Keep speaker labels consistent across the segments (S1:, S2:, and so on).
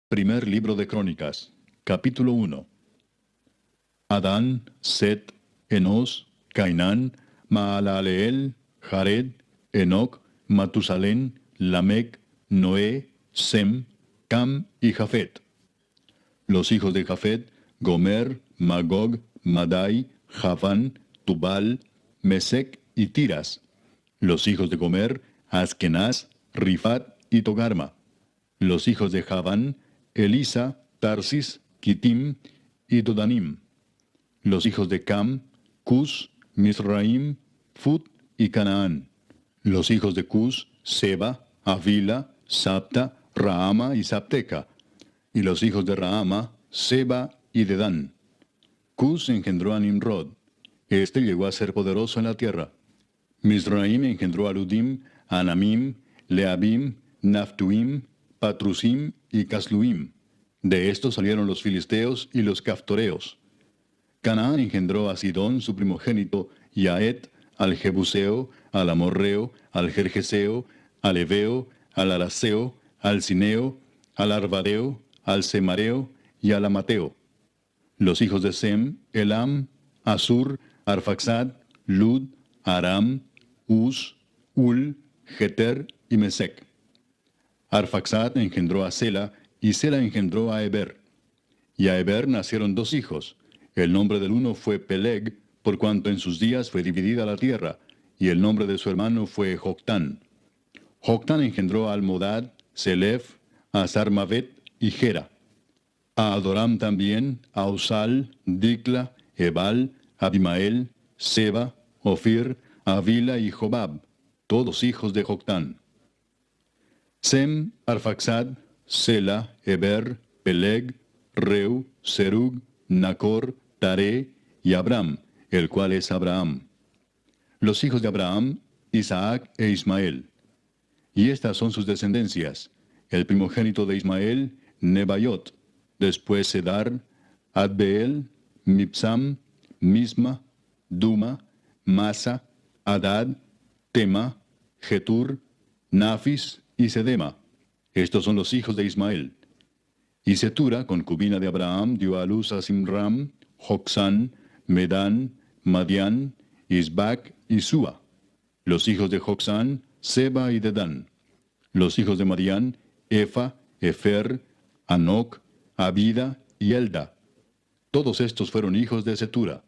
S1: Primer libro de Crónicas, capítulo 1. Adán, Set, Enos, Cainán, Maalaleel, Jared, Enoc, Matusalén, Lamec, Noé, Sem, Cam y Jafet. Los hijos de Jafet: Gomer, Magog, Madai, Javán, Tubal, Mesec y Tiras. Los hijos de Gomer: Askenaz, Rifat y Togarma. Los hijos de Javán: Elisa, Tarsis, Kitim y Dodanim. Los hijos de Cam: Cus, Misraim, Fut y Canaán. Los hijos de Cus: Seba, Avila, Sapta, Raama y Sapteca. Y los hijos de Raama: Seba y Dedán. Cus engendró a Nimrod. Este llegó a ser poderoso en la tierra. Misraim engendró a Ludim, Anamim, Leabim, Naftuim, Patrusim y Casluim. De estos salieron los filisteos y los caftoreos. Canaán engendró a Sidón, su primogénito, y a Et, al Jebuseo, al Amorreo, al Gergeseo, al Eveo, al Araseo, al Cineo, al Arvadeo, al Semareo y al Amateo. Los hijos de Sem: Elam, Asur, Arfaxad, Lud, Aram, Uz, Ul, Geter y Mesec. Arfaxad engendró a Sela, y Sela engendró a Eber. Y a Eber nacieron dos hijos. El nombre del uno fue Peleg, por cuanto en sus días fue dividida la tierra, y el nombre de su hermano fue Joctán. Joctán engendró a Almodad, Selef, a Sarmavet y Gera. A Adoram también, a Usal, Dicla, Ebal, Abimael, Seba, Ofir, Avila y Jobab, todos hijos de Joctán. Sem, Arfaxad, Sela, Eber, Peleg, Reu, Serug, Nacor, Taré y Abram, el cual es Abraham. Los hijos de Abraham: Isaac e Ismael. Y estas son sus descendencias: el primogénito de Ismael, Nebaiot; después Sedar, Adbeel, Mibsam, Misma, Duma, Masa, Adad, Tema, Getur, Nafis y Sedema. Estos son los hijos de Ismael. Y Setura, concubina de Abraham, dio a luz a Simram, Jocsán, Medán, Madián, Isbac y Sua. Los hijos de Jocsán: Seba y Dedán. Los hijos de Madián: Efa, Efer, Anoc, Abida y Elda. Todos estos fueron hijos de Setura.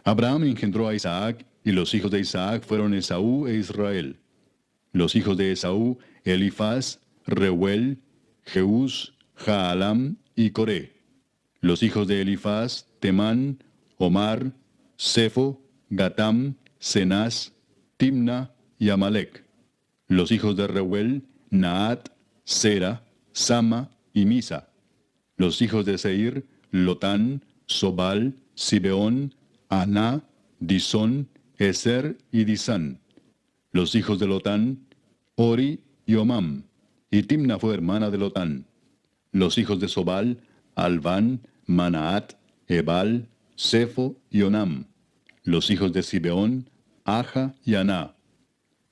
S1: Abraham engendró a Isaac, y los hijos de Isaac fueron Esaú e Israel. Los hijos de Esaú: Elifaz, Reuel, Jeús, Jaalam y Coré. Los hijos de Elifaz: Temán, Omar, Sefo, Gatam, Cenaz, Timna y Amalec. Los hijos de Reuel: Naat, Sera, Sama y Misa. Los hijos de Seir: Lotán, Sobal, Sibeón, Aná, Disón, Eser y Disán. Los hijos de Lotán: Ori y Omam, y Timna fue hermana de Lotán. Los hijos de Sobal: Alván, Manaat, Ebal, Sefo y Onam. Los hijos de Sibeón: Aja y Aná.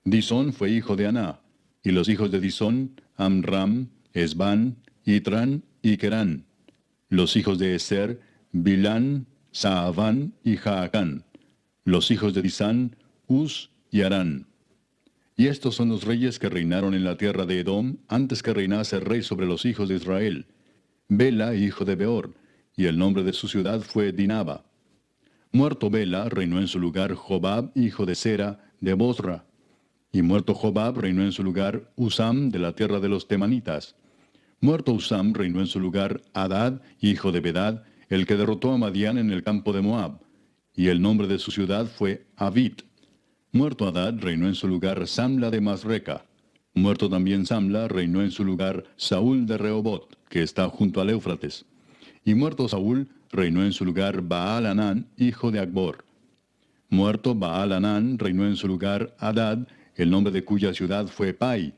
S1: Disón fue hijo de Aná, y los hijos de Disón: Amram, Esbán, Itran y Kerán. Los hijos de Eser: Bilán, Saaván y Jaacán. Los hijos de Disán: Uz y Arán. Y estos son los reyes que reinaron en la tierra de Edom antes que reinase el rey sobre los hijos de Israel: Bela, hijo de Beor, y el nombre de su ciudad fue Dinaba. Muerto Bela, reinó en su lugar Jobab, hijo de Sera, de Bosra. Y muerto Jobab, reinó en su lugar Usam, de la tierra de los Temanitas. Muerto Usam, reinó en su lugar Hadad, hijo de Bedad, el que derrotó a Madián en el campo de Moab. Y el nombre de su ciudad fue Avit. Muerto Hadad, reinó en su lugar Samla de Masreca. Muerto también Samla, reinó en su lugar Saúl de Rehobot, que está junto al Éufrates. Y muerto Saúl, reinó en su lugar Baal-Hanán, hijo de Acbor. Muerto Baal-Hanán, reinó en su lugar Hadad, el nombre de cuya ciudad fue Pai.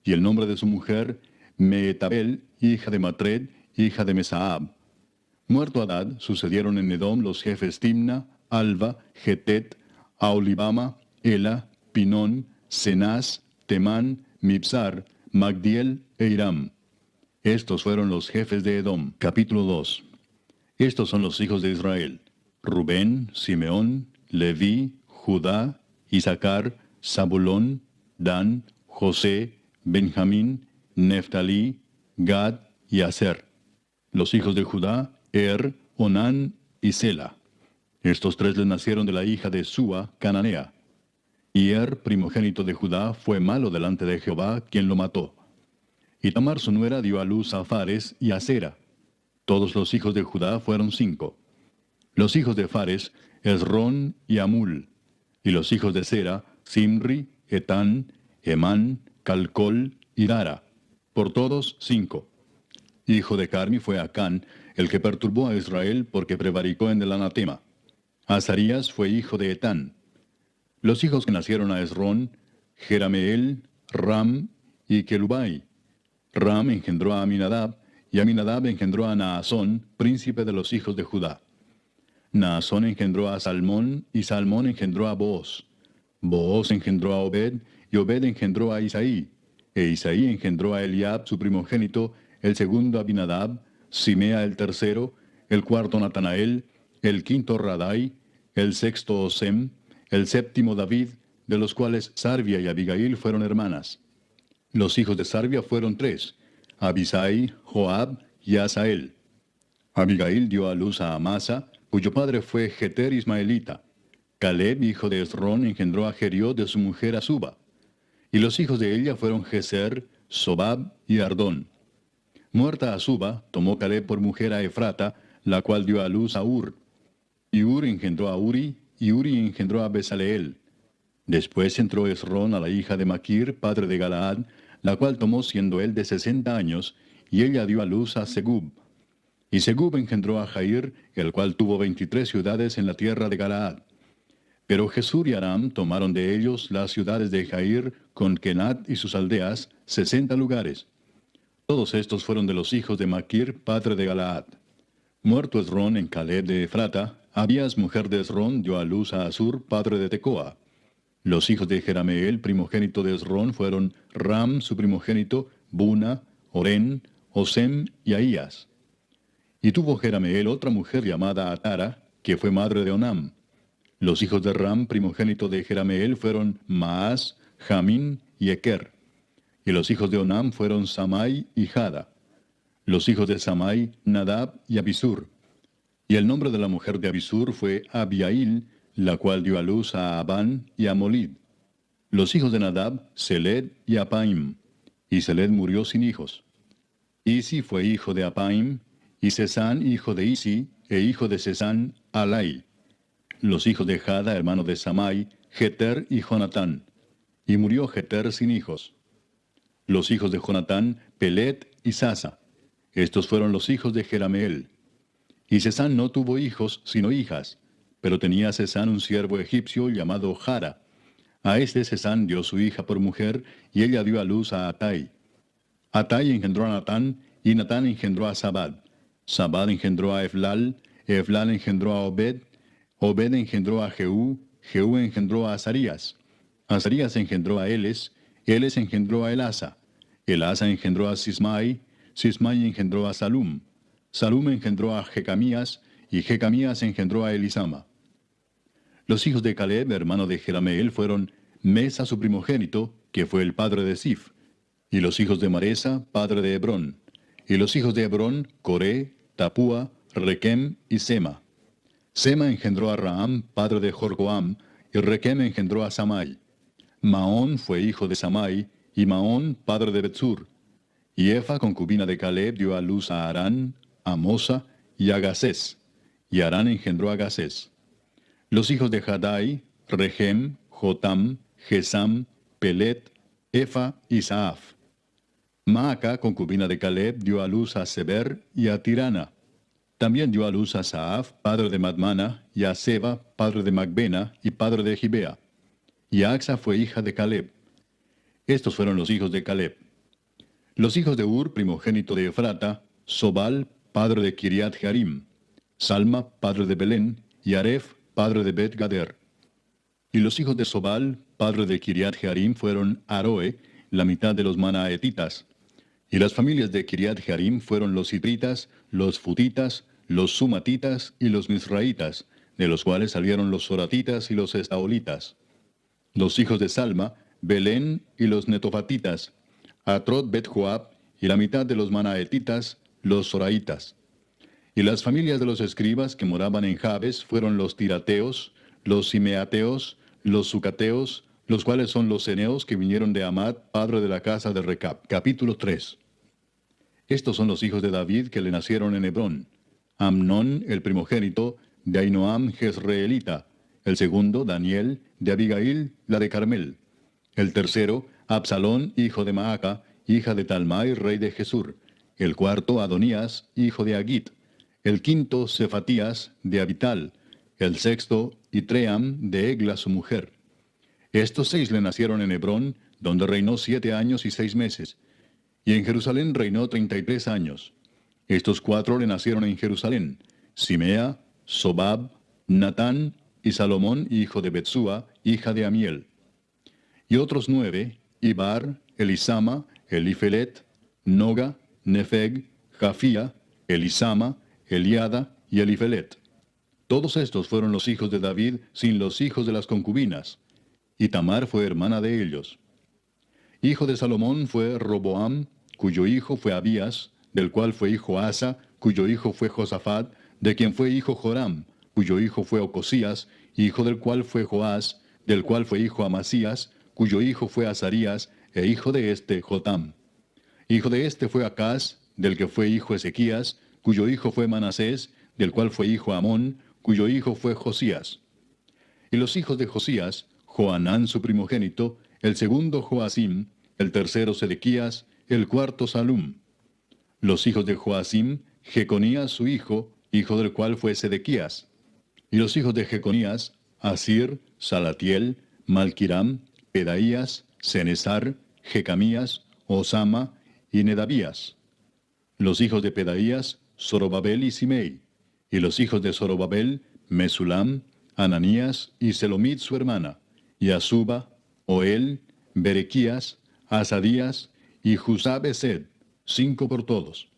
S1: Y el nombre de su mujer, Meetabel, hija de Matred, hija de Mesaab. Muerto Hadad, sucedieron en Edom los jefes Timna, Alva, Getet, Aolibama, Ela, Pinón, Cenaz, Temán, Mibsar, Magdiel e Iram. Estos fueron los jefes de Edom. Capítulo 2. Estos son los hijos de Israel: Rubén, Simeón, Leví, Judá, Isaacar, Zabulón, Dan, José, Benjamín, Neftalí, Gad y Aser. Los hijos de Judá: Onán y Sela. Estos tres les nacieron de la hija de Súa, cananea. Y primogénito de Judá, fue malo delante de Jehová, quien lo mató. Y Tamar su nuera dio a luz a Fares y a Sera. Todos los hijos de Judá fueron 5. Los hijos de Fares: Esrón y Amul. Y los hijos de Sera: Simri, Etán, Emán, Calcol y Dara. Por todos 5. Hijo de Carmi fue Acán, el que perturbó a Israel porque prevaricó en el anatema. Azarías fue hijo de Etán. Los hijos que nacieron a Esrón: Jerameel, Ram y Kelubai. Ram engendró a Aminadab, y Aminadab engendró a Naasón, príncipe de los hijos de Judá. Naasón engendró a Salmón, y Salmón engendró a Booz. Booz engendró a Obed, y Obed engendró a Isaí. E Isaí engendró a Eliab, su primogénito, el segundo Abinadab, Simea el tercero, el cuarto Natanael, el quinto Radai, el sexto Osem, el séptimo David, de los cuales Sarvia y Abigail fueron hermanas. Los hijos de Sarvia fueron 3, Abisai, Joab y Asael. Abigail dio a luz a Amasa, cuyo padre fue Jeter ismaelita. Caleb, hijo de Esrón, engendró a Jeriot de su mujer Azuba. Y los hijos de ella fueron Geser, Sobab y Ardón. Muerta Azuba, tomó Caleb por mujer a Efrata, la cual dio a luz a Ur. Y Ur engendró a Uri, y Uri engendró a Besaleel. Después entró Esrón a la hija de Maquir, padre de Galaad, la cual tomó siendo él de 60 años, y ella dio a luz a Segub. Y Segub engendró a Jair, el cual tuvo 23 ciudades en la tierra de Galaad. Pero Jesur y Aram tomaron de ellos las ciudades de Jair, con Kenat y sus aldeas, 60 lugares. Todos estos fueron de los hijos de Maquir, padre de Galaad. Muerto Esrón en Caleb de Efrata, Abías, mujer de Esrón, dio a luz a Asur, padre de Tecoa. Los hijos de Jerameel, primogénito de Esrón, fueron Ram, su primogénito, Buna, Orén, Osem y Ahías. Y tuvo Jerameel otra mujer llamada Atara, que fue madre de Onam. Los hijos de Ram, primogénito de Jerameel, fueron Maas, Jamín y Eker. Y los hijos de Onam fueron Samai y Jada. Los hijos de Samai, Nadab y Abisur. Y el nombre de la mujer de Abisur fue Abiail, la cual dio a luz a Abán y a Molid. Los hijos de Nadab, Seled y Apaim. Y Seled murió sin hijos. Isi fue hijo de Apaim, y Sesán hijo de Isi, e hijo de Sesán, Alai. Los hijos de Jada, hermano de Samai, Jeter y Jonatán. Y murió Jeter sin hijos. Los hijos de Jonatán, Pelet y Sasa. Estos fueron los hijos de Jerameel. Y Sesán no tuvo hijos, sino hijas, pero tenía Sesán un siervo egipcio llamado Jara. A este Sesán dio su hija por mujer, y ella dio a luz a Atai. Atai engendró a Natán, y Natán engendró a Sabad. Sabad engendró a Eflal, Eflal engendró a Obed, Obed engendró a Jehú, Jehú engendró a Azarías. Azarías engendró a Eles, Eles engendró a Elasa. Elasa engendró a Sismai, Sismai engendró a Salum. Salum engendró a Jecamías, y Jecamías engendró a Elisama. Los hijos de Caleb, hermano de Jerameel, fueron Mesa su primogénito, que fue el padre de Sif. Y los hijos de Maresa, padre de Hebrón. Y los hijos de Hebrón, Coré, Tapúa, Requem y Sema. Sema engendró a Raam, padre de Jorgoam, y Requem engendró a Samai. Maón fue hijo de Samai, y Maón, padre de Betsur. Y Efa, concubina de Caleb, dio a luz a Arán, a Mosa y a Gasés. Y Arán engendró a Gasés. Los hijos de Jadai, Regem, Jotam, Gesam, Pelet, Efa y Saaf. Maaca, concubina de Caleb, dio a luz a Seber y a Tirana. También dio a luz a Saaf, padre de Madmana, y a Seba, padre de Macbena y padre de Gibea. Y Axa fue hija de Caleb. Estos fueron los hijos de Caleb. Los hijos de Ur, primogénito de Efrata, Sobal, padre de Kiriat Jearim, Salma, padre de Belén, y Aref, padre de Bet Gader. Y los hijos de Sobal, padre de Kiriat Jearim, fueron Aroe, la mitad de los manaetitas. Y las familias de Kiriat Jearim fueron los hitritas, los futitas, los sumatitas y los misraitas, de los cuales salieron los soratitas y los estaolitas. Los hijos de Salma, Belén y los netofatitas, Atrot Bet Joab y la mitad de los manaetitas, los soraitas. Y las familias de los escribas que moraban en Jabes fueron los tirateos, los simeateos, los sucateos, los cuales son los ceneos que vinieron de Amad, padre de la casa de Recab. Capítulo 3. Estos son los hijos de David que le nacieron en Hebrón. Amnón, el primogénito, de Ahinoam Jezreelita. El segundo, Daniel, de Abigail, la de Carmel. El tercero, Absalón, hijo de Maaca, hija de Talmai, rey de Jesur. El cuarto, Adonías, hijo de Agit. El quinto, Cefatías, de Abital. El sexto, Itream, de Egla, su mujer. Estos 6 le nacieron en Hebrón, donde reinó 7 años y 6 meses. Y en Jerusalén reinó 33 años. Estos 4 le nacieron en Jerusalén: Simea, Sobab, Natán y Salomón, hijo de Betsúa, hija de Amiel. Y otros 9, Ibar, Elisama, Elifelet, Noga, Nefeg, Jafía, Elisama, Eliada y Elifelet. Todos estos fueron los hijos de David sin los hijos de las concubinas. Y Tamar fue hermana de ellos. Hijo de Salomón fue Roboam, cuyo hijo fue Abías, del cual fue hijo Asa, cuyo hijo fue Josafat, de quien fue hijo Joram, cuyo hijo fue Ocosías, hijo del cual fue Joás, del cual fue hijo Amasías, cuyo hijo fue Azarías, e hijo de este Jotam. Hijo de este fue Acaz, del que fue hijo Ezequías, cuyo hijo fue Manasés, del cual fue hijo Amón, cuyo hijo fue Josías. Y los hijos de Josías, Joanán su primogénito, el segundo Joacim, el tercero Sedequías, el cuarto Salum. Los hijos de Joacim, Jeconías su hijo, hijo del cual fue Sedequías. Y los hijos de Jeconías, Asir, Salatiel, Malquiram, Pedaías, Cenesar, Jecamías, Osama y Nedabías. Los hijos de Pedaías, Zorobabel y Simei. Y los hijos de Zorobabel, Mesulam, Ananías y Selomit su hermana, y Asuba, Oel, Berequías, Asadías y Jusab-Esed, 5 por todos.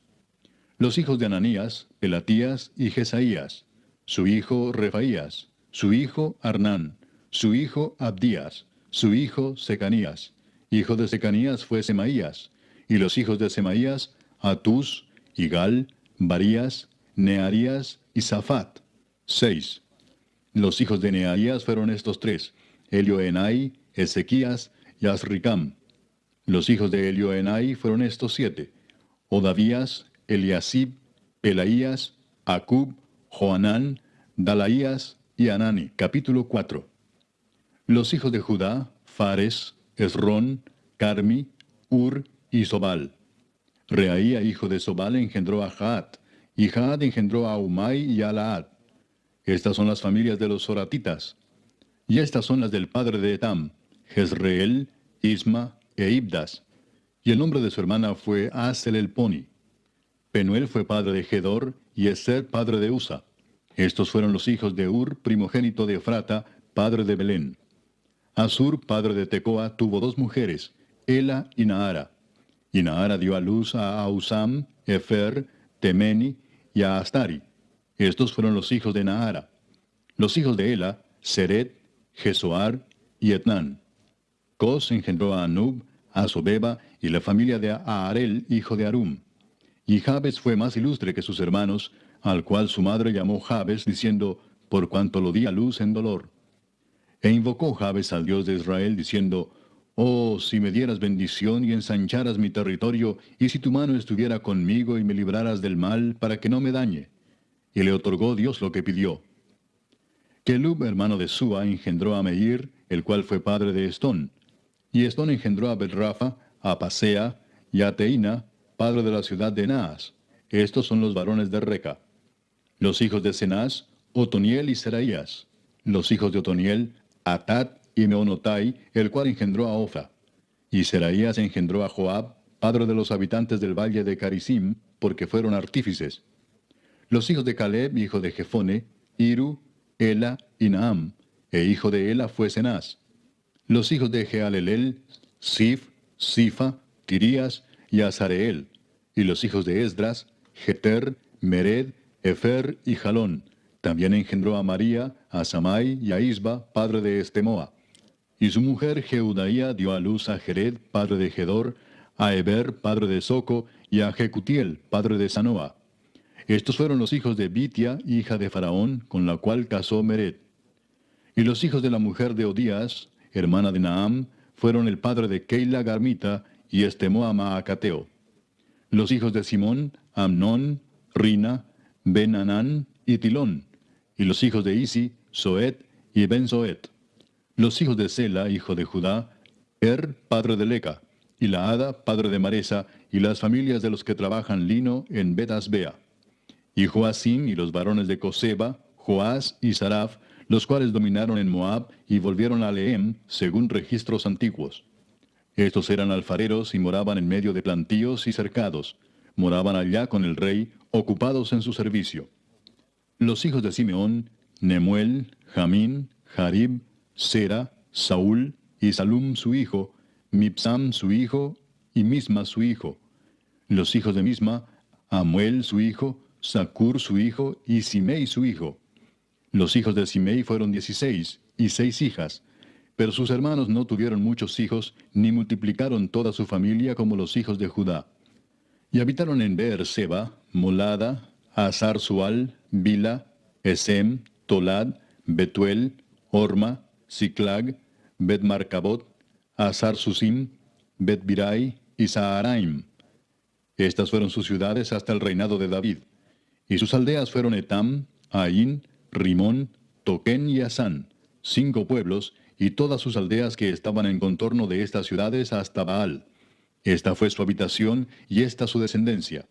S1: Los hijos de Ananías, Pelatías y Jesaías, su hijo Refaías, su hijo Arnán, su hijo Abdías, su hijo Secanías. Hijo de Secanías fue Semaías, y los hijos de Semaías, Atús, Igal, Barías, Nearías y Safat, 6. Los hijos de Nearías fueron estos 3, Elioenai, Ezequías y Azricam. Los hijos de Elioenai fueron estos 7, Odavías, Eliasib, Pelaías, Acub, Joanán, Dalaías y Anani. Capítulo 4. Los hijos de Judá, Fares, Esrón, Carmi, Ur y Sobal. Reaía, hijo de Sobal, engendró a Jaat, y Jaat engendró a Umai y a Laad. Estas son las familias de los soratitas. Y estas son las del padre de Etam, Jezreel, Isma e Ibdas. Y el nombre de su hermana fue Asel-el-Poni. Penuel fue padre de Gedor, y Eser padre de Usa. Estos fueron los hijos de Ur, primogénito de Efrata, padre de Belén. Asur, padre de Tecoa, tuvo 2 mujeres, Ela y Naara. Y Naara dio a luz a Ausam, Efer, Temeni y a Astari. Estos fueron los hijos de Naara. Los hijos de Ela, Seret, Jesoar y Etnán. Cos engendró a Anub, a Sobeba y la familia de Aarel, hijo de Arum. Y Jabes fue más ilustre que sus hermanos, al cual su madre llamó Jabes, diciendo, por cuanto lo di a luz en dolor. E invocó Jabes al Dios de Israel, diciendo, oh, si me dieras bendición y ensancharas mi territorio, y si tu mano estuviera conmigo y me libraras del mal, para que no me dañe. Y le otorgó Dios lo que pidió. Kelub, hermano de Sua, engendró a Meir, el cual fue padre de Estón. Y Estón engendró a Bet-Rafa, a Pasea y a Teina, padre de la ciudad de Naas. Estos son los varones de Reca. Los hijos de Cenaz, Otoniel y Seraías. Los hijos de Otoniel, Atat y Meonotai, el cual engendró a Ofra. Y Seraías engendró a Joab, padre de los habitantes del valle de Carisim, porque fueron artífices. Los hijos de Caleb, hijo de Jefone, Iru, Ela y Naam, e hijo de Ela fue Cenaz. Los hijos de Jealelel, Sif, Sifa, Tirías, y Azareel. Y los hijos de Esdras, Jeter, Mered, Efer y Jalón. También engendró a María, a Samai y a Isba, padre de Estemoa. Y su mujer Jeudaía dio a luz a Jered, padre de Gedor, a Eber, padre de Soco, y a Jecutiel, padre de Sanoa. Estos fueron los hijos de Bitia, hija de Faraón, con la cual casó Mered. Y los hijos de la mujer de Odías, hermana de Naam, fueron el padre de Keila Garmita y Estemoa Maacateo. Los hijos de Simón, Amnón, Rina, Ben-Anán y Tilón. Y los hijos de Isi, Soet y Ben-Soet. Los hijos de Sela, hijo de Judá, padre de Leca, y Laada, padre de Maresa, y las familias de los que trabajan lino en Bet-Asbea. Y Joacim y los varones de Coseba, Joás y Saraf, los cuales dominaron en Moab y volvieron a Lehem, según registros antiguos. Estos eran alfareros y moraban en medio de plantíos y cercados. Moraban allá con el rey, ocupados en su servicio. Los hijos de Simeón, Nemuel, Jamín, Jarib, Sera, Saúl y Salum su hijo, Mibsam su hijo y Misma su hijo. Los hijos de Misma, Amuel su hijo, Zacur su hijo y Simei su hijo. Los hijos de Simei fueron 16 y 6 hijas, pero sus hermanos no tuvieron muchos hijos, ni multiplicaron toda su familia como los hijos de Judá. Y habitaron en Beer-seba, Molada, Hazar-Sual, Bila, Esem, Tolad, Betuel, Orma, Siclag, Bet-Marcabot, Hazar-Susim, Bet-Birai y Saharaim. Estas fueron sus ciudades hasta el reinado de David. Y sus aldeas fueron Etam, Ain, Rimón, Toquén y Asán, 5 pueblos, y todas sus aldeas que estaban en contorno de estas ciudades hasta Baal. Esta fue su habitación y esta su descendencia.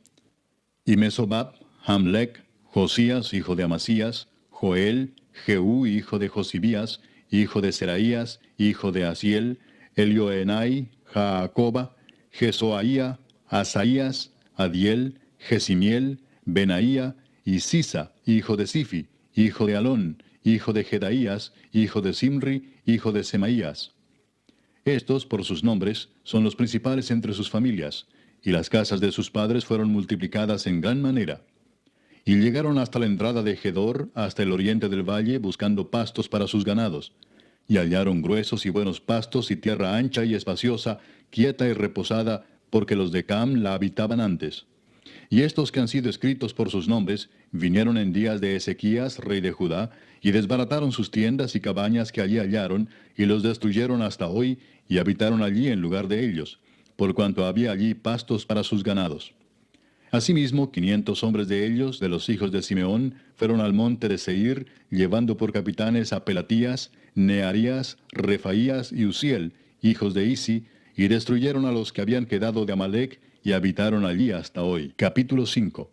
S1: Y Mesobab, Hamlec, Josías, hijo de Amasías, Joel, Jehú, hijo de Josibías, hijo de Seraías, hijo de Asiel, Elioenai, Jaacoba, Jesoaía, Asaías, Adiel, Jesimiel, Benaía, y Sisa, hijo de Sifi, hijo de Alón, hijo de Jedaías, hijo de Simri, hijo de Semaías. Estos, por sus nombres, son los principales entre sus familias, y las casas de sus padres fueron multiplicadas en gran manera. Y llegaron hasta la entrada de Gedor, hasta el oriente del valle, buscando pastos para sus ganados. Y hallaron gruesos y buenos pastos y tierra ancha y espaciosa, quieta y reposada, porque los de Cam la habitaban antes. Y estos que han sido escritos por sus nombres, vinieron en días de Ezequías, rey de Judá, y desbarataron sus tiendas y cabañas que allí hallaron, y los destruyeron hasta hoy, y habitaron allí en lugar de ellos, por cuanto había allí pastos para sus ganados. Asimismo, 500 hombres de ellos, de los hijos de Simeón, fueron al monte de Seir, llevando por capitanes a Pelatías, Nearías, Refaías y Uziel, hijos de Isi, y destruyeron a los que habían quedado de Amalec, y habitaron allí hasta hoy. Capítulo 5.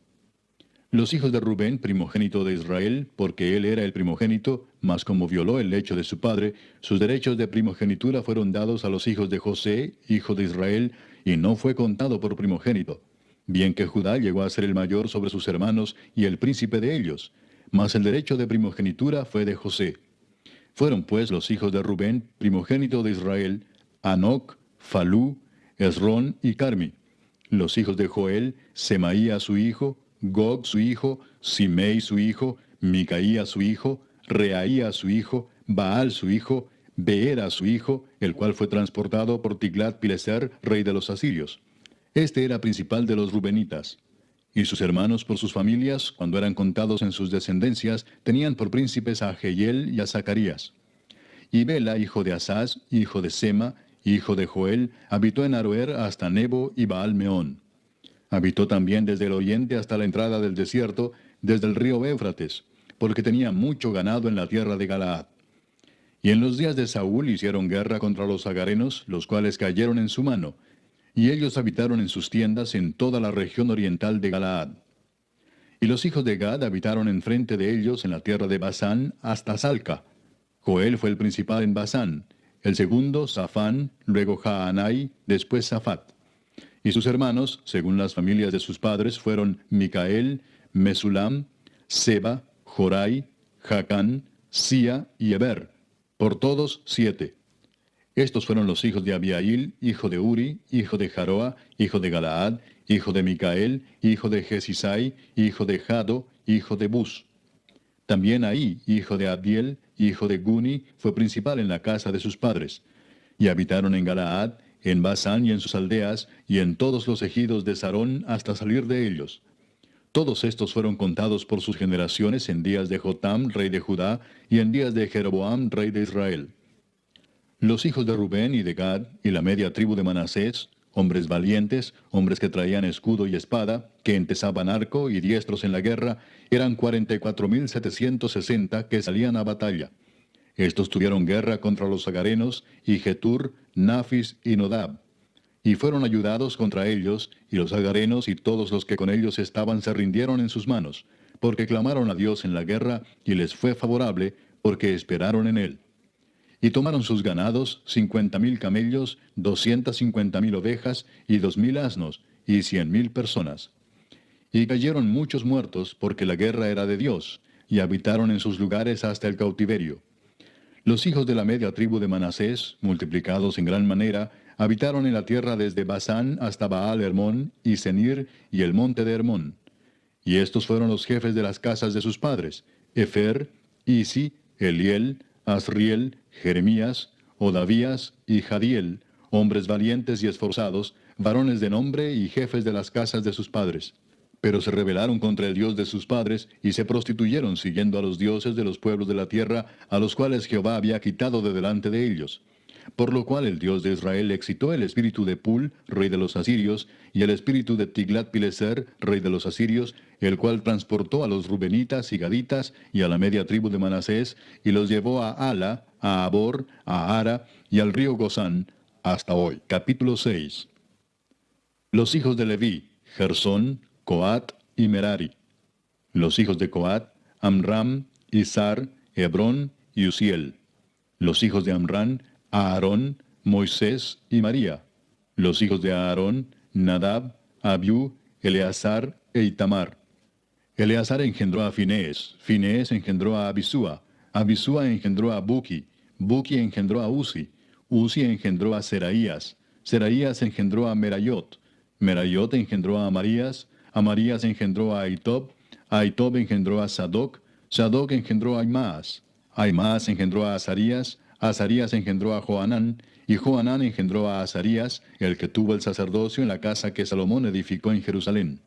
S1: Los hijos de Rubén, primogénito de Israel, porque él era el primogénito, mas como violó el lecho de su padre, sus derechos de primogenitura fueron dados a los hijos de José, hijo de Israel, y no fue contado por primogénito. Bien que Judá llegó a ser el mayor sobre sus hermanos y el príncipe de ellos, mas el derecho de primogenitura fue de José. Fueron pues los hijos de Rubén, primogénito de Israel, Anoc, Falú, Esrón y Carmi. Los hijos de Joel, Semaía su hijo, Gog su hijo, Simei su hijo, Micaía su hijo, Reaía su hijo, Baal su hijo, Beera su hijo, el cual fue transportado por Tiglat-Pileser, rey de los asirios. Este era principal de los rubenitas. Y sus hermanos por sus familias, cuando eran contados en sus descendencias, tenían por príncipes a Jehiel y a Zacarías. Y Bela, hijo de Asaz, hijo de Sema, hijo de Joel, habitó en Aroer hasta Nebo y Baal-Meón. Habitó también desde el oriente hasta la entrada del desierto, desde el río Éufrates, porque tenía mucho ganado en la tierra de Galaad. Y en los días de Saúl hicieron guerra contra los agarenos, los cuales cayeron en su mano, y ellos habitaron en sus tiendas en toda la región oriental de Galaad. Y los hijos de Gad habitaron enfrente de ellos en la tierra de Basán hasta Salca. Joel fue el principal en Basán, el segundo Safán, luego Jaanai, después Safat. Y sus hermanos, según las familias de sus padres, fueron Micael, Mesulam, Seba, Jorai, Jacán, Sia y Eber, por todos 7. Estos fueron los hijos de Abiail, hijo de Uri, hijo de Jaroa, hijo de Galaad, hijo de Micael, hijo de Jesisai, hijo de Jado, hijo de Bus. También Ahí, hijo de Abdiel, hijo de Guni, fue principal en la casa de sus padres. Y habitaron en Galaad, en Basán y en sus aldeas, y en todos los ejidos de Sarón hasta salir de ellos. Todos estos fueron contados por sus generaciones en días de Jotam, rey de Judá, y en días de Jeroboam, rey de Israel. Los hijos de Rubén y de Gad, y la media tribu de Manasés, hombres valientes, hombres que traían escudo y espada, que entesaban arco y diestros en la guerra, eran 44,760 que salían a batalla. Estos tuvieron guerra contra los agarenos, y Getur, Nafis y Nodab. Y fueron ayudados contra ellos, y los agarenos y todos los que con ellos estaban se rindieron en sus manos, porque clamaron a Dios en la guerra, y les fue favorable, porque esperaron en él. Y tomaron sus ganados, 50,000 camellos, 250,000 ovejas, y 2,000 asnos, y 100,000 personas. Y cayeron muchos muertos, porque la guerra era de Dios, y habitaron en sus lugares hasta el cautiverio. Los hijos de la media tribu de Manasés, multiplicados en gran manera, habitaron en la tierra desde Basán hasta Baal Hermón y Senir y el monte de Hermón. Y estos fueron los jefes de las casas de sus padres: Efer, Isi, Eliel, Asriel, Jeremías, Odavías y Jadiel, hombres valientes y esforzados, varones de nombre y jefes de las casas de sus padres. Pero se rebelaron contra el Dios de sus padres, y se prostituyeron siguiendo a los dioses de los pueblos de la tierra, a los cuales Jehová había quitado de delante de ellos. Por lo cual el Dios de Israel excitó el espíritu de Pul, rey de los asirios, y el espíritu de Tiglat-Pileser, rey de los asirios, el cual transportó a los rubenitas y gaditas y a la media tribu de Manasés, y los llevó a Ala, a Abor, a Ara y al río Gozán, hasta hoy. Capítulo 6. Los hijos de Leví: Gersón, Coat y Merari. Los hijos de Coat: Amram, Izar, Hebrón y Uziel. Los hijos de Amram: Aarón, Moisés y María. Los hijos de Aarón: Nadab, Abiú, Eleazar e Itamar. Eleazar engendró a Finés, Finés engendró a Abisúa, Abisúa engendró a Buki, Buki engendró a Uzi, Uzi engendró a Seraías, Seraías engendró a Merayot, Merayot engendró a Amarías, Amarías engendró a Ahitob, Ahitob engendró a Sadoc, Sadoc engendró a Aimaas, Aimaas engendró a Azarías, Azarías engendró a Johanán, y Johanán engendró a Azarías, el que tuvo el sacerdocio en la casa que Salomón edificó en Jerusalén.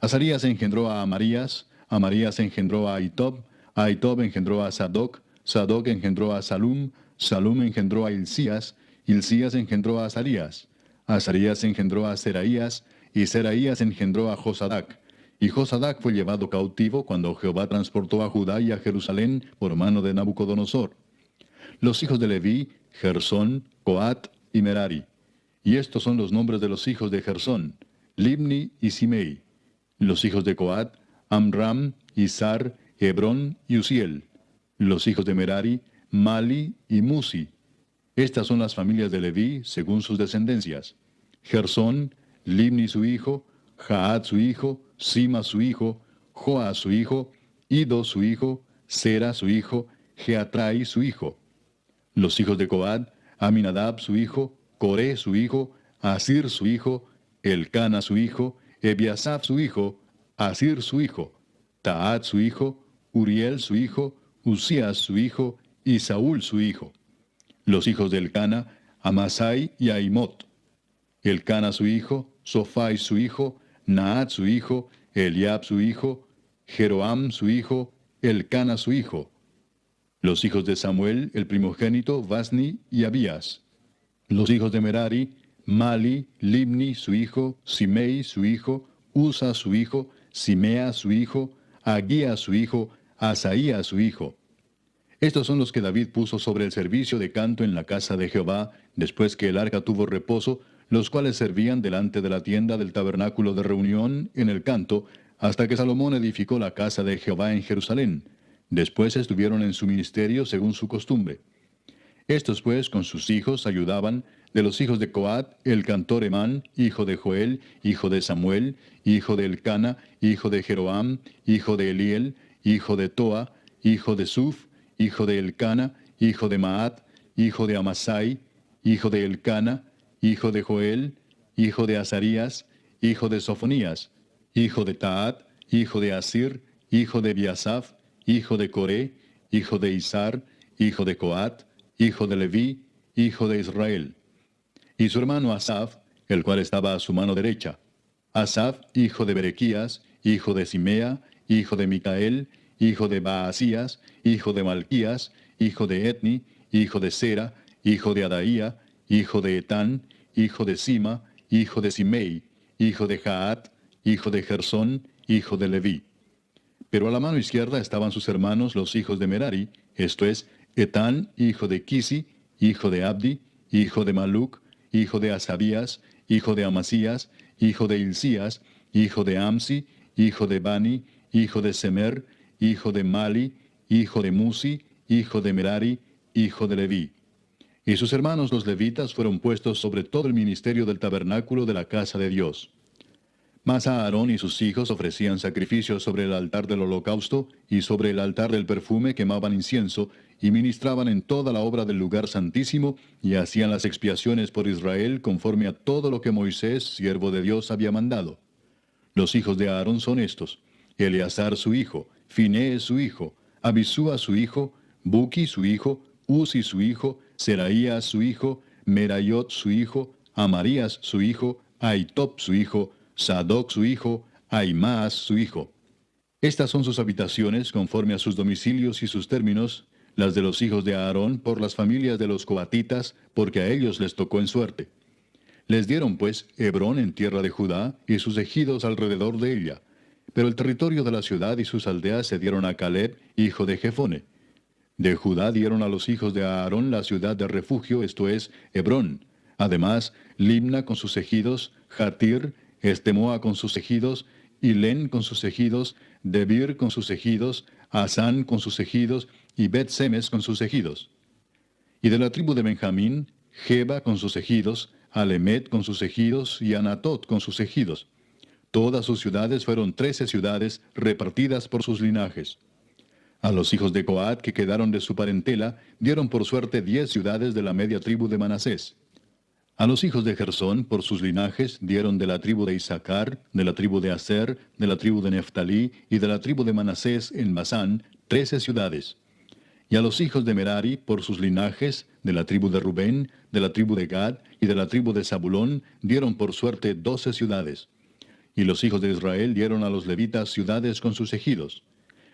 S1: Azarías engendró a Amarías, Amarías engendró a Ahitob, Ahitob engendró a Sadoc, Sadoc engendró a Salum, Salum engendró a Hilcías, Hilcías engendró a Azarías, Azarías engendró a Seraías, y Seraías engendró a Josadac. Y Josadac fue llevado cautivo cuando Jehová transportó a Judá y a Jerusalén por mano de Nabucodonosor. Los hijos de Leví: Gersón, Coat y Merari. Y estos son los nombres de los hijos de Gersón: Libni y Simei. Los hijos de Coat: Amram, Izar, Hebrón y Uziel. Los hijos de Merari: Mali y Musi. Estas son las familias de Leví según sus descendencias: Gersón, Libni su hijo, Jaat su hijo, Sima su hijo, Joa su hijo, Ido su hijo, Sera su hijo, Jeatrai su hijo. Los hijos de Coat: Aminadab su hijo, Coré su hijo, Asir su hijo, Elcana su hijo, Ebiasaf su hijo, Asir su hijo, Taat su hijo, Uriel su hijo, Usías su hijo, y Saúl su hijo. Los hijos de Elcana: Amasai y Aimot. Elcana su hijo, Sofai su hijo, Naat su hijo, Eliab su hijo, Jeroam su hijo, Elcana su hijo. Los hijos de Samuel, el primogénito, Vasni y Abías. Los hijos de Merari: Mali, Libni su hijo, Simei su hijo, Usa su hijo, Simea su hijo, Agía su hijo, Asaía su hijo. Estos son los que David puso sobre el servicio de canto en la casa de Jehová, después que el arca tuvo reposo, los cuales servían delante de la tienda del tabernáculo de reunión en el canto, hasta que Salomón edificó la casa de Jehová en Jerusalén. Después estuvieron en su ministerio según su costumbre. Estos pues con sus hijos ayudaban: de los hijos de Coat, el cantor Emán, hijo de Joel, hijo de Samuel, hijo de Elcana, hijo de Jeroam, hijo de Eliel, hijo de Toa, hijo de Suf, hijo de Elcana, hijo de Maat, hijo de Amasai, hijo de Elcana, hijo de Joel, hijo de Azarías, hijo de Sofonías, hijo de Taat, hijo de Asir, hijo de Biasaf, hijo de Coré, hijo de Izar, hijo de Coat, hijo de Leví, hijo de Israel. Y su hermano Asaf, el cual estaba a su mano derecha. Asaf, hijo de Berequías, hijo de Simea, hijo de Micael, hijo de Baasías, hijo de Malquías, hijo de Etni, hijo de Sera, hijo de Adaía, hijo de Etán, hijo de Sima, hijo de Simei, hijo de Jaat, hijo de Gersón, hijo de Leví. Pero a la mano izquierda estaban sus hermanos los hijos de Merari, esto es, Etán, hijo de Kisi, hijo de Abdi, hijo de Maluc, hijo de Asabías, hijo de Amasías, hijo de Hilcías, hijo de Amsi, hijo de Bani, hijo de Semer, hijo de Mali, hijo de Musi, hijo de Merari, hijo de Leví. Y sus hermanos los levitas fueron puestos sobre todo el ministerio del tabernáculo de la casa de Dios. Mas Aarón y sus hijos ofrecían sacrificios sobre el altar del holocausto y sobre el altar del perfume quemaban incienso y ministraban en toda la obra del lugar santísimo y hacían las expiaciones por Israel conforme a todo lo que Moisés, siervo de Dios, había mandado. Los hijos de Aarón son estos: Eleazar su hijo, Finés su hijo, Abisúa su hijo, Buki su hijo, Uzi su hijo, Seraías su hijo, Merayot su hijo, Amarías su hijo, Ahitob su hijo, Sadoc su hijo, Ahimaas su hijo. Estas son sus habitaciones conforme a sus domicilios y sus términos, las de los hijos de Aarón por las familias de los coatitas, porque a ellos les tocó en suerte. Les dieron pues Hebrón en tierra de Judá y sus ejidos alrededor de ella. Pero el territorio de la ciudad y sus aldeas se dieron a Caleb, hijo de Jefone. De Judá dieron a los hijos de Aarón la ciudad de refugio, esto es, Hebrón. Además, Limna con sus ejidos, Jatir, Estemoa con sus ejidos, Hilén con sus ejidos, Debir con sus ejidos, Asán con sus ejidos, y Bet-Semes con sus ejidos. Y de la tribu de Benjamín, Geba con sus ejidos, Alemet con sus ejidos, y Anatot con sus ejidos. Todas sus ciudades fueron 13 ciudades repartidas por sus linajes. A los hijos de Coat que quedaron de su parentela, dieron por suerte 10 ciudades de la media tribu de Manasés. A los hijos de Gersón, por sus linajes, dieron de la tribu de Isaacar, de la tribu de Aser, de la tribu de Neftalí y de la tribu de Manasés en Basán, 13 ciudades. Y a los hijos de Merari, por sus linajes, de la tribu de Rubén, de la tribu de Gad y de la tribu de Zabulón, dieron por suerte 12 ciudades. Y los hijos de Israel dieron a los levitas ciudades con sus ejidos.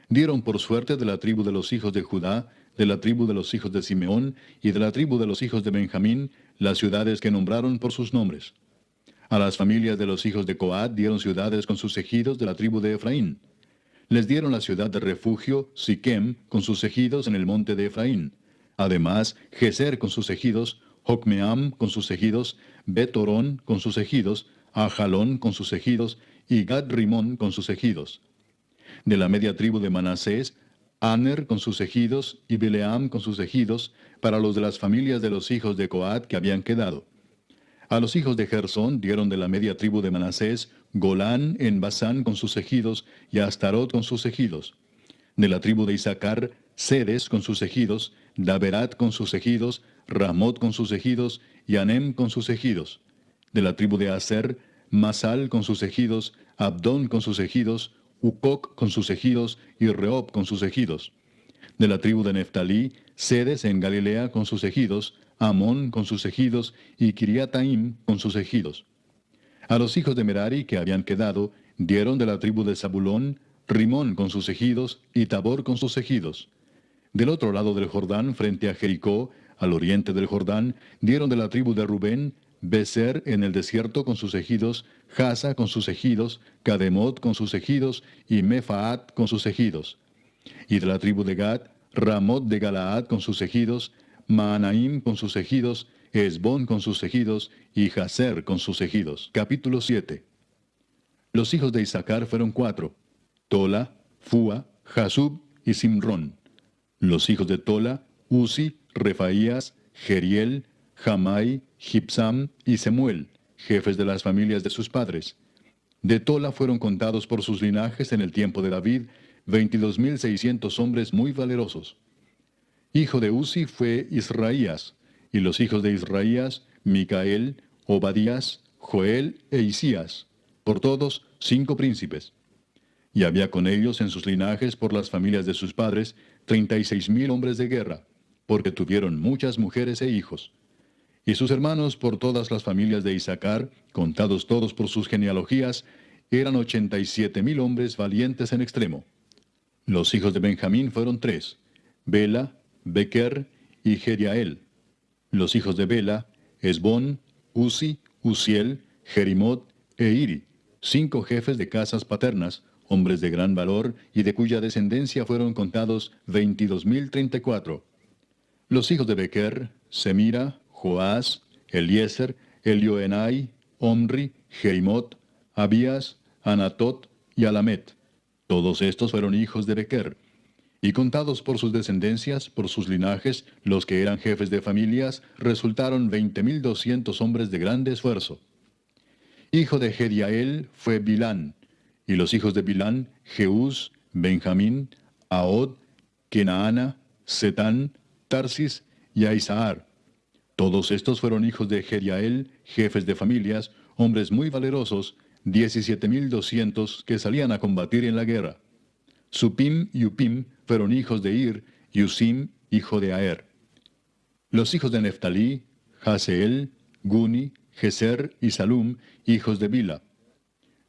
S1: Dieron por suerte de la tribu de los hijos de Judá, de la tribu de los hijos de Simeón y de la tribu de los hijos de Benjamín, las ciudades que nombraron por sus nombres. A las familias de los hijos de Coat dieron ciudades con sus ejidos de la tribu de Efraín. Les dieron la ciudad de refugio, Siquem, con sus ejidos en el monte de Efraín. Además, Geser con sus ejidos, Jocmeam con sus ejidos, Bet-Orón con sus ejidos, Ajalón con sus ejidos, y Gad-Rimón con sus ejidos. De la media tribu de Manasés, Aner con sus ejidos, y Bileam con sus ejidos, para los de las familias de los hijos de Coat que habían quedado. A los hijos de Gersón dieron de la media tribu de Manasés, Golán en Basán con sus ejidos, y Astarot con sus ejidos. De la tribu de Isaacar, Sedes con sus ejidos, Daberat con sus ejidos, Ramot con sus ejidos, y Anem con sus ejidos. De la tribu de Aser, Masal con sus ejidos, Abdón con sus ejidos, Ucoc con sus ejidos, y Rehob con sus ejidos. De la tribu de Neftalí, Sedes en Galilea con sus ejidos, Amón con sus ejidos, y Kiriataim con sus ejidos. A los hijos de Merari que habían quedado, dieron de la tribu de Zabulón, Rimón con sus ejidos, y Tabor con sus ejidos. Del otro lado del Jordán, frente a Jericó, al oriente del Jordán, dieron de la tribu de Rubén, Beser en el desierto con sus ejidos, Jasa con sus ejidos, Cademot con sus ejidos, y Mefaat con sus ejidos. Y de la tribu de Gad, Ramot de Galaad con sus ejidos, Maanaim con sus ejidos, Esbón con sus ejidos, y Jaser con sus ejidos. Capítulo 7. Los hijos de Isaacar fueron 4, Tola, Fua, Jasub y Simrón. Los hijos de Tola, Uzi, Refaías, Jeriel, Jamai, Gibsam y Semuel, jefes de las familias de sus padres. De Tola fueron contados por sus linajes en el tiempo de David 22,600 hombres muy valerosos. Hijo de Uzi fue Israías, Y los hijos de Israías, Micael, Obadías, Joel e Isías, por todos 5 príncipes. Y había con ellos en sus linajes por las familias de sus padres 36,000 hombres de guerra, porque tuvieron muchas mujeres e hijos. Y sus hermanos por todas las familias de Isaacar, contados todos por sus genealogías, eran 87,000 hombres valientes en extremo. Los hijos de Benjamín fueron 3, Bela, Bequer y Jediael. Los hijos de Bela, Esbón, Uzi, Uziel, Jerimot e Iri, 5 jefes de casas paternas, hombres de gran valor y de cuya descendencia fueron contados 22,034. Los hijos de Bequer, Semira, Joás, Eliezer, Elioenai, Omri, Jerimot, Abías, Anatot y Alamet. Todos estos fueron hijos de Bequer. Y contados por sus descendencias, por sus linajes, los que eran jefes de familias, resultaron 20,200 hombres de grande esfuerzo. Hijo de Jediael fue Bilán, y los hijos de Bilán, Jeús, Benjamín, Ahod, Kenaana, Setán, Tarsis y Aizahar. Todos estos fueron hijos de Jediael, jefes de familias, hombres muy valerosos, 17,200 que salían a combatir en la guerra. Supim y Upim fueron hijos de Ir, y Usim, hijo de Aer. Los hijos de Neftalí, Jaseel, Guni, Geser y Salum, hijos de Bila.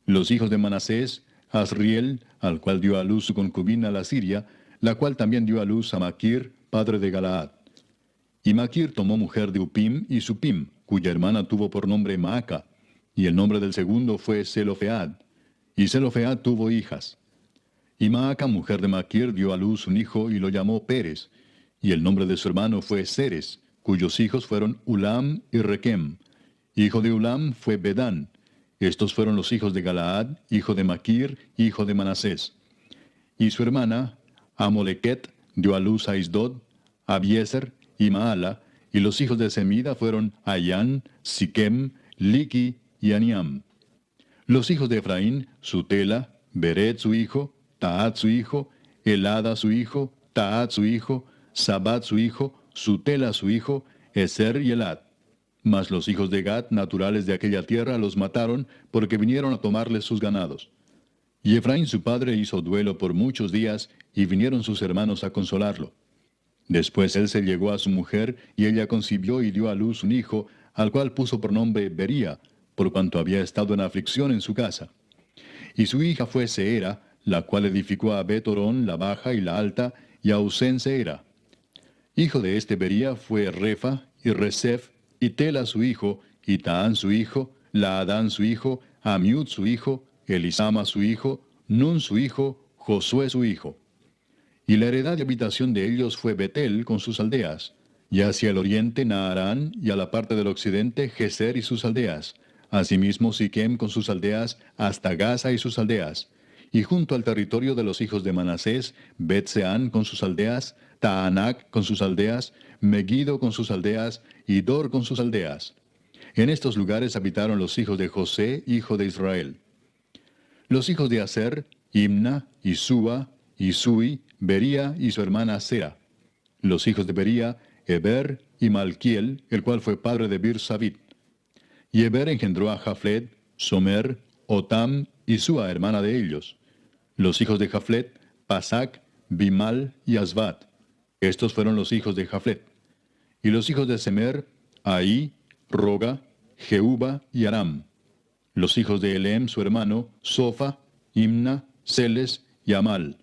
S1: Los hijos de Manasés, Asriel, al cual dio a luz su concubina la Siria, la cual también dio a luz a Maquir, padre de Galaad. Y Maquir tomó mujer de Upim y Supim, cuya hermana tuvo por nombre Maaca, y el nombre del segundo fue Zelofead. Y Zelofead tuvo hijas. Y Maaca, mujer de Maquir, dio a luz un hijo y lo llamó Pérez, y el nombre de su hermano fue Seres, cuyos hijos fueron Ulam y Requem. Hijo de Ulam fue Bedán. Estos fueron los hijos de Galaad, hijo de Maquir, hijo de Manasés. Y su hermana, Amolequet, dio a luz a Isdod, Abiezer y Maala, y los hijos de Semida fueron Ayán, Siquem, Liqui y Aniam. Los hijos de Efraín, Sutela, Beret su hijo, Taat su hijo, Elada su hijo, Taat su hijo, Sabat su hijo, Sutela su hijo, Eser y Elad. Mas los hijos de Gad, naturales de aquella tierra, los mataron, porque vinieron a tomarles sus ganados. Y Efraín su padre hizo duelo por muchos días, y vinieron sus hermanos a consolarlo. Después él se llegó a su mujer, y ella concibió y dio a luz un hijo, al cual puso por nombre Bería, por cuanto había estado en aflicción en su casa. Y su hija fue Seera, la cual edificó a Bet-Orón, la baja y la alta, y a Usén Seera. Hijo de este Bería fue Refa, y Resef, y Tela su hijo, y Taán su hijo, Laadán su hijo, Amiud su hijo, Elisama su hijo, Nun su hijo, Josué su hijo. Y la heredad y habitación de ellos fue Betel con sus aldeas, y hacia el oriente Naarán, y a la parte del occidente Geser y sus aldeas, asimismo Siquem con sus aldeas, hasta Gaza y sus aldeas, y junto al territorio de los hijos de Manasés, Bet-Seán con sus aldeas, Taanac con sus aldeas, Megiddo con sus aldeas, y Dor con sus aldeas. En estos lugares habitaron los hijos de José, hijo de Israel. Los hijos de Aser, Imna, Isúa, Isui, Bería y su hermana Sera. Los hijos de Bería, Eber y Malquiel, el cual fue padre de Bir-Sabit. Y Eber engendró a Jaflet, Somer, Otam y Sua, hermana de ellos. Los hijos de Jaflet, Pasac, Bimal y Asbat. Estos fueron los hijos de Jaflet. Y los hijos de Semer, Ahí, Roga, Jehuba y Aram. Los hijos de Elem, su hermano, Sofa, Imna, Celes y Amal.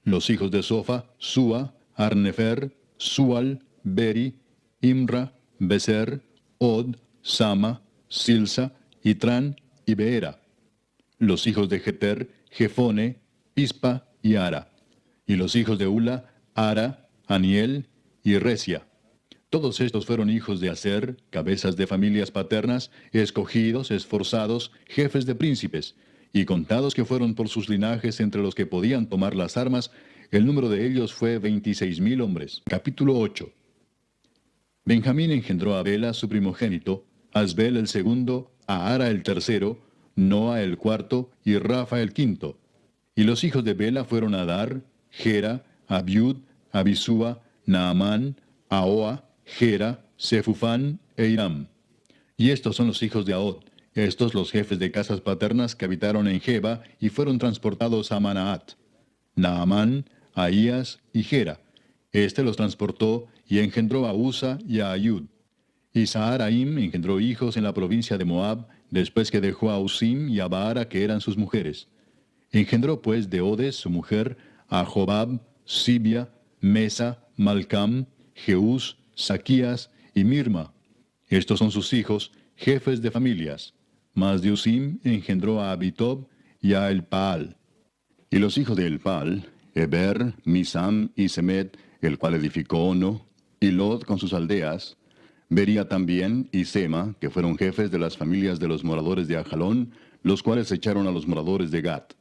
S1: Los hijos de Sofa, Sua, Arnefer, Sual, Beri, Imra, Beser, Od, Sama, Silsa, Itran y Beera. Los hijos de Jeter, Jefone, Pispa y Ara. Y los hijos de Ula, Ara, Aniel y Resia. Todos estos fueron hijos de Aser, cabezas de familias paternas, escogidos, esforzados, jefes de príncipes, y contados que fueron por sus linajes entre los que podían tomar las armas, el número de ellos fue 26,000 hombres. Capítulo 8. Benjamín engendró a Bela, su primogénito, Asbel el segundo, a Ara el tercero, Noa el cuarto y Rafa el quinto. Y los hijos de Bela fueron Adar, Gera, Abiud, Abisúa, Naamán, Ahoa, Gera, Sefufán e Hiram. Y estos son los hijos de Ahod, estos los jefes de casas paternas que habitaron en Geba y fueron transportados a Manaat. Naamán, Ahías y Gera. Este los transportó y engendró a Usa y a Ayud. Y Saharaim engendró hijos en la provincia de Moab, después que dejó a Usim y a Baara, que eran sus mujeres. Engendró pues de Odes, su mujer, a Jobab, Sibia, Mesa, Malcam, Jeús, Saquías y Mirma. Estos son sus hijos, jefes de familias. Mas de Usim engendró a Abitob y a Elpaal. Y los hijos de Elpaal, Eber, Misam y Semed, el cual edificó Ono, y Lod con sus aldeas, Bería también y Sema, que fueron jefes de las familias de los moradores de Ajalón, los cuales echaron a los moradores de Gat.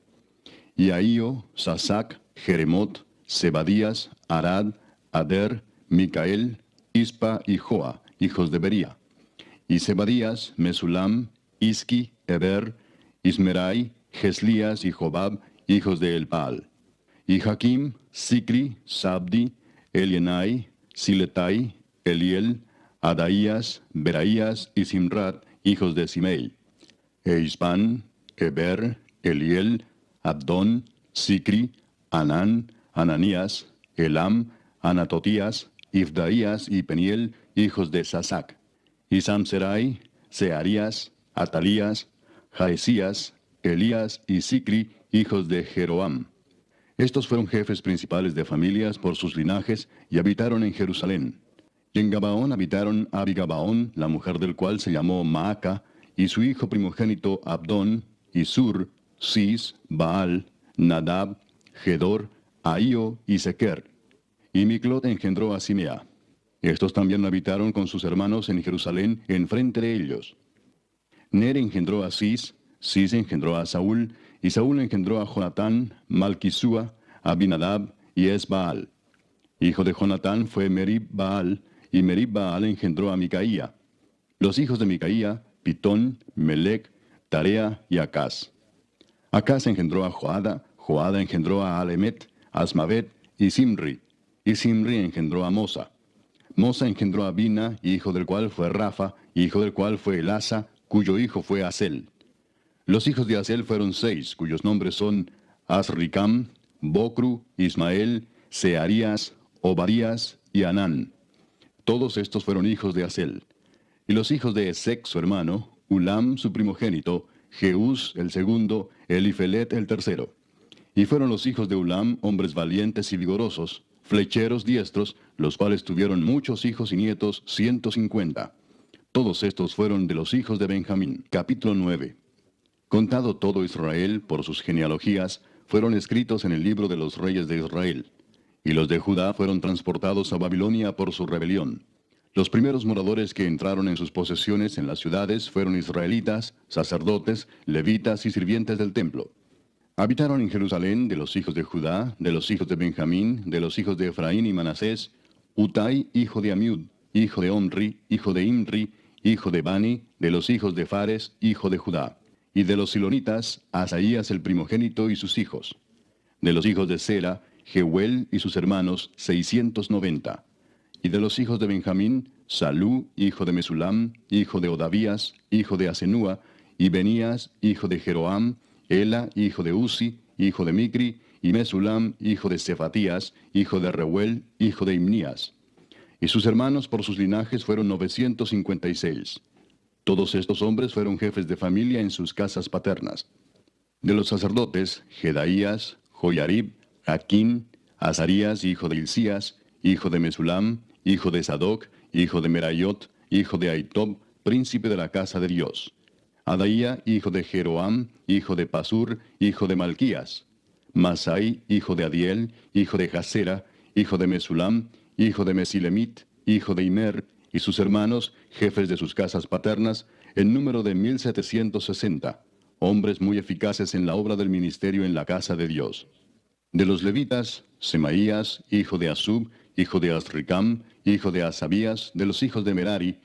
S1: Y Ahío, Sasac, Jeremot, Zebadías, Arad, Ader, Micael, Ispa y Joa, hijos de Bería. Y Zebadías, Mesulam, Isqui, Eber, Ismerai, Geslías y Jobab, hijos de Elpaal. Y Jaquim, Sicri, Sabdi, Elienai, Siletai, Eliel, Adaías, Beraías y Simrat, hijos de Simei. E Ispan, Eber, Eliel, Abdón, Sicri, Anán, Ananías, Elam, Anatotías, Ifdaías y Peniel, hijos de Sasac. Y Samserai, Searías, Atalías, Jaesías, Elías y Sicri, hijos de Jeroam. Estos fueron jefes principales de familias por sus linajes y habitaron en Jerusalén. Y en Gabaón habitaron Abigabaón, la mujer del cual se llamó Maaca, y su hijo primogénito Abdón, y Sur, Cis, Baal, Nadab, Gedor, Ahío y Sequer. Y Miclot engendró a Simea. Estos también habitaron con sus hermanos en Jerusalén, enfrente de ellos. Ner engendró a Cis, Cis engendró a Saúl, y Saúl engendró a Jonatán, Malquisúa, Abinadab y Esbaal. Hijo de Jonatán fue Merib Baal, y Merib Baal engendró a Micaía. Los hijos de Micaía, Pitón, Melec, Tarea y Acaz. Acaz engendró a Joada, Joada engendró a Alemet, Asmavet y Simri engendró a Mosa. Mosa engendró a Bina, hijo del cual fue Rafa, hijo del cual fue Elasa, cuyo hijo fue Asel. Los hijos de Asel fueron 6, cuyos nombres son Asricam, Bocru, Ismael, Searías, Obadías y Anán. Todos estos fueron hijos de Asel. Y los hijos de Esec, su hermano, Ulam, su primogénito, Jeús, el segundo, Elifelet, el tercero. Y fueron los hijos de Ulam, hombres valientes y vigorosos, flecheros diestros, los cuales tuvieron muchos hijos y nietos, 150. Todos estos fueron de los hijos de Benjamín. Capítulo 9. Contado todo Israel por sus genealogías, fueron escritos en el libro de los reyes de Israel. Y los de Judá fueron transportados a Babilonia por su rebelión. Los primeros moradores que entraron en sus posesiones en las ciudades fueron israelitas, sacerdotes, levitas y sirvientes del templo. Habitaron en Jerusalén de los hijos de Judá, de los hijos de Benjamín, de los hijos de Efraín y Manasés, Utai, hijo de Amiud, hijo de Omri, hijo de Imri, hijo de Bani, de los hijos de Fares, hijo de Judá. Y de los silonitas, Asaías el primogénito y sus hijos. De los hijos de Sera, Jehuel y sus hermanos, 690. Y de los hijos de Benjamín, Salú, hijo de Mesulam, hijo de Odavías, hijo de Asenúa, y Benías, hijo de Jeroam, Ela, hijo de Uzi, hijo de Micri, y Mesulam, hijo de Cefatías, hijo de Reuel, hijo de Imnías. Y sus hermanos por sus linajes fueron 956. Todos estos hombres fueron jefes de familia en sus casas paternas. De los sacerdotes, Jedaías, Joyarib, Jaquín, Azarías, hijo de Hilcías, hijo de Mesulam, hijo de Sadoc, hijo de Merayot, hijo de Aitob, príncipe de la casa de Dios. Adaía, hijo de Jeroam, hijo de Pasur, hijo de Malquías. Masai, hijo de Adiel, hijo de Jasera, hijo de Mesulam, hijo de Mesilemit, hijo de Imer, y sus hermanos, jefes de sus casas paternas, en número de 1760, hombres muy eficaces en la obra del ministerio en la casa de Dios. De los levitas, Semaías, hijo de Asub, hijo de Asricam, hijo de Asabías, de los hijos de Merari,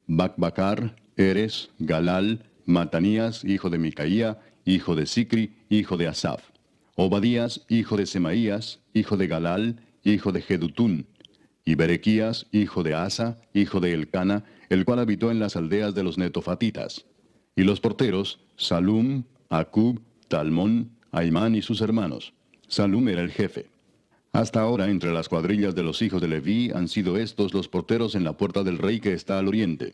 S1: Bacbacar, Eres, Galal, Matanías, hijo de Micaía, hijo de Sicri, hijo de Asaf. Obadías, hijo de Semaías, hijo de Galal, hijo de Jedutún. y Berequías, hijo de Asa, hijo de Elcana, el cual habitó en las aldeas de los netofatitas. Y los porteros, Salum, Acub, Talmón, Aimán y sus hermanos. Salum era el jefe. Hasta ahora, entre las cuadrillas de los hijos de Leví han sido estos los porteros en la puerta del rey que está al oriente.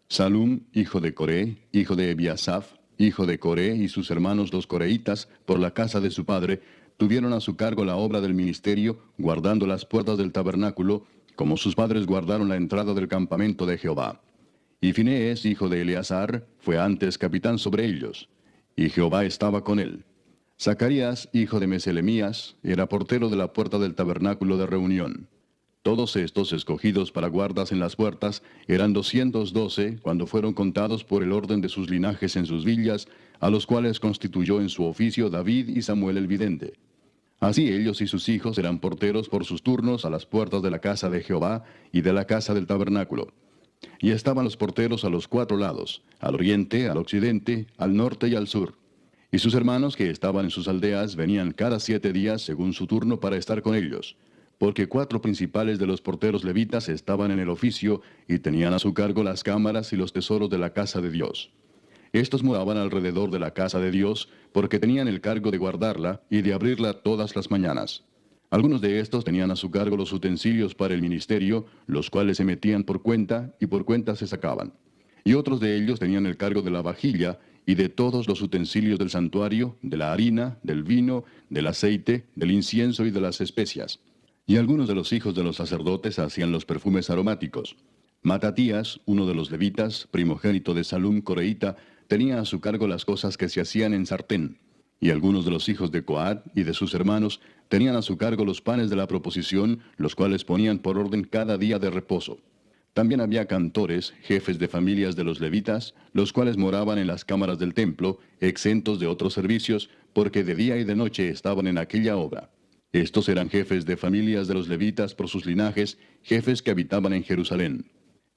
S1: Salum, hijo de Coré, hijo de Ebiasaf, hijo de Coré y sus hermanos los coreitas, por la casa de su padre, tuvieron a su cargo la obra del ministerio, guardando las puertas del tabernáculo, como sus padres guardaron la entrada del campamento de Jehová. Y Finees, hijo de Eleazar, fue antes capitán sobre ellos, y Jehová estaba con él. Zacarías, hijo de Meselemías, era portero de la puerta del tabernáculo de reunión. Todos estos escogidos para guardas en las puertas eran 212 cuando fueron contados por el orden de sus linajes en sus villas, a los cuales constituyó en su oficio David y Samuel el vidente. Así ellos y sus hijos eran porteros por sus turnos a las puertas de la casa de Jehová y de la casa del tabernáculo. Y estaban los porteros a los 4 lados, al oriente, al occidente, al norte y al sur. Y sus hermanos que estaban en sus aldeas venían cada 7 días según su turno para estar con ellos, porque 4 principales de los porteros levitas estaban en el oficio y tenían a su cargo las cámaras y los tesoros de la casa de Dios. Estos moraban alrededor de la casa de Dios, porque tenían el cargo de guardarla y de abrirla todas las mañanas. Algunos de estos tenían a su cargo los utensilios para el ministerio, los cuales se metían por cuenta y por cuenta se sacaban. Y otros de ellos tenían el cargo de la vajilla y de todos los utensilios del santuario, de la harina, del vino, del aceite, del incienso y de las especias. Y algunos de los hijos de los sacerdotes hacían los perfumes aromáticos. Matatías, uno de los levitas, primogénito de Salum coreíta, tenía a su cargo las cosas que se hacían en sartén. Y algunos de los hijos de Coat y de sus hermanos tenían a su cargo los panes de la proposición, los cuales ponían por orden cada día de reposo. También había cantores, jefes de familias de los levitas, los cuales moraban en las cámaras del templo, exentos de otros servicios, porque de día y de noche estaban en aquella obra. Estos eran jefes de familias de los levitas por sus linajes, jefes que habitaban en Jerusalén.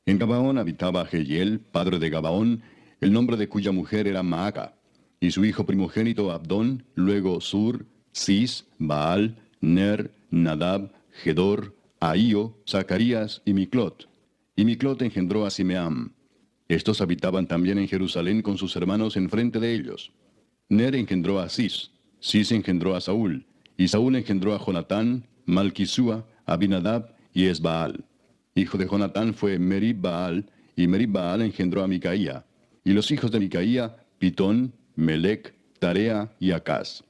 S1: En Gabaón habitaba Jehiel, padre de Gabaón, el nombre de cuya mujer era Maaca, y su hijo primogénito Abdón, luego Sur, Cis, Baal, Ner, Nadab, Gedor, Ahío, Zacarías y Miclot. Y Miclot engendró a Simeam. Estos habitaban también en Jerusalén con sus hermanos enfrente de ellos. Ner engendró a Cis, Cis engendró a Saúl, y Saúl engendró a Jonatán, Malquisúa, Abinadab y Esbaal. Hijo de Jonatán fue Merib-Baal, y Merib-Baal engendró a Micaía. Y los hijos de Micaía, Pitón, Melec, Tarea y Acaz.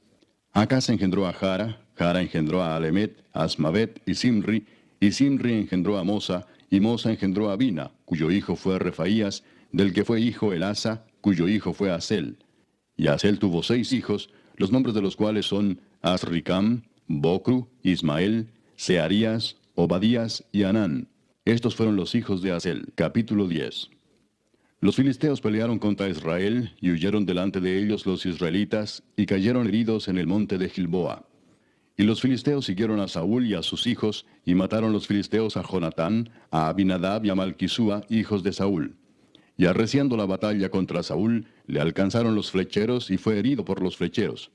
S1: Acaz engendró a Jara, Jara engendró a Alemet, Asmavet y Simri engendró a Mosa, y Mosa engendró a Bina, cuyo hijo fue Refaías, del que fue hijo Elasa, cuyo hijo fue Asel. Y Asel tuvo 6 hijos, los nombres de los cuales son Asricam, Bocru, Ismael, Searías, Obadías y Anán. Estos fueron los hijos de Asel. Capítulo 10. Los filisteos pelearon contra Israel, y huyeron delante de ellos los israelitas, y cayeron heridos en el monte de Gilboa. Y los filisteos siguieron a Saúl y a sus hijos, y mataron los filisteos a Jonatán, a Abinadab y a Malquisúa, hijos de Saúl. Y arreciando la batalla contra Saúl, le alcanzaron los flecheros, y fue herido por los flecheros.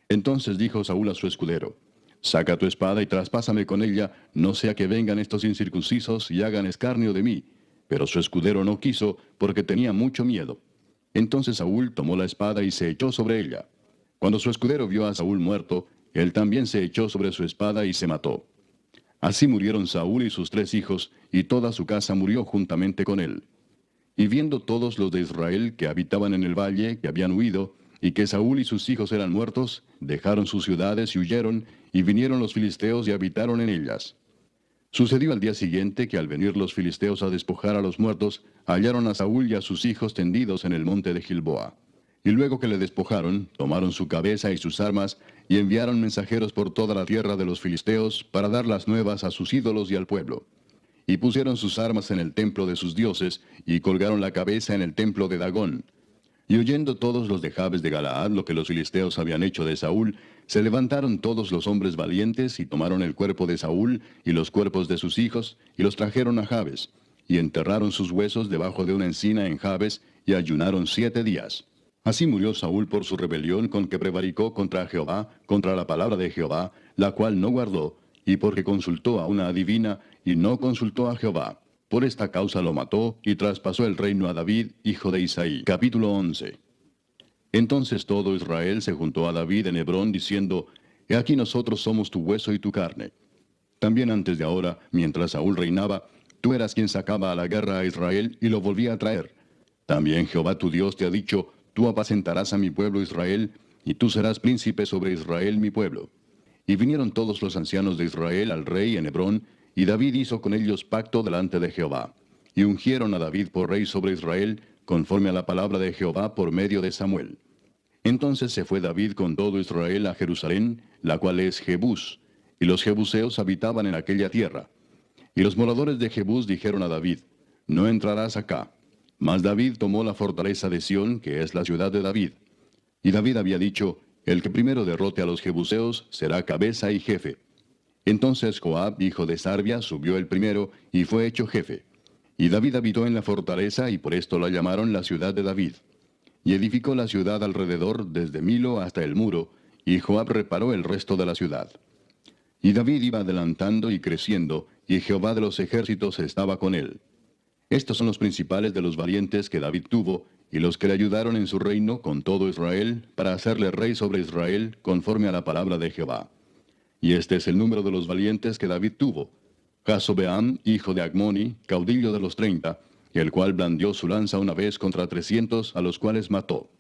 S1: Entonces dijo Saúl a su escudero: Saca tu espada y traspásame con ella, no sea que vengan estos incircuncisos y hagan escarnio de mí. Pero su escudero no quiso, porque tenía mucho miedo. Entonces Saúl tomó la espada y se echó sobre ella. Cuando su escudero vio a Saúl muerto, él también se echó sobre su espada y se mató. Así murieron Saúl y sus 3 hijos, y toda su casa murió juntamente con él. Y viendo todos los de Israel que habitaban en el valle, que habían huido, y que Saúl y sus hijos eran muertos, dejaron sus ciudades y huyeron, y vinieron los filisteos y habitaron en ellas. Sucedió al día siguiente que al venir los filisteos a despojar a los muertos, hallaron a Saúl y a sus hijos tendidos en el monte de Gilboa. Y luego que le despojaron, tomaron su cabeza y sus armas, y enviaron mensajeros por toda la tierra de los filisteos para dar las nuevas a sus ídolos y al pueblo. Y pusieron sus armas en el templo de sus dioses, y colgaron la cabeza en el templo de Dagón. Y oyendo todos los de Jabes de Galaad lo que los filisteos habían hecho de Saúl, se levantaron todos los hombres valientes, y tomaron el cuerpo de Saúl, y los cuerpos de sus hijos, y los trajeron a Jabes, y enterraron sus huesos debajo de una encina en Jabes, y ayunaron 7 días. Así murió Saúl por su rebelión con que prevaricó contra Jehová, contra la palabra de Jehová, la cual no guardó, y porque consultó a una adivina y no consultó a Jehová. Por esta causa lo mató y traspasó el reino a David, hijo de Isaí. Capítulo 11. Entonces todo Israel se juntó a David en Hebrón, diciendo: He aquí nosotros somos tu hueso y tu carne. También antes de ahora, mientras Saúl reinaba, tú eras quien sacaba a la guerra a Israel y lo volvía a traer. También Jehová tu Dios te ha dicho: Tú apacentarás a mi pueblo Israel, y tú serás príncipe sobre Israel mi pueblo. Y vinieron todos los ancianos de Israel al rey en Hebrón, y David hizo con ellos pacto delante de Jehová. Y ungieron a David por rey sobre Israel, conforme a la palabra de Jehová por medio de Samuel. Entonces se fue David con todo Israel a Jerusalén, la cual es Jebús, y los jebuseos habitaban en aquella tierra. Y los moradores de Jebús dijeron a David: No entrarás acá. Mas David tomó la fortaleza de Sión, que es la ciudad de David. Y David había dicho: El que primero derrote a los jebuseos será cabeza y jefe. Entonces Joab, hijo de Sarvia, subió el primero, y fue hecho jefe. Y David habitó en la fortaleza, y por esto la llamaron la ciudad de David. Y edificó la ciudad alrededor, desde Milo hasta el muro, y Joab reparó el resto de la ciudad. Y David iba adelantando y creciendo, y Jehová de los ejércitos estaba con él. Estos son los principales de los valientes que David tuvo, y los que le ayudaron en su reino con todo Israel, para hacerle rey sobre Israel, conforme a la palabra de Jehová. Y este es el número de los valientes que David tuvo: Jasobeam, hijo de Agmoni, caudillo de los 30, el cual blandió su lanza una vez contra 300, a los cuales mató.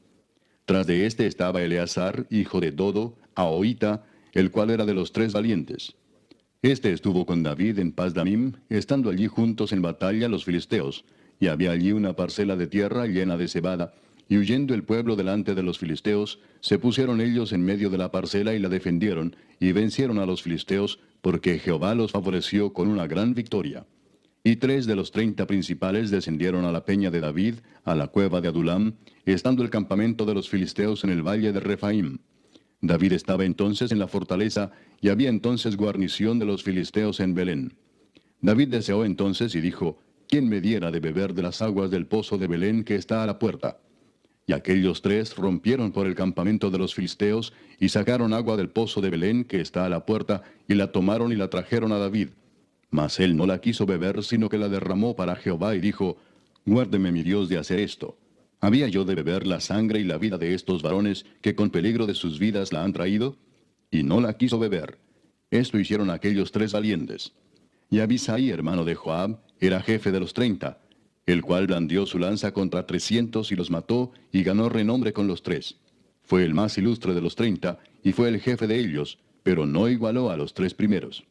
S1: Tras de este estaba Eleazar, hijo de Dodo, Ahoita, el cual era de los 3 valientes. Este estuvo con David en Pasdamim, estando allí juntos en batalla los filisteos, y había allí una parcela de tierra llena de cebada, y huyendo el pueblo delante de los filisteos, se pusieron ellos en medio de la parcela y la defendieron, y vencieron a los filisteos, porque Jehová los favoreció con una gran victoria. Y 3 de los 30 principales descendieron a la peña de David, a la cueva de Adulam, estando el campamento de los filisteos en el valle de Refaim. David estaba entonces en la fortaleza, y había entonces guarnición de los filisteos en Belén. David deseó entonces y dijo: ¿Quién me diera de beber de las aguas del pozo de Belén que está a la puerta? Y aquellos 3 rompieron por el campamento de los filisteos, y sacaron agua del pozo de Belén que está a la puerta, y la tomaron y la trajeron a David. Mas él no la quiso beber, sino que la derramó para Jehová, y dijo: Guárdeme mi Dios de hacer esto. ¿Había yo de beber la sangre y la vida de estos varones, que con peligro de sus vidas la han traído? Y no la quiso beber. Esto hicieron aquellos 3 valientes. Y Abisai, hermano de Joab, era jefe de los 30, el cual blandió su lanza contra 300 y los mató, y ganó renombre con los 3. Fue el más ilustre de los 30, y fue el jefe de ellos, pero no igualó a los 3 primeros.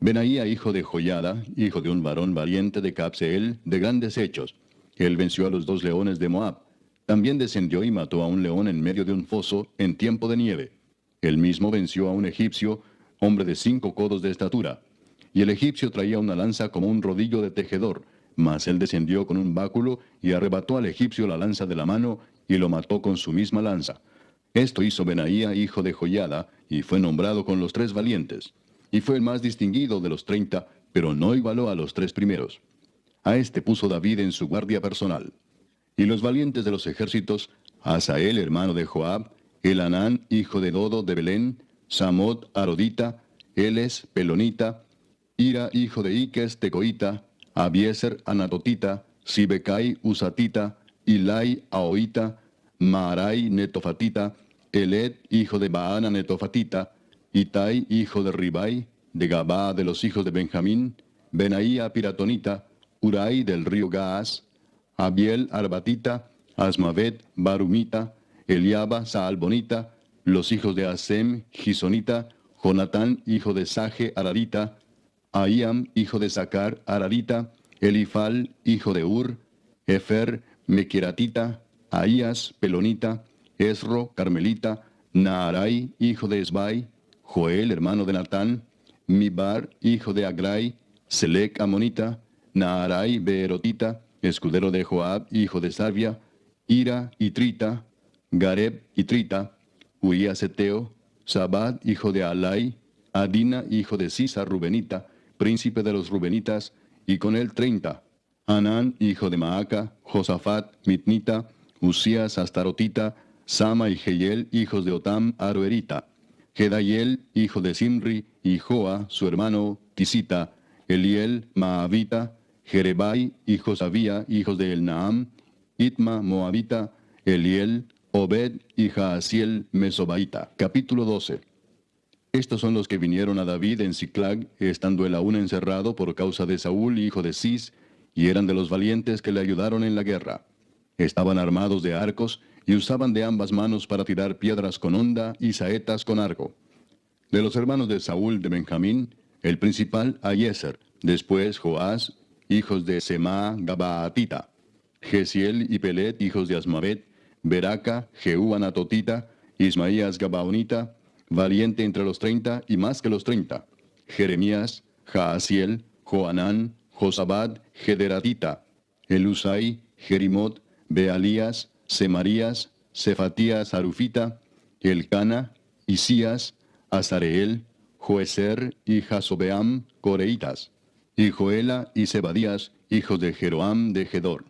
S1: Benaía, hijo de Joiada, hijo de un varón valiente de Cabseel, de grandes hechos. Él venció a los 2 leones de Moab. También descendió y mató a un león en medio de un foso, en tiempo de nieve. Él mismo venció a un egipcio, hombre de 5 codos de estatura. Y el egipcio traía una lanza como un rodillo de tejedor, mas él descendió con un báculo y arrebató al egipcio la lanza de la mano, y lo mató con su misma lanza. Esto hizo Benaía, hijo de Joiada, y fue nombrado con los 3 valientes. Y fue el más distinguido de los 30, pero no igualó a los 3 primeros. A este puso David en su guardia personal. Y los valientes de los ejércitos: Asael, hermano de Joab, Elanán, hijo de Dodo de Belén, Samot, Arodita, Eles, Pelonita, Ira, hijo de Iques, Tecoita, Abieser, Anatotita, Sibecai, Usatita, Ilai, Ahoita, Maarai, Netofatita, Eled, hijo de Baana, Netofatita, Itai, hijo de Ribai, de Gabaa de los hijos de Benjamín, Benaía, Piratonita, Urai del río Gaas, Abiel, Arbatita, Asmavet, Barumita, Eliaba, Saalbonita, los hijos de Asem, Gisonita, Jonatán, hijo de Saje, Ararita, Ahiam, hijo de Sacar, Ararita, Elifal, hijo de Ur, Efer, Mequiratita, Ahías, Pelonita, Esro, Carmelita, Naarai, hijo de Esbai, Joel, hermano de Natán, Mibar, hijo de Agrai, Selec, Amonita, Naarai, Beerotita, escudero de Joab, hijo de Sarvia, Ira, Itrita, Gareb, Itrita, Uías Eteo, Sabad, hijo de Alai, Adina, hijo de Sisa, Rubenita, príncipe de los Rubenitas, y con él 30, Anán, hijo de Maaca, Josafat, Mitnita, Usías, Astarotita, Sama y Jehiel, hijos de Otam, Aroerita, Gedaiel, hijo de Simri, y Joa, su hermano, Tisita, Eliel, Maavita, Jerebai, y Josabía, hijos de Elnaam, Itma, Moabita, Eliel, Obed y Jaasiel, Mesobaita. Capítulo 12. Estos son los que vinieron a David en Siclag, estando él aún encerrado por causa de Saúl, hijo de Cis, y eran de los valientes que le ayudaron en la guerra. Estaban armados de arcos, y usaban de ambas manos para tirar piedras con honda y saetas con arco. De los hermanos de Saúl de Benjamín, el principal Ahiezer, después Joás, hijos de Semá Gabaatita, Gesiel y Pelet, hijos de Asmavet, Beraca, Jehú Anatotita, Ismaías Gabaonita, valiente entre los 30 y más que los 30, Jeremías, Jaasiel, Joanán, Josabad, Gederatita, Elusai, Jerimot, Bealías, Semarías, Cefatías Arufita, Elcana, Isías, Azareel, Joeser y Jasobeam, Coreitas, y Joela y Zebadías, hijos de Jeroam de Gedor.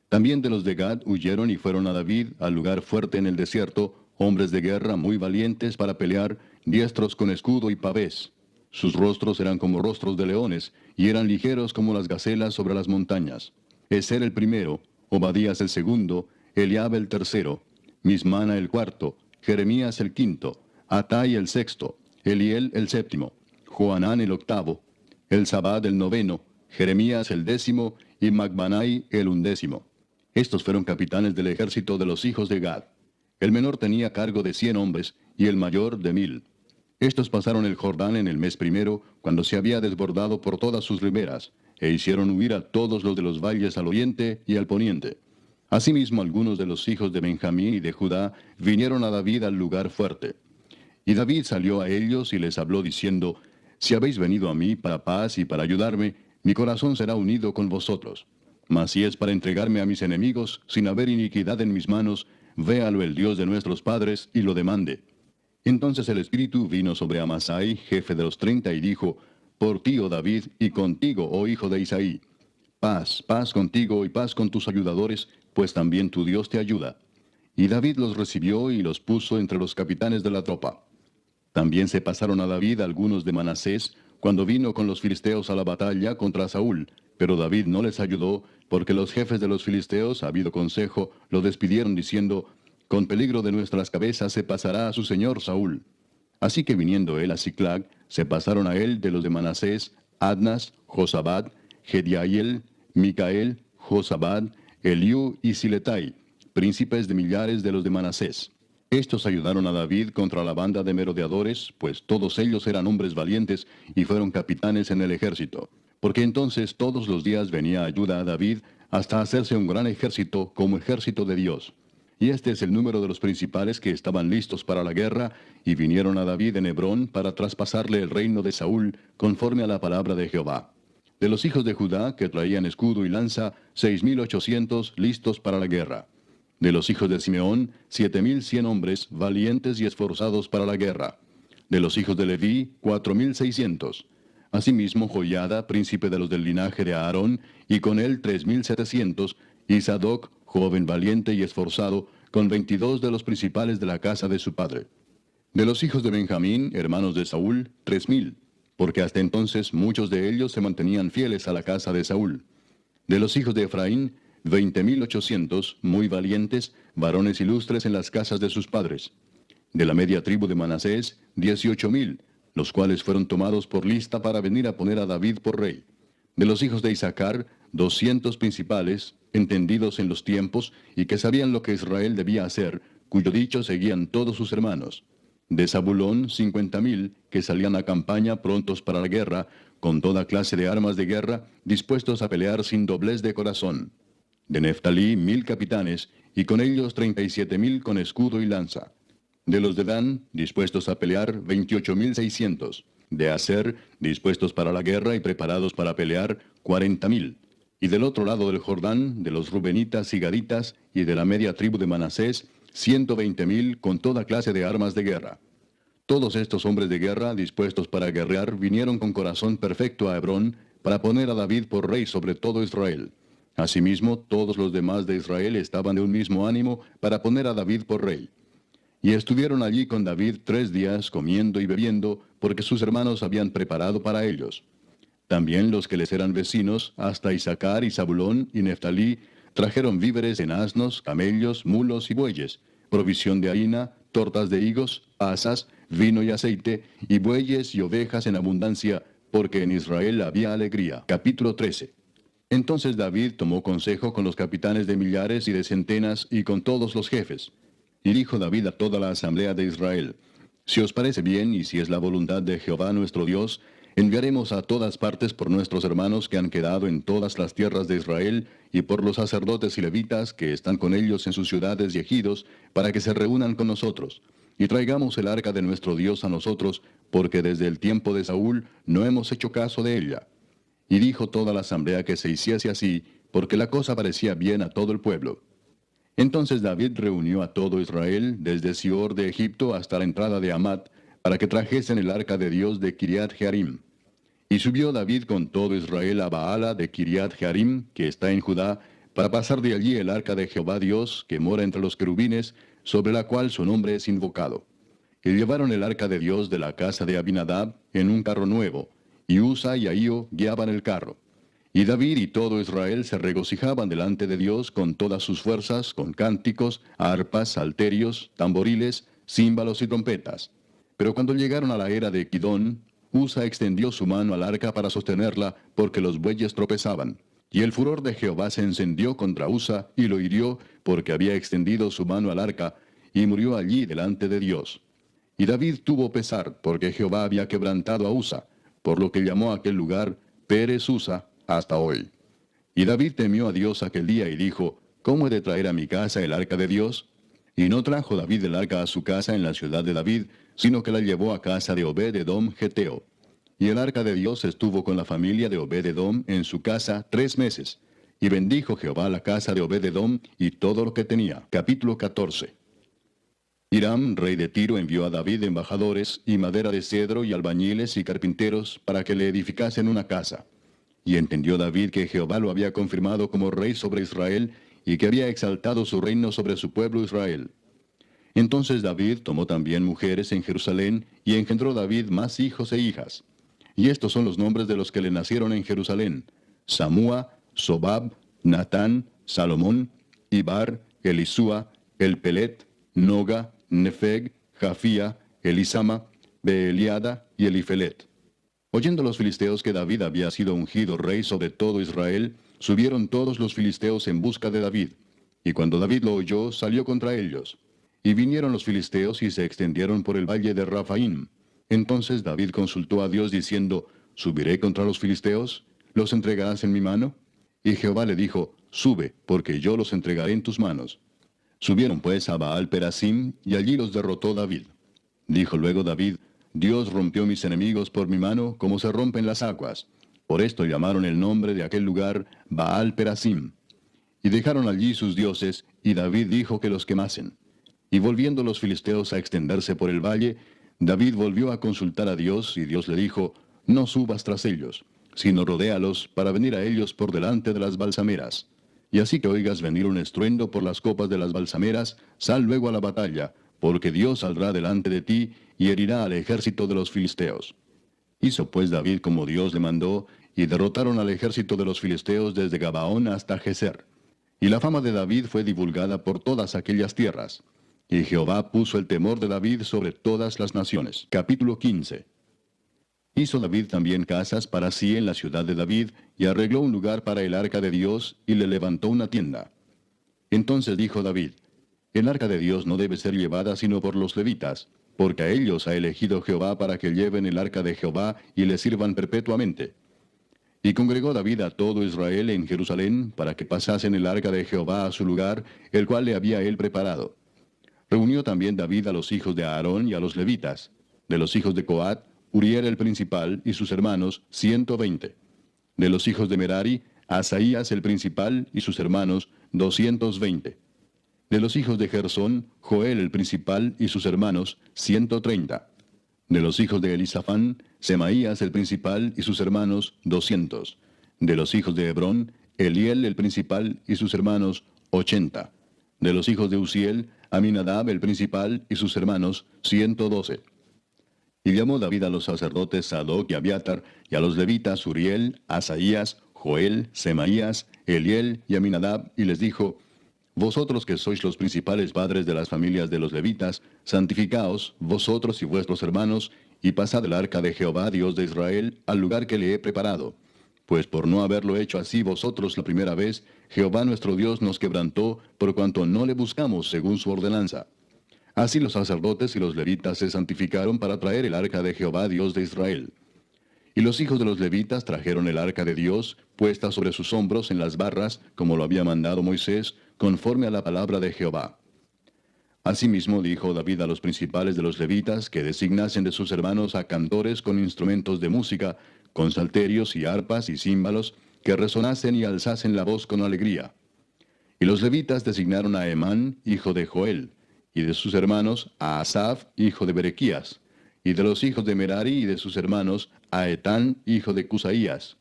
S1: También de los de Gad huyeron y fueron a David al lugar fuerte en el desierto, hombres de guerra muy valientes para pelear, diestros con escudo y pavés. Sus rostros eran como rostros de leones, y eran ligeros como las gacelas sobre las montañas. Eser el primero, Obadías el segundo, Eliab el tercero, Mismana el cuarto, Jeremías el quinto, Atai el sexto, Eliel el séptimo, Joanán el octavo, Elzabad el noveno, Jeremías el décimo y Macbanai el undécimo. Estos fueron capitanes del ejército de los hijos de Gad. El menor tenía cargo de 100 hombres y el mayor de 1000. Estos pasaron el Jordán en el mes primero, cuando se había desbordado por todas sus riberas, e hicieron huir a todos los de los valles al oriente y al poniente. Asimismo, algunos de los hijos de Benjamín y de Judá vinieron a David al lugar fuerte. Y David salió a ellos y les habló diciendo: Si habéis venido a mí para paz y para ayudarme, mi corazón será unido con vosotros. Mas si es para entregarme a mis enemigos, sin haber iniquidad en mis manos, véalo el Dios de nuestros padres y lo demande. Entonces el Espíritu vino sobre Amasai, jefe de los 30, y dijo: Por ti, oh David, y contigo, oh hijo de Isaí. Paz, paz contigo y paz con tus ayudadores, pues también tu Dios te ayuda. Y David los recibió y los puso entre los capitanes de la tropa. También se pasaron a David algunos de Manasés, cuando vino con los filisteos a la batalla contra Saúl, pero David no les ayudó, porque los jefes de los filisteos, habido consejo, lo despidieron diciendo: Con peligro de nuestras cabezas se pasará a su señor Saúl. Así que viniendo él a Siclag, se pasaron a él de los de Manasés, Adnas, Josabad, Gediael, Micael, Josabad, Eliú y Siletai, príncipes de millares de los de Manasés. Estos ayudaron a David contra la banda de merodeadores, pues todos ellos eran hombres valientes y fueron capitanes en el ejército. Porque entonces todos los días venía ayuda a David hasta hacerse un gran ejército como ejército de Dios. Y este es el número de los principales que estaban listos para la guerra y vinieron a David en Hebrón para traspasarle el reino de Saúl conforme a la palabra de Jehová. De los hijos de Judá, que traían escudo y lanza, 6,800 listos para la guerra. De los hijos de Simeón, 7,100 hombres, valientes y esforzados para la guerra. De los hijos de Leví, 4,600. Asimismo, Joiada, príncipe de los del linaje de Aarón, y con él 3,700, y Sadoc, joven valiente y esforzado, con 22 de los principales de la casa de su padre. De los hijos de Benjamín, hermanos de Saúl, 3,000, porque hasta entonces muchos de ellos se mantenían fieles a la casa de Saúl. De los hijos de Efraín, 20,800, muy valientes, varones ilustres en las casas de sus padres. De la media tribu de Manasés, 18,000, los cuales fueron tomados por lista para venir a poner a David por rey. De los hijos de Isaacar, 200 principales, entendidos en los tiempos, y que sabían lo que Israel debía hacer, cuyo dicho seguían todos sus hermanos. De Zabulón, 50,000, que salían a campaña prontos para la guerra, con toda clase de armas de guerra, dispuestos a pelear sin doblez de corazón. De Neftalí, 1,000 capitanes, y con ellos 37,000 con escudo y lanza. De los de Dan, dispuestos a pelear, 28,600. De Aser, dispuestos para la guerra y preparados para pelear, 40,000. Y del otro lado del Jordán, de los Rubenitas y Gaditas, y de la media tribu de Manasés, 120,000 con toda clase de armas de guerra. Todos estos hombres de guerra, dispuestos para guerrear, vinieron con corazón perfecto a Hebrón, para poner a David por rey sobre todo Israel. Asimismo, todos los demás de Israel estaban de un mismo ánimo para poner a David por rey. Y estuvieron allí con David 3 días comiendo y bebiendo, porque sus hermanos habían preparado para ellos. También los que les eran vecinos, hasta Isaacar y Zabulón y Neftalí, trajeron víveres en asnos, camellos, mulos y bueyes, provisión de harina, tortas de higos, pasas, vino y aceite, y bueyes y ovejas en abundancia, porque en Israel había alegría. Capítulo 13. Entonces David tomó consejo con los capitanes de millares y de centenas y con todos los jefes. Y dijo David a toda la asamblea de Israel: Si os parece bien y si es la voluntad de Jehová nuestro Dios, enviaremos a todas partes por nuestros hermanos que han quedado en todas las tierras de Israel, y por los sacerdotes y levitas que están con ellos en sus ciudades y ejidos, para que se reúnan con nosotros. Y traigamos el arca de nuestro Dios a nosotros, porque desde el tiempo de Saúl no hemos hecho caso de ella. Y dijo toda la asamblea que se hiciese así, porque la cosa parecía bien a todo el pueblo. Entonces David reunió a todo Israel, desde Sior de Egipto hasta la entrada de Hamat, para que trajesen el arca de Dios de Kiriat Jearim. Y subió David con todo Israel a Baala de Kiriat Jearim, que está en Judá, para pasar de allí el arca de Jehová Dios, que mora entre los querubines, sobre la cual su nombre es invocado. Y llevaron el arca de Dios de la casa de Abinadab en un carro nuevo, y Usa y Ahío guiaban el carro. Y David y todo Israel se regocijaban delante de Dios con todas sus fuerzas, con cánticos, arpas, salterios, tamboriles, címbalos y trompetas. Pero cuando llegaron a la era de Kidón, Usa extendió su mano al arca para sostenerla, porque los bueyes tropezaban. Y el furor de Jehová se encendió contra Usa, y lo hirió, porque había extendido su mano al arca, y murió allí delante de Dios. Y David tuvo pesar, porque Jehová había quebrantado a Usa, por lo que llamó a aquel lugar Pérez Usa hasta hoy. Y David temió a Dios aquel día y dijo: ¿Cómo he de traer a mi casa el arca de Dios? Y no trajo David el arca a su casa en la ciudad de David, sino que la llevó a casa de Obed-edom Geteo. Y el arca de Dios estuvo con la familia de Obed-edom en su casa 3 meses. Y bendijo Jehová la casa de Obed-edom y todo lo que tenía. Capítulo 14. Hiram, rey de Tiro, envió a David embajadores y madera de cedro y albañiles y carpinteros para que le edificasen una casa. Y entendió David que Jehová lo había confirmado como rey sobre Israel, y que había exaltado su reino sobre su pueblo Israel. Entonces David tomó también mujeres en Jerusalén, y engendró David más hijos e hijas. Y estos son los nombres de los que le nacieron en Jerusalén: Samúa, Sobab, Natán, Salomón, Ibar, Elisúa, Elpelet, Noga, Nefeg, Jafía, Elisama, Beeliada y Elifelet. Oyendo los filisteos que David había sido ungido rey sobre todo Israel, subieron todos los filisteos en busca de David. Y cuando David lo oyó, salió contra ellos. Y vinieron los filisteos y se extendieron por el valle de Rafaim. Entonces David consultó a Dios diciendo: ¿Subiré contra los filisteos? ¿Los entregarás en mi mano? Y Jehová le dijo: Sube, porque yo los entregaré en tus manos. Subieron pues a Baal Perasim, y allí los derrotó David. Dijo luego David: Dios rompió mis enemigos por mi mano, como se rompen las aguas. Por esto llamaron el nombre de aquel lugar Baal Perasim. Y dejaron allí sus dioses, y David dijo que los quemasen. Y volviendo los filisteos a extenderse por el valle, David volvió a consultar a Dios, y Dios le dijo: No subas tras ellos, sino rodéalos para venir a ellos por delante de las balsameras. Y así que oigas venir un estruendo por las copas de las balsameras, sal luego a la batalla, porque Dios saldrá delante de ti, y herirá al ejército de los filisteos. Hizo pues David como Dios le mandó, y derrotaron al ejército de los filisteos desde Gabaón hasta Geser. Y la fama de David fue divulgada por todas aquellas tierras. Y Jehová puso el temor de David sobre todas las naciones. Capítulo 15. Hizo David también casas para sí en la ciudad de David, y arregló un lugar para el arca de Dios, y le levantó una tienda. Entonces dijo David: El arca de Dios no debe ser llevada sino por los levitas, porque a ellos ha elegido Jehová para que lleven el arca de Jehová y le sirvan perpetuamente. Y congregó David a todo Israel en Jerusalén, para que pasasen el arca de Jehová a su lugar, el cual le había él preparado. Reunió también David a los hijos de Aarón y a los levitas. De los hijos de Coat, Uriel el principal y sus hermanos, 120. De los hijos de Merari, Asaías el principal y sus hermanos, 220. De los hijos de Gersón, Joel el principal y sus hermanos, 130. De los hijos de Elisafán, Semaías el principal y sus hermanos, 200. De los hijos de Hebrón, Eliel el principal y sus hermanos, 80. De los hijos de Uziel, Aminadab el principal y sus hermanos, 112. Y llamó David a los sacerdotes Sadoc y Abiatar, y a los levitas Uriel, Asaías, Joel, Semaías, Eliel y Aminadab, y les dijo: Vosotros que sois los principales padres de las familias de los levitas, santificaos, vosotros y vuestros hermanos, y pasad el arca de Jehová, Dios de Israel, al lugar que le he preparado. Pues por no haberlo hecho así vosotros la primera vez, Jehová nuestro Dios nos quebrantó, por cuanto no le buscamos según su ordenanza. Así los sacerdotes y los levitas se santificaron para traer el arca de Jehová, Dios de Israel. Y los hijos de los levitas trajeron el arca de Dios, puesta sobre sus hombros en las barras, como lo había mandado Moisés, conforme a la palabra de Jehová. Asimismo dijo David a los principales de los levitas que designasen de sus hermanos a cantores con instrumentos de música, con salterios y arpas y címbalos, que resonasen y alzasen la voz con alegría. Y los levitas designaron a Emán, hijo de Joel, y de sus hermanos a Asaf, hijo de Berequías, y de los hijos de Merari y de sus hermanos a Etán, hijo de Cusaías,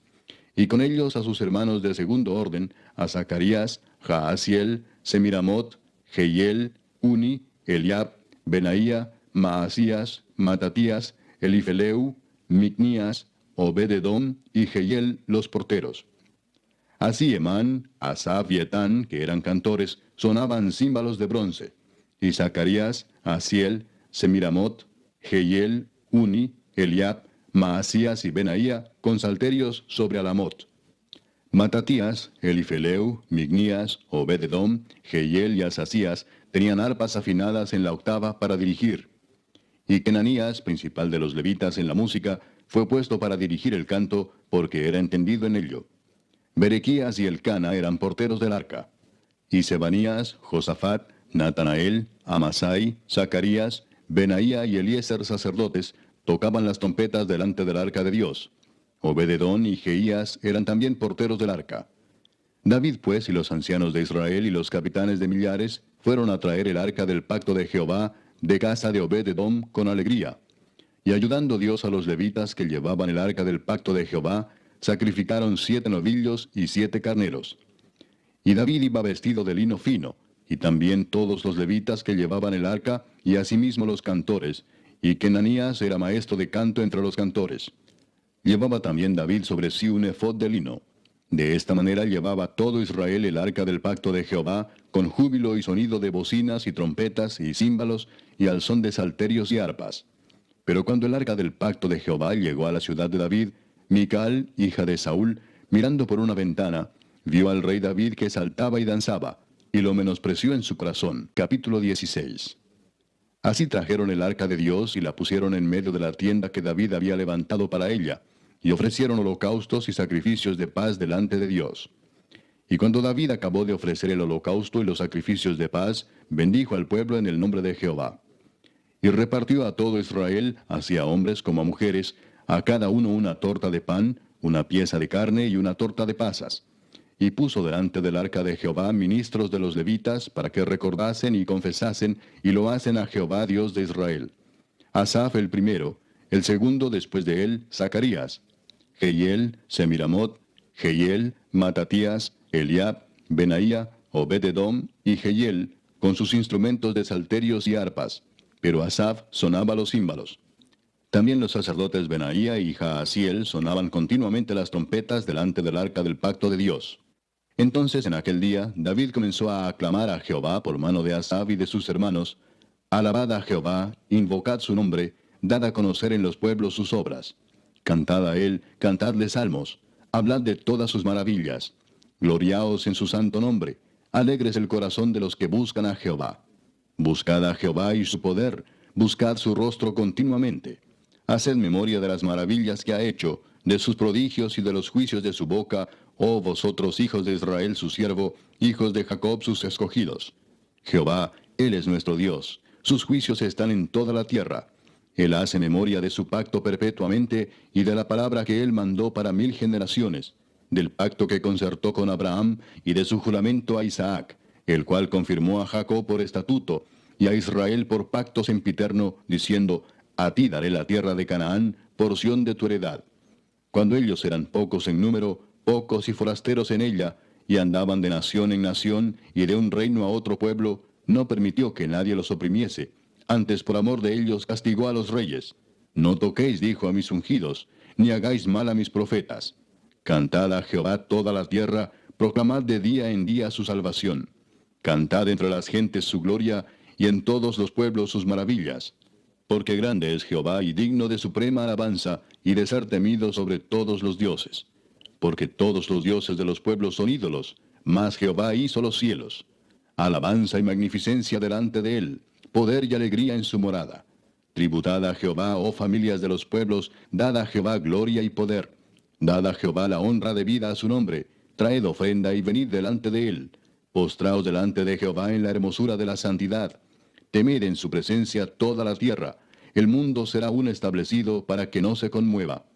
S1: y con ellos a sus hermanos de segundo orden, a Zacarías, Jaasiel, Semiramot, Jehiel, Uni, Eliab, Benaía, Maasías, Matatías, Elifeleu, Micnías, Obed-edom y Jehiel los porteros. Así Emán, Asaf y Etán, que eran cantores, sonaban címbalos de bronce, y Zacarías, Asiel, Semiramot, Jehiel, Uni, Eliab, Maasías y Benaía con salterios sobre Alamot. Matatías, Elifeleu, Mignías, Obed-edom, Jehiel y Asasías tenían arpas afinadas en la octava para dirigir. Y Kenanías, principal de los levitas en la música, fue puesto para dirigir el canto, porque era entendido en ello. Berequías y Elcana eran porteros del arca. Y Sebanías, Josafat, Natanael, Amasai, Zacarías, Benaía y Eliezer sacerdotes tocaban las trompetas delante del arca de Dios. Obed-edom y Jeías eran también porteros del arca. David pues y los ancianos de Israel y los capitanes de millares fueron a traer el arca del pacto de Jehová de casa de Obed-edom con alegría. Y ayudando Dios a los levitas que llevaban el arca del pacto de Jehová, sacrificaron 7 novillos y 7 carneros. Y David iba vestido de lino fino, y también todos los levitas que llevaban el arca, y asimismo los cantores, y Kenanías era maestro de canto entre los cantores. Llevaba también David sobre sí un efod de lino. De esta manera llevaba todo Israel el arca del pacto de Jehová, con júbilo y sonido de bocinas y trompetas y címbalos, y al son de salterios y arpas. Pero cuando el arca del pacto de Jehová llegó a la ciudad de David, Mical, hija de Saúl, mirando por una ventana, vio al rey David que saltaba y danzaba, y lo menospreció en su corazón. Capítulo 16. Así trajeron el arca de Dios y la pusieron en medio de la tienda que David había levantado para ella, y ofrecieron holocaustos y sacrificios de paz delante de Dios. Y cuando David acabó de ofrecer el holocausto y los sacrificios de paz, bendijo al pueblo en el nombre de Jehová. Y repartió a todo Israel, así a hombres como a mujeres, a cada uno una torta de pan, una pieza de carne y una torta de pasas. Y puso delante del arca de Jehová ministros de los levitas, para que recordasen y confesasen, y lo hacen a Jehová Dios de Israel. Asaf el primero, el segundo después de él, Zacarías, Jehiel, Semiramot, Jehiel, Matatías, Eliab, Benaía, Obed-edom y Jehiel, con sus instrumentos de salterios y arpas, pero Asaf sonaba los címbalos. También los sacerdotes Benaía y Jaasiel sonaban continuamente las trompetas delante del arca del pacto de Dios. Entonces en aquel día David comenzó a aclamar a Jehová por mano de Asaf y de sus hermanos: Alabad a Jehová, invocad su nombre, dad a conocer en los pueblos sus obras. Cantad a él, cantadle salmos, hablad de todas sus maravillas. Gloriaos en su santo nombre, alegres el corazón de los que buscan a Jehová. Buscad a Jehová y su poder, buscad su rostro continuamente. Haced memoria de las maravillas que ha hecho, de sus prodigios y de los juicios de su boca, oh vosotros hijos de Israel su siervo, hijos de Jacob sus escogidos. Jehová, Él es nuestro Dios, sus juicios están en toda la tierra. Él hace memoria de su pacto perpetuamente y de la palabra que Él mandó para 1000 generaciones, del pacto que concertó con Abraham y de su juramento a Isaac, el cual confirmó a Jacob por estatuto y a Israel por pacto sempiterno, diciendo: A ti daré la tierra de Canaán, porción de tu heredad. Cuando ellos eran pocos en número, pocos y forasteros en ella, y andaban de nación en nación, y de un reino a otro pueblo, no permitió que nadie los oprimiese. Antes por amor de ellos castigó a los reyes. No toquéis, dijo, a mis ungidos, ni hagáis mal a mis profetas. Cantad a Jehová toda la tierra, proclamad de día en día su salvación. Cantad entre las gentes su gloria, y en todos los pueblos sus maravillas. Porque grande es Jehová y digno de suprema alabanza, y de ser temido sobre todos los dioses. Porque todos los dioses de los pueblos son ídolos, mas Jehová hizo los cielos. Alabanza y magnificencia delante de él, poder y alegría en su morada. Tributad a Jehová, oh familias de los pueblos, dad a Jehová gloria y poder. Dad a Jehová la honra debida a su nombre, traed ofrenda y venid delante de él. Postraos delante de Jehová en la hermosura de la santidad. Temed en su presencia toda la tierra. El mundo será aún establecido para que no se conmueva.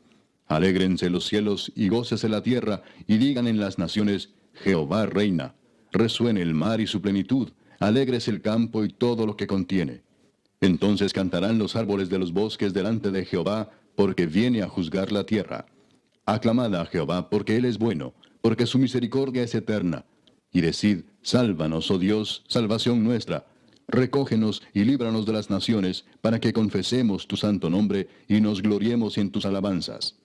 S1: Alégrense los cielos y gócese la tierra, y digan en las naciones, Jehová reina. Resuene el mar y su plenitud, alégrese el campo y todo lo que contiene. Entonces cantarán los árboles de los bosques delante de Jehová, porque viene a juzgar la tierra. Aclamad a Jehová, porque él es bueno, porque su misericordia es eterna. Y decid, sálvanos, oh Dios, salvación nuestra. Recógenos y líbranos de las naciones, para que confesemos tu santo nombre y nos gloriemos en tus alabanzas.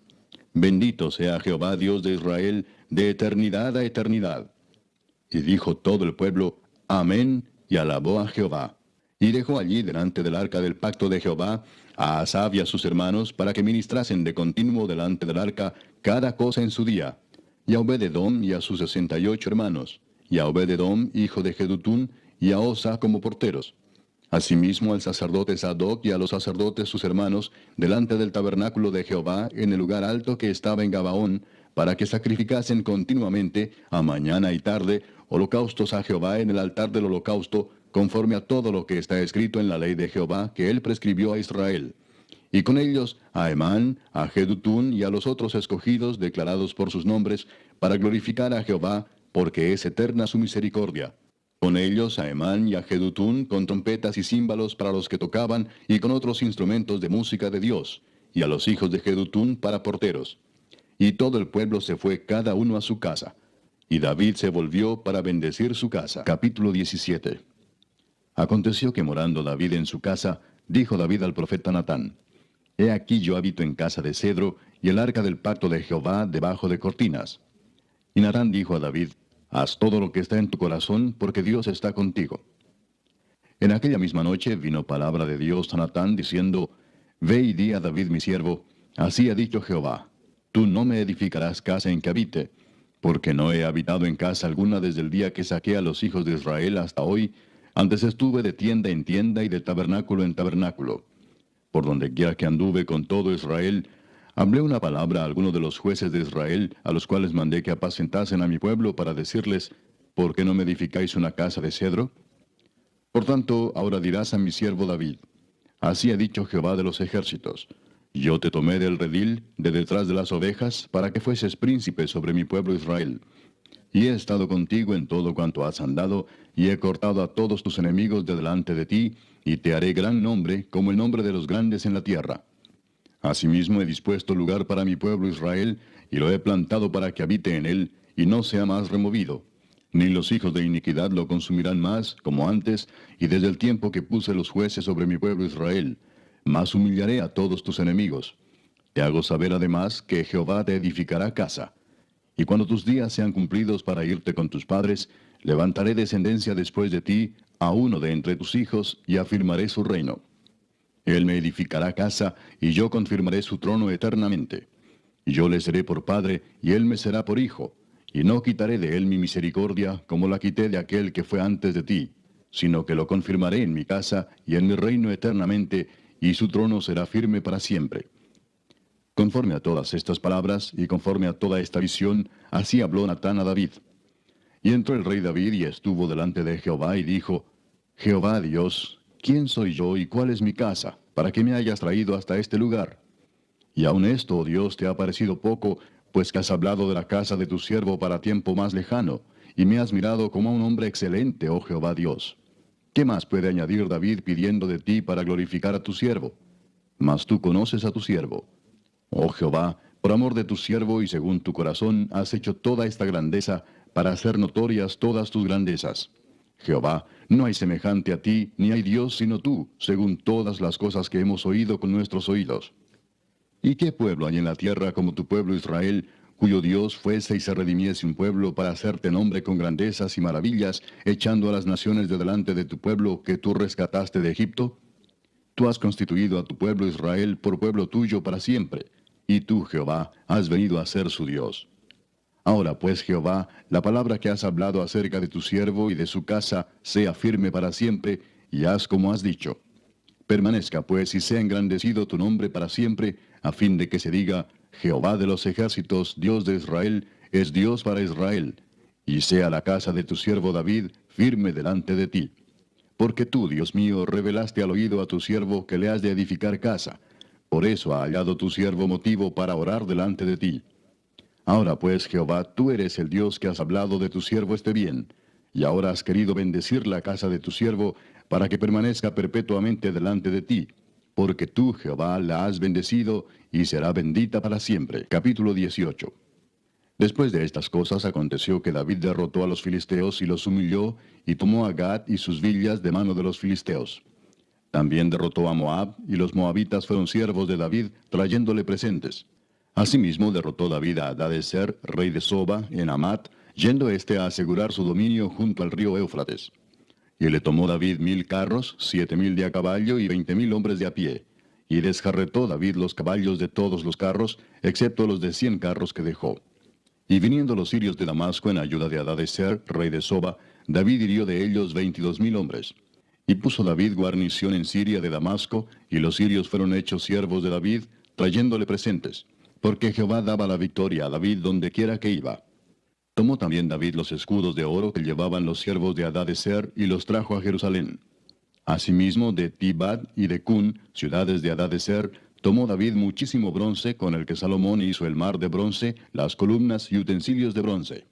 S1: Bendito sea Jehová, Dios de Israel, de eternidad a eternidad. Y dijo todo el pueblo, Amén, y alabó a Jehová. Y dejó allí delante del arca del pacto de Jehová a Asaf y a sus hermanos, para que ministrasen de continuo delante del arca cada cosa en su día. Y a Obed-edom y a sus 68 hermanos, y a Obed-edom, hijo de Jedutún, y a Osa como porteros. Asimismo al sacerdote Sadoc y a los sacerdotes sus hermanos, delante del tabernáculo de Jehová, en el lugar alto que estaba en Gabaón, para que sacrificasen continuamente, a mañana y tarde, holocaustos a Jehová en el altar del holocausto, conforme a todo lo que está escrito en la ley de Jehová, que él prescribió a Israel. Y con ellos a Emán, a Jedutún y a los otros escogidos, declarados por sus nombres, para glorificar a Jehová, porque es eterna su misericordia. Con ellos a Emán y a Jedutún, con trompetas y címbalos para los que tocaban, y con otros instrumentos de música de Dios, y a los hijos de Jedutún para porteros. Y todo el pueblo se fue cada uno a su casa. Y David se volvió para bendecir su casa. Capítulo 17. Aconteció que morando David en su casa, dijo David al profeta Natán, He aquí yo habito en casa de cedro, y el arca del pacto de Jehová debajo de cortinas. Y Natán dijo a David, Haz todo lo que está en tu corazón, porque Dios está contigo. En aquella misma noche vino palabra de Dios a Natán, diciendo, Ve y di a David mi siervo, así ha dicho Jehová, Tú no me edificarás casa en que habite, porque no he habitado en casa alguna desde el día que saqué a los hijos de Israel hasta hoy, antes estuve de tienda en tienda y de tabernáculo en tabernáculo. Por donde quiera que anduve con todo Israel, hablé una palabra a algunos de los jueces de Israel, a los cuales mandé que apacentasen a mi pueblo para decirles, ¿por qué no me edificáis una casa de cedro? Por tanto, ahora dirás a mi siervo David, Así ha dicho Jehová de los ejércitos, Yo te tomé del redil, de detrás de las ovejas, para que fueses príncipe sobre mi pueblo Israel. Y he estado contigo en todo cuanto has andado, y he cortado a todos tus enemigos de delante de ti, y te haré gran nombre, como el nombre de los grandes en la tierra. Asimismo he dispuesto lugar para mi pueblo Israel, y lo he plantado para que habite en él, y no sea más removido. Ni los hijos de iniquidad lo consumirán más, como antes, y desde el tiempo que puse los jueces sobre mi pueblo Israel. Mas humillaré a todos tus enemigos. Te hago saber además que Jehová te edificará casa. Y cuando tus días sean cumplidos para irte con tus padres, levantaré descendencia después de ti, a uno de entre tus hijos, y afirmaré su reino. Él me edificará casa, y yo confirmaré su trono eternamente. Y yo le seré por padre, y él me será por hijo. Y no quitaré de él mi misericordia, como la quité de aquel que fue antes de ti, sino que lo confirmaré en mi casa y en mi reino eternamente, y su trono será firme para siempre. Conforme a todas estas palabras, y conforme a toda esta visión, así habló Natán a David. Y entró el rey David y estuvo delante de Jehová, y dijo, Jehová Dios, ¿quién soy yo y cuál es mi casa, para que me hayas traído hasta este lugar? Y aun esto, oh Dios, te ha parecido poco, pues que has hablado de la casa de tu siervo para tiempo más lejano, y me has mirado como a un hombre excelente, oh Jehová Dios. ¿Qué más puede añadir David pidiendo de ti para glorificar a tu siervo? Mas tú conoces a tu siervo. Oh Jehová, por amor de tu siervo y según tu corazón has hecho toda esta grandeza, para hacer notorias todas tus grandezas. Jehová, no hay semejante a ti, ni hay Dios sino tú, según todas las cosas que hemos oído con nuestros oídos. ¿Y qué pueblo hay en la tierra como tu pueblo Israel, cuyo Dios fuese y se redimiese un pueblo para hacerte nombre con grandezas y maravillas, echando a las naciones de delante de tu pueblo que tú rescataste de Egipto? Tú has constituido a tu pueblo Israel por pueblo tuyo para siempre, y tú, Jehová, has venido a ser su Dios. Ahora pues, Jehová, la palabra que has hablado acerca de tu siervo y de su casa sea firme para siempre, y haz como has dicho. Permanezca pues y sea engrandecido tu nombre para siempre, a fin de que se diga, Jehová de los ejércitos, Dios de Israel, es Dios para Israel, y sea la casa de tu siervo David firme delante de ti. Porque tú, Dios mío, revelaste al oído a tu siervo que le has de edificar casa. Por eso ha hallado tu siervo motivo para orar delante de ti. Ahora pues, Jehová, tú eres el Dios que has hablado de tu siervo este bien, y ahora has querido bendecir la casa de tu siervo, para que permanezca perpetuamente delante de ti, porque tú, Jehová, la has bendecido, y será bendita para siempre. Capítulo 18. Después de estas cosas aconteció que David derrotó a los filisteos y los humilló, y tomó a Gat y sus villas de mano de los filisteos. También derrotó a Moab, y los moabitas fueron siervos de David, trayéndole presentes. Asimismo derrotó David a Hadadezer, rey de Soba, en Amat, yendo éste a asegurar su dominio junto al río Éufrates. Y le tomó David 1000 carros, 7000 de a caballo y 20,000 hombres de a pie. Y desjarretó David los caballos de todos los carros, excepto los de 100 carros que dejó. Y viniendo los sirios de Damasco en ayuda de Hadadezer, rey de Soba, David hirió de ellos 22,000 hombres. Y puso David guarnición en Siria de Damasco, y los sirios fueron hechos siervos de David, trayéndole presentes, porque Jehová daba la victoria a David donde quiera que iba. Tomó también David los escudos de oro que llevaban los siervos de Hadadezer, y los trajo a Jerusalén. Asimismo de Tibad y de Cun, ciudades de Hadadezer, tomó David muchísimo bronce, con el que Salomón hizo el mar de bronce, las columnas y utensilios de bronce.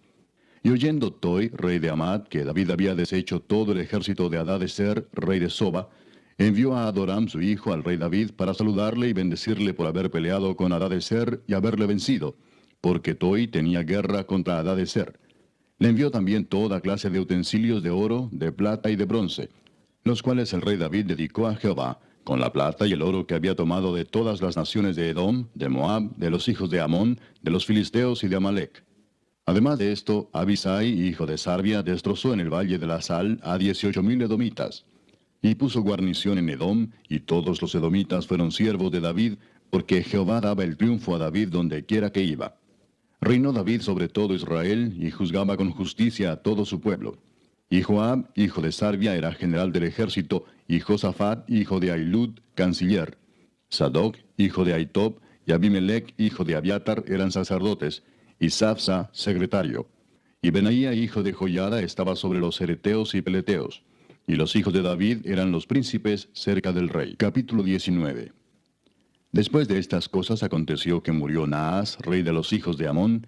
S1: Y oyendo Toi, rey de Amad, que David había deshecho todo el ejército de Hadadezer, rey de Soba, envió a Adoram su hijo al rey David para saludarle y bendecirle por haber peleado con Hadadezer y haberle vencido, porque Toi tenía guerra contra Hadadezer. Le envió también toda clase de utensilios de oro, de plata y de bronce, los cuales el rey David dedicó a Jehová, con la plata y el oro que había tomado de todas las naciones de Edom, de Moab, de los hijos de Amón, de los filisteos y de Amalec. Además de esto, Abisai, hijo de Sarbia, destrozó en el valle de la Sal a 18,000 edomitas. Y puso guarnición en Edom, y todos los edomitas fueron siervos de David, porque Jehová daba el triunfo a David donde quiera que iba. Reinó David sobre todo Israel, y juzgaba con justicia a todo su pueblo. Y Joab, hijo de Sarbia, era general del ejército, y Josafat, hijo de Ahilud, canciller. Sadoc, hijo de Ahitob, y Abimelech, hijo de Abiatar, eran sacerdotes, y Sapsa, secretario. Y Benaía, hijo de Joiada, estaba sobre los cereteos y peleteos. Y los hijos de David eran los príncipes cerca del rey. Capítulo 19. Después de estas cosas aconteció que murió Naas, rey de los hijos de Amón,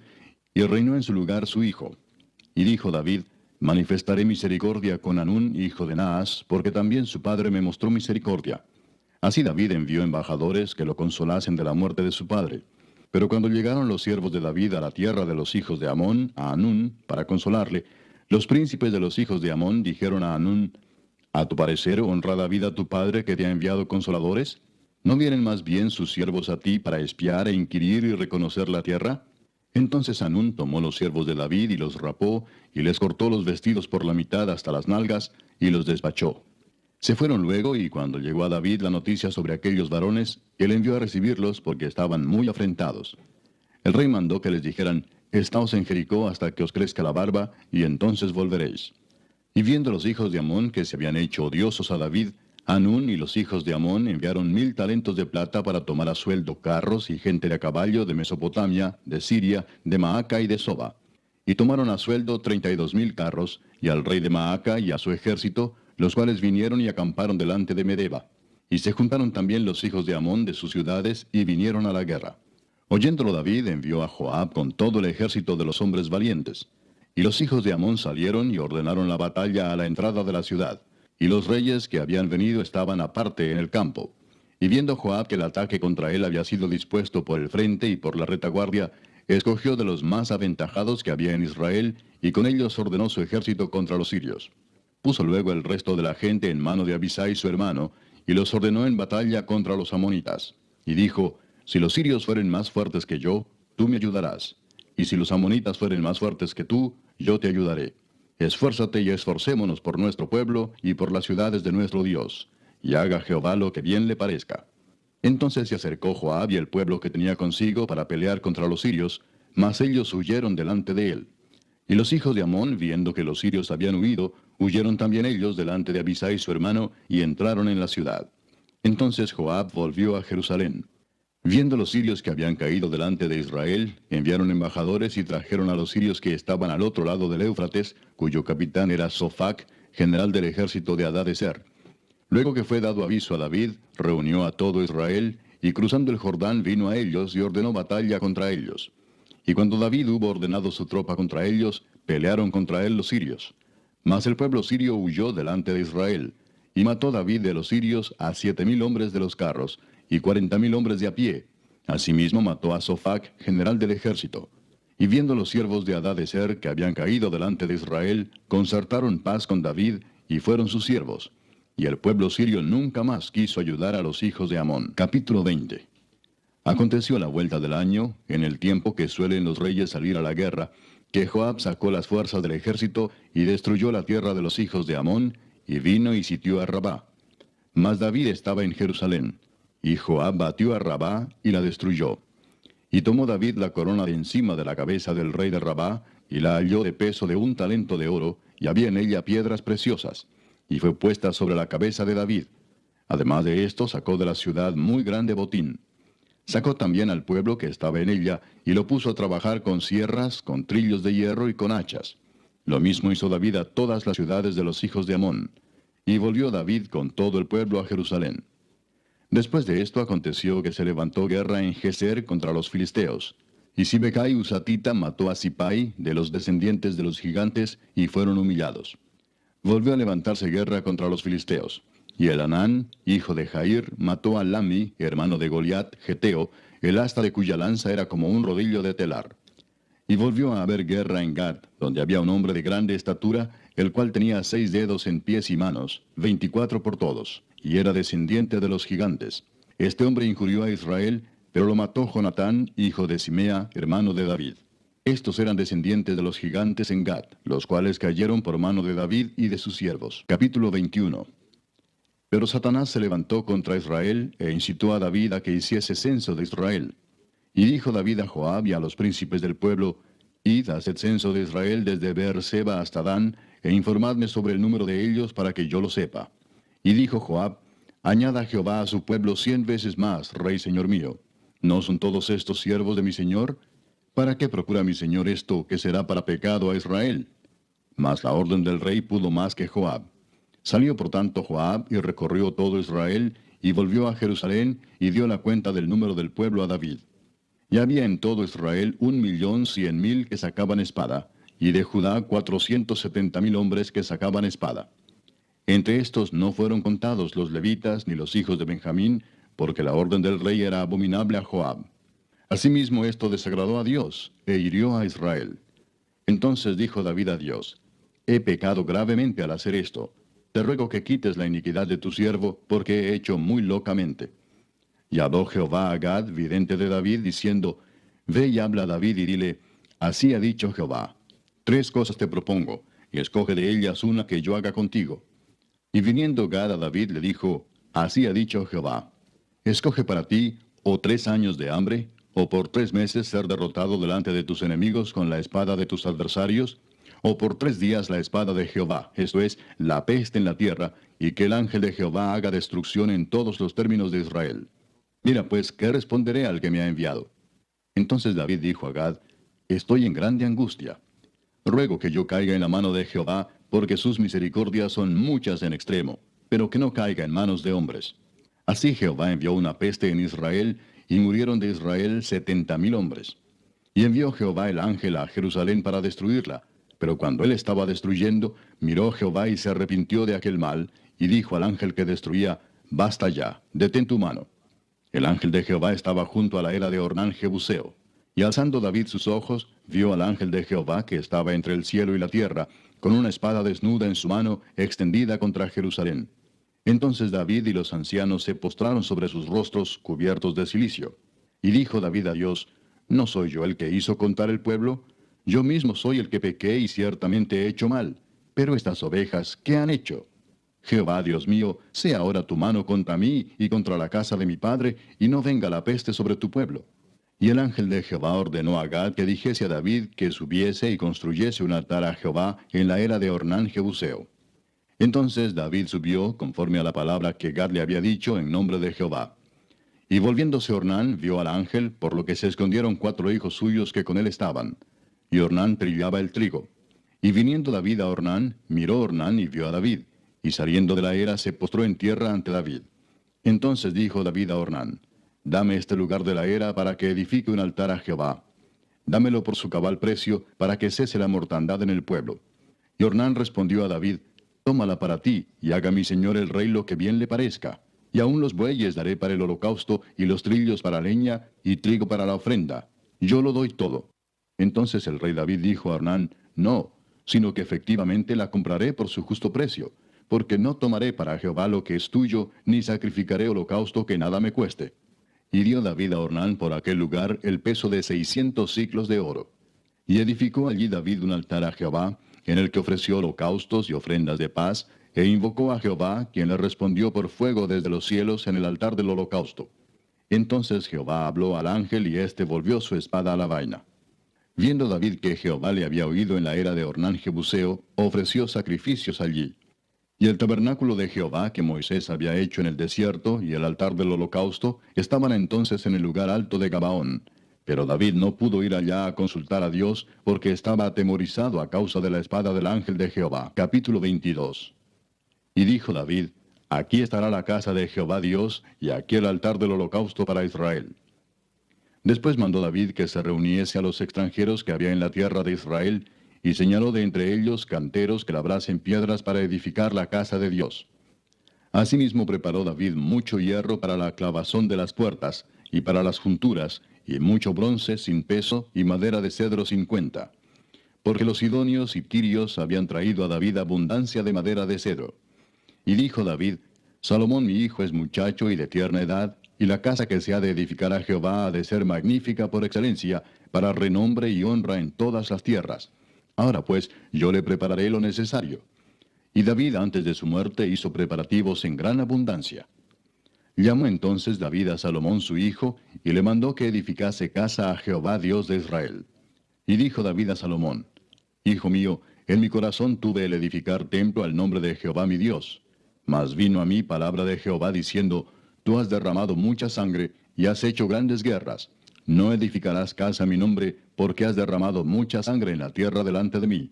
S1: y reinó en su lugar su hijo. Y dijo David, manifestaré misericordia con Hanún, hijo de Naas, porque también su padre me mostró misericordia. Así David envió embajadores que lo consolasen de la muerte de su padre. Pero cuando llegaron los siervos de David a la tierra de los hijos de Amón, a Hanún, para consolarle, los príncipes de los hijos de Amón dijeron a Hanún, ¿a tu parecer honra David a tu padre que te ha enviado consoladores? ¿No vienen más bien sus siervos a ti para espiar e inquirir y reconocer la tierra? Entonces Hanún tomó los siervos de David y los rapó, y les cortó los vestidos por la mitad hasta las nalgas, y los despachó. Se fueron luego, y cuando llegó a David la noticia sobre aquellos varones, él envió a recibirlos porque estaban muy afrentados. El rey mandó que les dijeran, estaos en Jericó hasta que os crezca la barba, y entonces volveréis. Y viendo los hijos de Amón que se habían hecho odiosos a David, Hanún y los hijos de Amón enviaron 1000 talentos de plata para tomar a sueldo carros y gente de a caballo de Mesopotamia, de Siria, de Maaca y de Soba. Y tomaron a sueldo 32,000 carros, y al rey de Maaca y a su ejército, los cuales vinieron y acamparon delante de Medeba. Y se juntaron también los hijos de Amón de sus ciudades, y vinieron a la guerra. Oyéndolo David envió a Joab con todo el ejército de los hombres valientes. Y los hijos de Amón salieron y ordenaron la batalla a la entrada de la ciudad. Y los reyes que habían venido estaban aparte en el campo. Y viendo Joab que el ataque contra él había sido dispuesto por el frente y por la retaguardia, escogió de los más aventajados que había en Israel, y con ellos ordenó su ejército contra los sirios. Puso luego el resto de la gente en mano de Abisai su hermano, y los ordenó en batalla contra los amonitas. Y dijo, si los sirios fueren más fuertes que yo, tú me ayudarás. Y si los amonitas fueren más fuertes que tú, yo te ayudaré. Esfuérzate y esforcémonos por nuestro pueblo y por las ciudades de nuestro Dios, y haga Jehová lo que bien le parezca. Entonces se acercó Joab y el pueblo que tenía consigo para pelear contra los sirios, mas ellos huyeron delante de él. Y los hijos de Amón, viendo que los sirios habían huido, huyeron también ellos delante de Abisai su hermano, y entraron en la ciudad. Entonces Joab volvió a Jerusalén. Viendo los sirios que habían caído delante de Israel, enviaron embajadores y trajeron a los sirios que estaban al otro lado del Éufrates, cuyo capitán era Sofac, general del ejército de Hadadezer. Luego que fue dado aviso a David, reunió a todo Israel, y cruzando el Jordán vino a ellos y ordenó batalla contra ellos. Y cuando David hubo ordenado su tropa contra ellos, pelearon contra él los sirios. Mas el pueblo sirio huyó delante de Israel, y mató David de los sirios a 7,000 hombres de los carros, y 40,000 hombres de a pie. Asimismo mató a Sofac, general del ejército. Y viendo los siervos de Hadadezer que habían caído delante de Israel, concertaron paz con David, y fueron sus siervos. Y el pueblo sirio nunca más quiso ayudar a los hijos de Amón. Capítulo 20. Aconteció a la vuelta del año, en el tiempo que suelen los reyes salir a la guerra, que Joab sacó las fuerzas del ejército y destruyó la tierra de los hijos de Amón, y vino y sitió a Rabá. Mas David estaba en Jerusalén, y Joab batió a Rabá y la destruyó. Y tomó David la corona de encima de la cabeza del rey de Rabá, y la halló de peso de 1 talento de oro, y había en ella piedras preciosas, y fue puesta sobre la cabeza de David. Además de esto, sacó de la ciudad muy grande botín. Sacó también al pueblo que estaba en ella, y lo puso a trabajar con sierras, con trillos de hierro y con hachas. Lo mismo hizo David a todas las ciudades de los hijos de Amón. Y volvió David con todo el pueblo a Jerusalén. Después de esto aconteció que se levantó guerra en Geser contra los filisteos. Y Sibecai Husatita mató a Sipai, de los descendientes de los gigantes, y fueron humillados. Volvió a levantarse guerra contra los filisteos. Y Elanán, hijo de Jair, mató a Lami, hermano de Goliat, geteo, el asta de cuya lanza era como un rodillo de telar. Y volvió a haber guerra en Gad, donde había un hombre de grande estatura, el cual tenía 6 dedos en pies y manos, 24 por todos, y era descendiente de los gigantes. Este hombre injurió a Israel, pero lo mató Jonatán, hijo de Simea, hermano de David. Estos eran descendientes de los gigantes en Gad, los cuales cayeron por mano de David y de sus siervos. Capítulo 21. Pero Satanás se levantó contra Israel, e incitó a David a que hiciese censo de Israel. Y dijo David a Joab y a los príncipes del pueblo, Id, haced censo de Israel desde Beer-seba hasta Dan, e informadme sobre el número de ellos para que yo lo sepa. Y dijo Joab, Añada Jehová a su pueblo 100 veces más, rey señor mío. ¿No son todos estos siervos de mi señor? ¿Para qué procura mi señor esto, que será para pecado a Israel? Mas la orden del rey pudo más que Joab. Salió por tanto Joab y recorrió todo Israel, y volvió a Jerusalén, y dio la cuenta del número del pueblo a David. Y había en todo Israel 1,100,000 que sacaban espada, y de Judá 470,000 hombres que sacaban espada. Entre estos no fueron contados los levitas ni los hijos de Benjamín, porque la orden del rey era abominable a Joab. Asimismo esto desagradó a Dios, e hirió a Israel. Entonces dijo David a Dios, He pecado gravemente al hacer esto. Te ruego que quites la iniquidad de tu siervo, porque he hecho muy locamente. Y habló Jehová a Gad, vidente de David, diciendo, Ve y habla a David y dile, Así ha dicho Jehová, 3 cosas te propongo, y escoge de ellas una que yo haga contigo. Y viniendo Gad a David le dijo, Así ha dicho Jehová, escoge para ti, o 3 años de hambre, o por 3 meses ser derrotado delante de tus enemigos con la espada de tus adversarios, o por 3 días la espada de Jehová, esto es, la peste en la tierra, y que el ángel de Jehová haga destrucción en todos los términos de Israel. Mira pues, ¿qué responderé al que me ha enviado? Entonces David dijo a Gad, Estoy en grande angustia. Ruego que yo caiga en la mano de Jehová, porque sus misericordias son muchas en extremo, pero que no caiga en manos de hombres. Así Jehová envió una peste en Israel, y murieron de Israel 70,000 hombres. Y envió Jehová el ángel a Jerusalén para destruirla. Pero cuando él estaba destruyendo, miró Jehová y se arrepintió de aquel mal, y dijo al ángel que destruía, Basta ya, detén tu mano. El ángel de Jehová estaba junto a la era de Ornán Jebuseo. Y alzando David sus ojos, vio al ángel de Jehová que estaba entre el cielo y la tierra, con una espada desnuda en su mano, extendida contra Jerusalén. Entonces David y los ancianos se postraron sobre sus rostros cubiertos de cilicio. Y dijo David a Dios, ¿no soy yo el que hizo contar el pueblo? Yo mismo soy el que pequé y ciertamente he hecho mal. Pero estas ovejas, ¿qué han hecho? Jehová, Dios mío, sea ahora tu mano contra mí y contra la casa de mi padre, y no venga la peste sobre tu pueblo. Y el ángel de Jehová ordenó a Gad que dijese a David que subiese y construyese un altar a Jehová en la era de Ornán Jebuseo. Entonces David subió, conforme a la palabra que Gad le había dicho, en nombre de Jehová. Y volviéndose Ornán, vio al ángel, por lo que se escondieron 4 hijos suyos que con él estaban. Y Ornán trillaba el trigo. Y viniendo David a Ornán, miró Ornán y vio a David. Y saliendo de la era se postró en tierra ante David. Entonces dijo David a Ornán, dame este lugar de la era para que edifique un altar a Jehová. Dámelo por su cabal precio, para que cese la mortandad en el pueblo. Y Ornán respondió a David, tómala para ti, y haga mi señor el rey lo que bien le parezca. Y aun los bueyes daré para el holocausto, y los trillos para leña, y trigo para la ofrenda. Yo lo doy todo. Entonces el rey David dijo a Ornán, no, sino que efectivamente la compraré por su justo precio, porque no tomaré para Jehová lo que es tuyo, ni sacrificaré holocausto que nada me cueste. Y dio David a Ornán por aquel lugar el peso de 600 siclos de oro. Y edificó allí David un altar a Jehová, en el que ofreció holocaustos y ofrendas de paz, e invocó a Jehová, quien le respondió por fuego desde los cielos en el altar del holocausto. Entonces Jehová habló al ángel, y éste volvió su espada a la vaina. Viendo David que Jehová le había oído en la era de Ornán Jebuseo, ofreció sacrificios allí. Y el tabernáculo de Jehová que Moisés había hecho en el desierto, y el altar del holocausto, estaban entonces en el lugar alto de Gabaón. Pero David no pudo ir allá a consultar a Dios, porque estaba atemorizado a causa de la espada del ángel de Jehová. Capítulo 22. Y dijo David, aquí estará la casa de Jehová Dios, y aquí el altar del holocausto para Israel. Después mandó David que se reuniese a los extranjeros que había en la tierra de Israel, y señaló de entre ellos canteros que labrasen piedras para edificar la casa de Dios. Asimismo preparó David mucho hierro para la clavazón de las puertas, y para las junturas, y mucho bronce sin peso, y madera de cedro sin cuenta. Porque los sidonios y tirios habían traído a David abundancia de madera de cedro. Y dijo David, Salomón mi hijo es muchacho y de tierna edad, y la casa que se ha de edificar a Jehová ha de ser magnífica por excelencia, para renombre y honra en todas las tierras. Ahora pues, yo le prepararé lo necesario. Y David antes de su muerte hizo preparativos en gran abundancia. Llamó entonces David a Salomón su hijo, y le mandó que edificase casa a Jehová Dios de Israel. Y dijo David a Salomón, Hijo mío, en mi corazón tuve el edificar templo al nombre de Jehová mi Dios. Mas vino a mí palabra de Jehová diciendo, Tú has derramado mucha sangre, y has hecho grandes guerras. No edificarás casa a mi nombre, porque has derramado mucha sangre en la tierra delante de mí.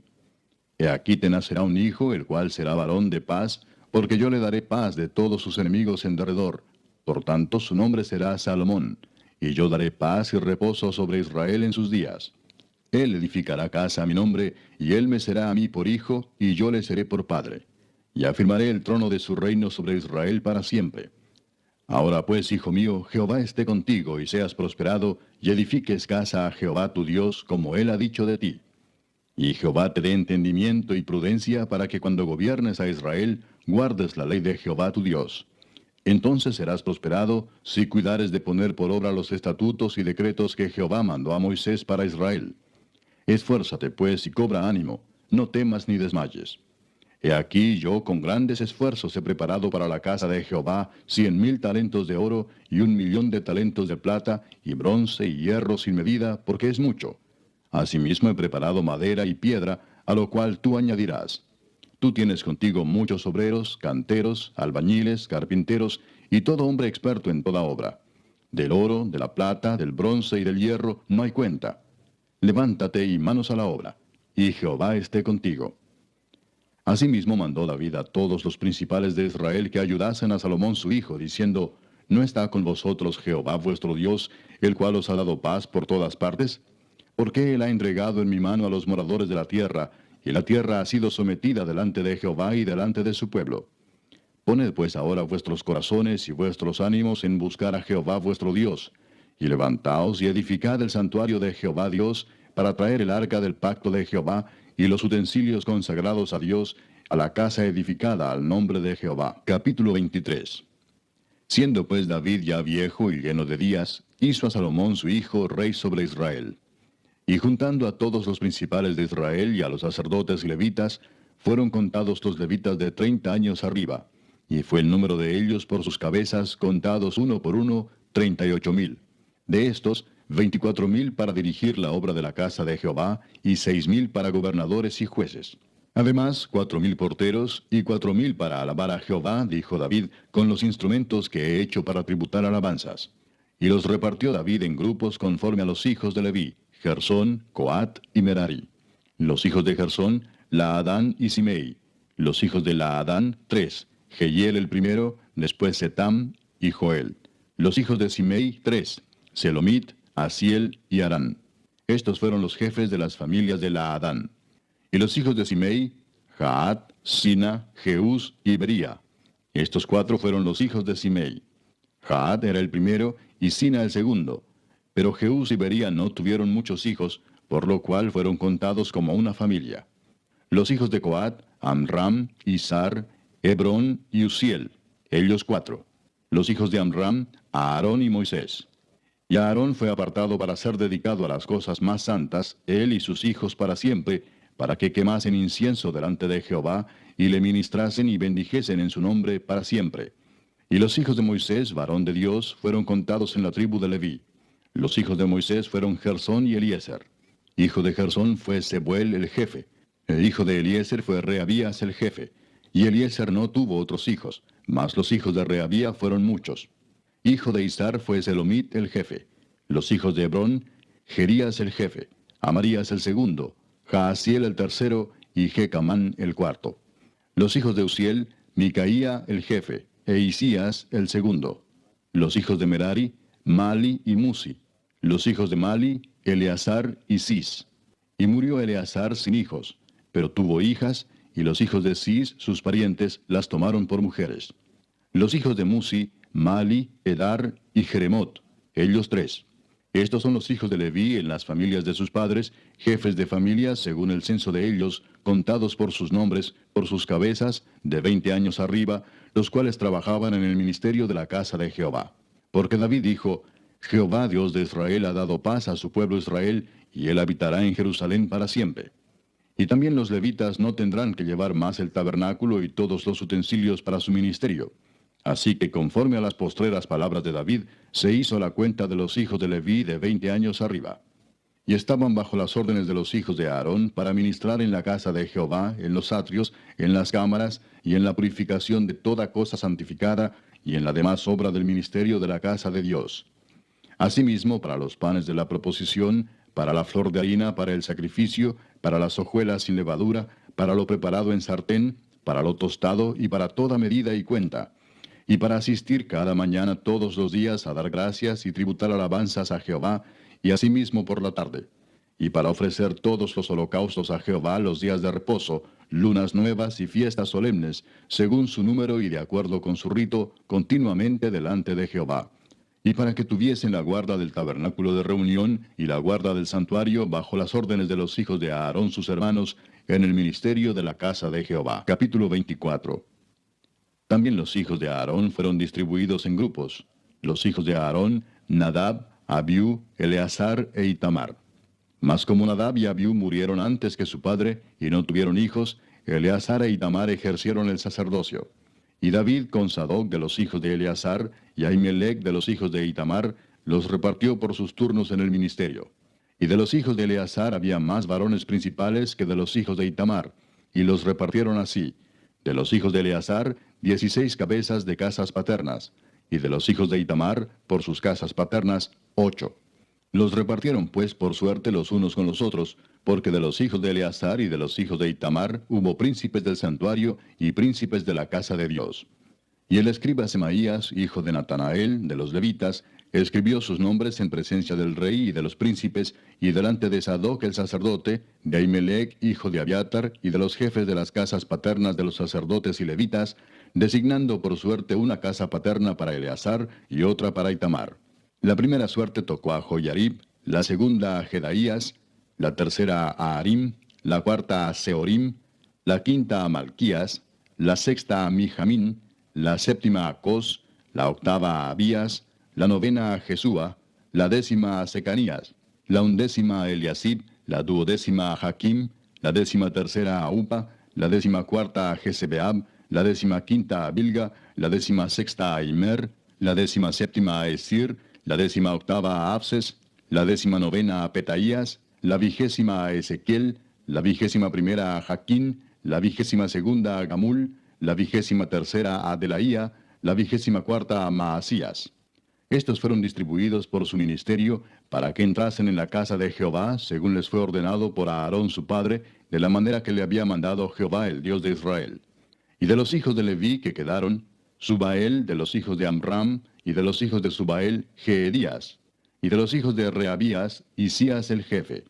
S1: He aquí te nacerá un hijo, el cual será varón de paz, porque yo le daré paz de todos sus enemigos en derredor. Por tanto su nombre será Salomón, y yo daré paz y reposo sobre Israel en sus días. Él edificará casa a mi nombre, y él me será a mí por hijo, y yo le seré por padre. Y afirmaré el trono de su reino sobre Israel para siempre. Ahora pues, hijo mío, Jehová esté contigo, y seas prosperado, y edifiques casa a Jehová tu Dios, como él ha dicho de ti. Y Jehová te dé entendimiento y prudencia para que cuando gobiernes a Israel, guardes la ley de Jehová tu Dios. Entonces serás prosperado, si cuidares de poner por obra los estatutos y decretos que Jehová mandó a Moisés para Israel. Esfuérzate pues y cobra ánimo, no temas ni desmayes. He aquí yo con grandes esfuerzos he preparado para la casa de Jehová 100,000 talentos de oro y 1,000,000 de talentos de plata, y bronce y hierro sin medida, porque es mucho. Asimismo he preparado madera y piedra, a lo cual tú añadirás. Tú tienes contigo muchos obreros, canteros, albañiles, carpinteros, y todo hombre experto en toda obra. Del oro, de la plata, del bronce y del hierro no hay cuenta. Levántate y manos a la obra, y Jehová esté contigo. Asimismo mandó David a todos los principales de Israel que ayudasen a Salomón su hijo, diciendo, ¿No está con vosotros Jehová vuestro Dios, el cual os ha dado paz por todas partes? Porque él ha entregado en mi mano a los moradores de la tierra, y la tierra ha sido sometida delante de Jehová y delante de su pueblo. Poned pues ahora vuestros corazones y vuestros ánimos en buscar a Jehová vuestro Dios, y levantaos y edificad el santuario de Jehová Dios, para traer el arca del pacto de Jehová, y los utensilios consagrados a Dios, a la casa edificada al nombre de Jehová. Capítulo 23. Siendo pues David ya viejo y lleno de días, hizo a Salomón su hijo rey sobre Israel. Y juntando a todos los principales de Israel y a los sacerdotes y levitas, fueron contados los levitas de 30 años arriba, y fue el número de ellos por sus cabezas, contados uno por uno, 38,000. De estos, 24,000 para dirigir la obra de la casa de Jehová, y 6,000 para gobernadores y jueces. Además, 4,000 porteros, y 4,000 para alabar a Jehová, dijo David, con los instrumentos que he hecho para tributar alabanzas. Y los repartió David en grupos conforme a los hijos de Leví, Gersón, Coat y Merari. Los hijos de Gersón, Laadán y Simei. Los hijos de Laadán, 3, Jehiel el primero, después Setam y Joel. Los hijos de Simei, 3, Selomit, Asiel y Arán. Estos fueron los jefes de las familias de Laadán. Y los hijos de Simei, Jaat, Sina, Jeús y Bería. Estos 4 fueron los hijos de Simei. Jaat era el primero y Sina el segundo. Pero Jeús y Bería no tuvieron muchos hijos, por lo cual fueron contados como una familia. Los hijos de Coat, Amram, Izar, Hebrón y Uziel, ellos 4. Los hijos de Amram, Aarón y Moisés. Y Aarón fue apartado para ser dedicado a las cosas más santas, él y sus hijos para siempre, para que quemasen incienso delante de Jehová, y le ministrasen y bendijesen en su nombre para siempre. Y los hijos de Moisés, varón de Dios, fueron contados en la tribu de Leví. Los hijos de Moisés fueron Gersón y Eliezer. Hijo de Gersón fue Sebuel el jefe. El hijo de Eliezer fue Reabías el jefe. Y Eliezer no tuvo otros hijos, mas los hijos de Reabía fueron muchos. Hijo de Izar fue Selomit el jefe. Los hijos de Hebrón, Jerías el jefe, Amarías el segundo, Jaasiel el tercero y Jecamán el cuarto. Los hijos de Uziel, Micaía el jefe, e Isías el segundo. Los hijos de Merari, Mali y Musi. Los hijos de Mali, Eleazar y Cis. Y murió Eleazar sin hijos, pero tuvo hijas, y los hijos de Cis, sus parientes, las tomaron por mujeres. Los hijos de Musi, Mali, Edar y Jeremot, ellos 3. Estos son los hijos de Leví en las familias de sus padres, jefes de familias según el censo de ellos, contados por sus nombres, por sus cabezas, de 20 años arriba, los cuales trabajaban en el ministerio de la casa de Jehová. Porque David dijo, Jehová Dios de Israel ha dado paz a su pueblo Israel, y él habitará en Jerusalén para siempre. Y también los levitas no tendrán que llevar más el tabernáculo y todos los utensilios para su ministerio. Así que conforme a las postreras palabras de David, se hizo la cuenta de los hijos de Leví de 20 años arriba. Y estaban bajo las órdenes de los hijos de Aarón para ministrar en la casa de Jehová, en los atrios, en las cámaras, y en la purificación de toda cosa santificada, y en la demás obra del ministerio de la casa de Dios. Asimismo, para los panes de la proposición, para la flor de harina, para el sacrificio, para las hojuelas sin levadura, para lo preparado en sartén, para lo tostado y para toda medida y cuenta, y para asistir cada mañana todos los días a dar gracias y tributar alabanzas a Jehová, y asimismo por la tarde, y para ofrecer todos los holocaustos a Jehová los días de reposo, lunas nuevas y fiestas solemnes, según su número y de acuerdo con su rito, continuamente delante de Jehová. Y para que tuviesen la guarda del tabernáculo de reunión y la guarda del santuario bajo las órdenes de los hijos de Aarón sus hermanos, en el ministerio de la casa de Jehová. Capítulo 24. También los hijos de Aarón fueron distribuidos en grupos. Los hijos de Aarón, Nadab, Abiú, Eleazar e Itamar. Mas como Nadab y Abiú murieron antes que su padre y no tuvieron hijos, Eleazar e Itamar ejercieron el sacerdocio. Y David con Sadoc de los hijos de Eleazar y Ahimelech de los hijos de Itamar los repartió por sus turnos en el ministerio. Y de los hijos de Eleazar había más varones principales que de los hijos de Itamar, y los repartieron así: de los hijos de Eleazar, 16 cabezas de casas paternas, y de los hijos de Itamar, por sus casas paternas, 8. Los repartieron pues por suerte los unos con los otros, porque de los hijos de Eleazar y de los hijos de Itamar hubo príncipes del santuario y príncipes de la casa de Dios. Y el escriba Semaías, hijo de Natanael, de los levitas, escribió sus nombres en presencia del rey y de los príncipes, y delante de Sadoc el sacerdote, de Ahimelech, hijo de Abiatar, y de los jefes de las casas paternas de los sacerdotes y levitas, designando por suerte una casa paterna para Eleazar y otra para Itamar. La primera suerte tocó a Joyarib, la segunda a Jedaías, la tercera a Harim, la cuarta a Seorim, la quinta a Malquías, la sexta a Mijamín, la séptima a Cos, la octava a Abías, la novena a Jesúa, la décima a Secanías, la undécima a Eliasib, la duodécima a Jaquim, la décima tercera a Upa, la décima cuarta a Jesebeab, la décima quinta a Bilga, la décima sexta a Imer, la décima séptima a Esir, la décima octava a Abses, la décima novena a Petaías, la vigésima a Ezequiel, la vigésima primera a Jaquín, la vigésima segunda a Gamul, la vigésima tercera a Delaía, la vigésima cuarta a Maasías. Estos fueron distribuidos por su ministerio para que entrasen en la casa de Jehová, según les fue ordenado por Aarón su padre, de la manera que le había mandado Jehová, el Dios de Israel. Y de los hijos de Leví que quedaron, Subael de los hijos de Amram, y de los hijos de Subael, Jeedías, y de los hijos de Reabías, Isías el jefe.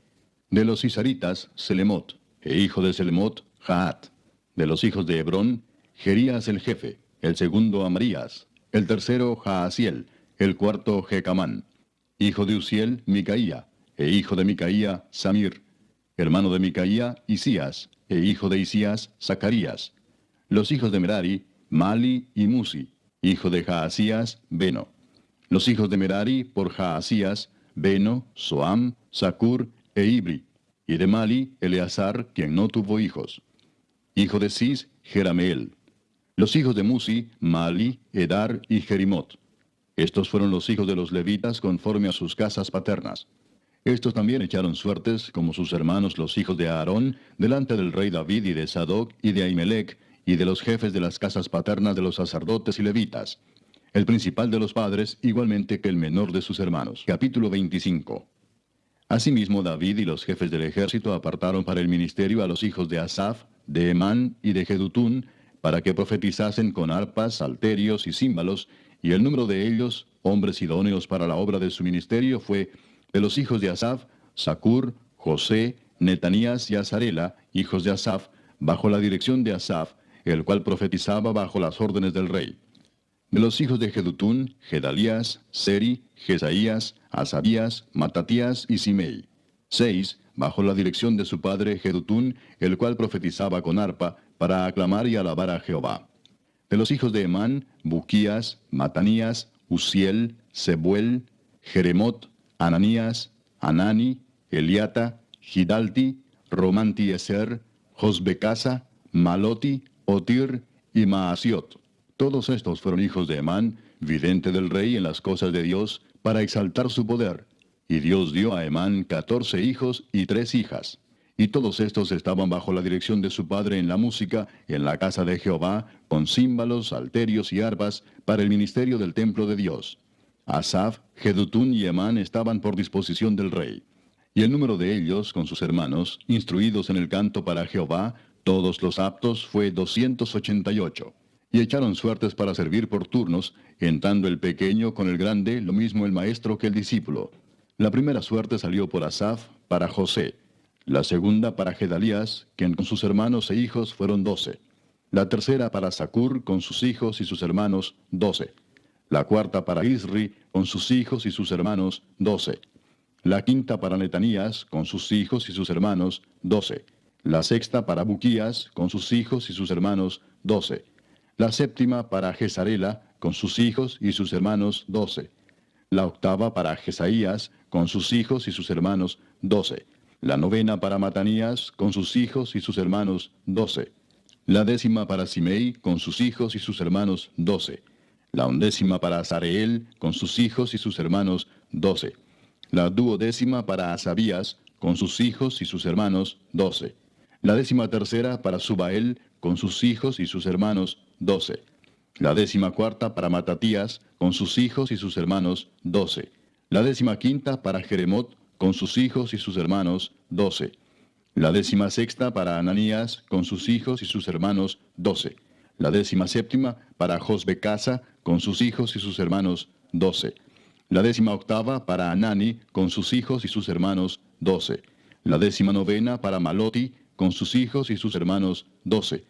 S1: De los isaritas, Selemot, e hijo de Selemot, Jaat. De los hijos de Hebrón, Jerías el jefe, el segundo Amarías, el tercero Jaasiel, el cuarto Jecamán. Hijo de Uziel, Micaía, e hijo de Micaía, Samir. Hermano de Micaía, Isías, e hijo de Isías, Zacarías. Los hijos de Merari, Mali y Musi. Hijo de Jaasías, Beno. Los hijos de Merari por Jaasías, Beno, Soam, Zacur e Ibri. Y de Mali, Eleazar, quien no tuvo hijos. Hijo de Cis, Jerameel. Los hijos de Musi, Mali, Edar y Jerimot. Estos fueron los hijos de los levitas conforme a sus casas paternas. Estos también echaron suertes, como sus hermanos los hijos de Aarón, delante del rey David y de Sadoc y de Ahimelech, y de los jefes de las casas paternas de los sacerdotes y levitas. El principal de los padres, igualmente que el menor de sus hermanos. Capítulo 25. Asimismo David y los jefes del ejército apartaron para el ministerio a los hijos de Asaf, de Emán y de Jedutún, para que profetizasen con arpas, salterios y címbalos, y el número de ellos, hombres idóneos para la obra de su ministerio, fue de los hijos de Asaf, Zacur, José, Netanías y Azarela, hijos de Asaf, bajo la dirección de Asaf, el cual profetizaba bajo las órdenes del rey. De los hijos de Jedutún, Gedalías, Seri, Jesaías, Asabías, Matatías y Simei. 6, bajo la dirección de su padre Jedutún, el cual profetizaba con arpa, para aclamar y alabar a Jehová. De los hijos de Emán, Buquías, Matanías, Uziel, Sebuel, Jeremot, Ananías, Anani, Eliata, Gidalti, Romantieser, Josbecasa, Maloti, Otir y Maasiot. Todos estos fueron hijos de Emán, vidente del rey en las cosas de Dios, para exaltar su poder. Y Dios dio a Emán 14 hijos y 3 hijas. Y todos estos estaban bajo la dirección de su padre en la música, en la casa de Jehová, con címbalos, salterios y arpas, para el ministerio del templo de Dios. Asaf, Jedutún y Emán estaban por disposición del rey. Y el número de ellos, con sus hermanos, instruidos en el canto para Jehová, todos los aptos, fue 288. Y echaron suertes para servir por turnos, entrando el pequeño con el grande, lo mismo el maestro que el discípulo. La primera suerte salió por Asaf, para José. La segunda para Gedalías, quien con sus hermanos e hijos fueron 12. La tercera para Zacur, con sus hijos y sus hermanos, 12. La cuarta para Isri, con sus hijos y sus hermanos, 12. La quinta para Netanías, con sus hijos y sus hermanos, 12. La sexta para Buquías, con sus hijos y sus hermanos, 12. La séptima para Jezarela, con sus hijos y sus hermanos, 12. La octava para Jesaías, con sus hijos y sus hermanos, 12. La novena para Matanías, con sus hijos y sus hermanos, 12. La décima para Simei, con sus hijos y sus hermanos, 12. La undécima para Azareel, con sus hijos y sus hermanos, 12. La duodécima para Asabías, con sus hijos y sus hermanos, 12. La 13ª para Subael, con sus hijos y sus hermanos, 12. La 14ª para Matatías, con sus hijos y sus hermanos, 12. La 15ª para Jeremot, con sus hijos y sus hermanos, 12. La 16ª para Ananías, con sus hijos y sus hermanos, 12. La 17ª para Josbecasa, con sus hijos y sus hermanos, 12. La 18ª para Anani, con sus hijos y sus hermanos, 12. La 19ª para Maloti, con sus hijos y sus hermanos, 12.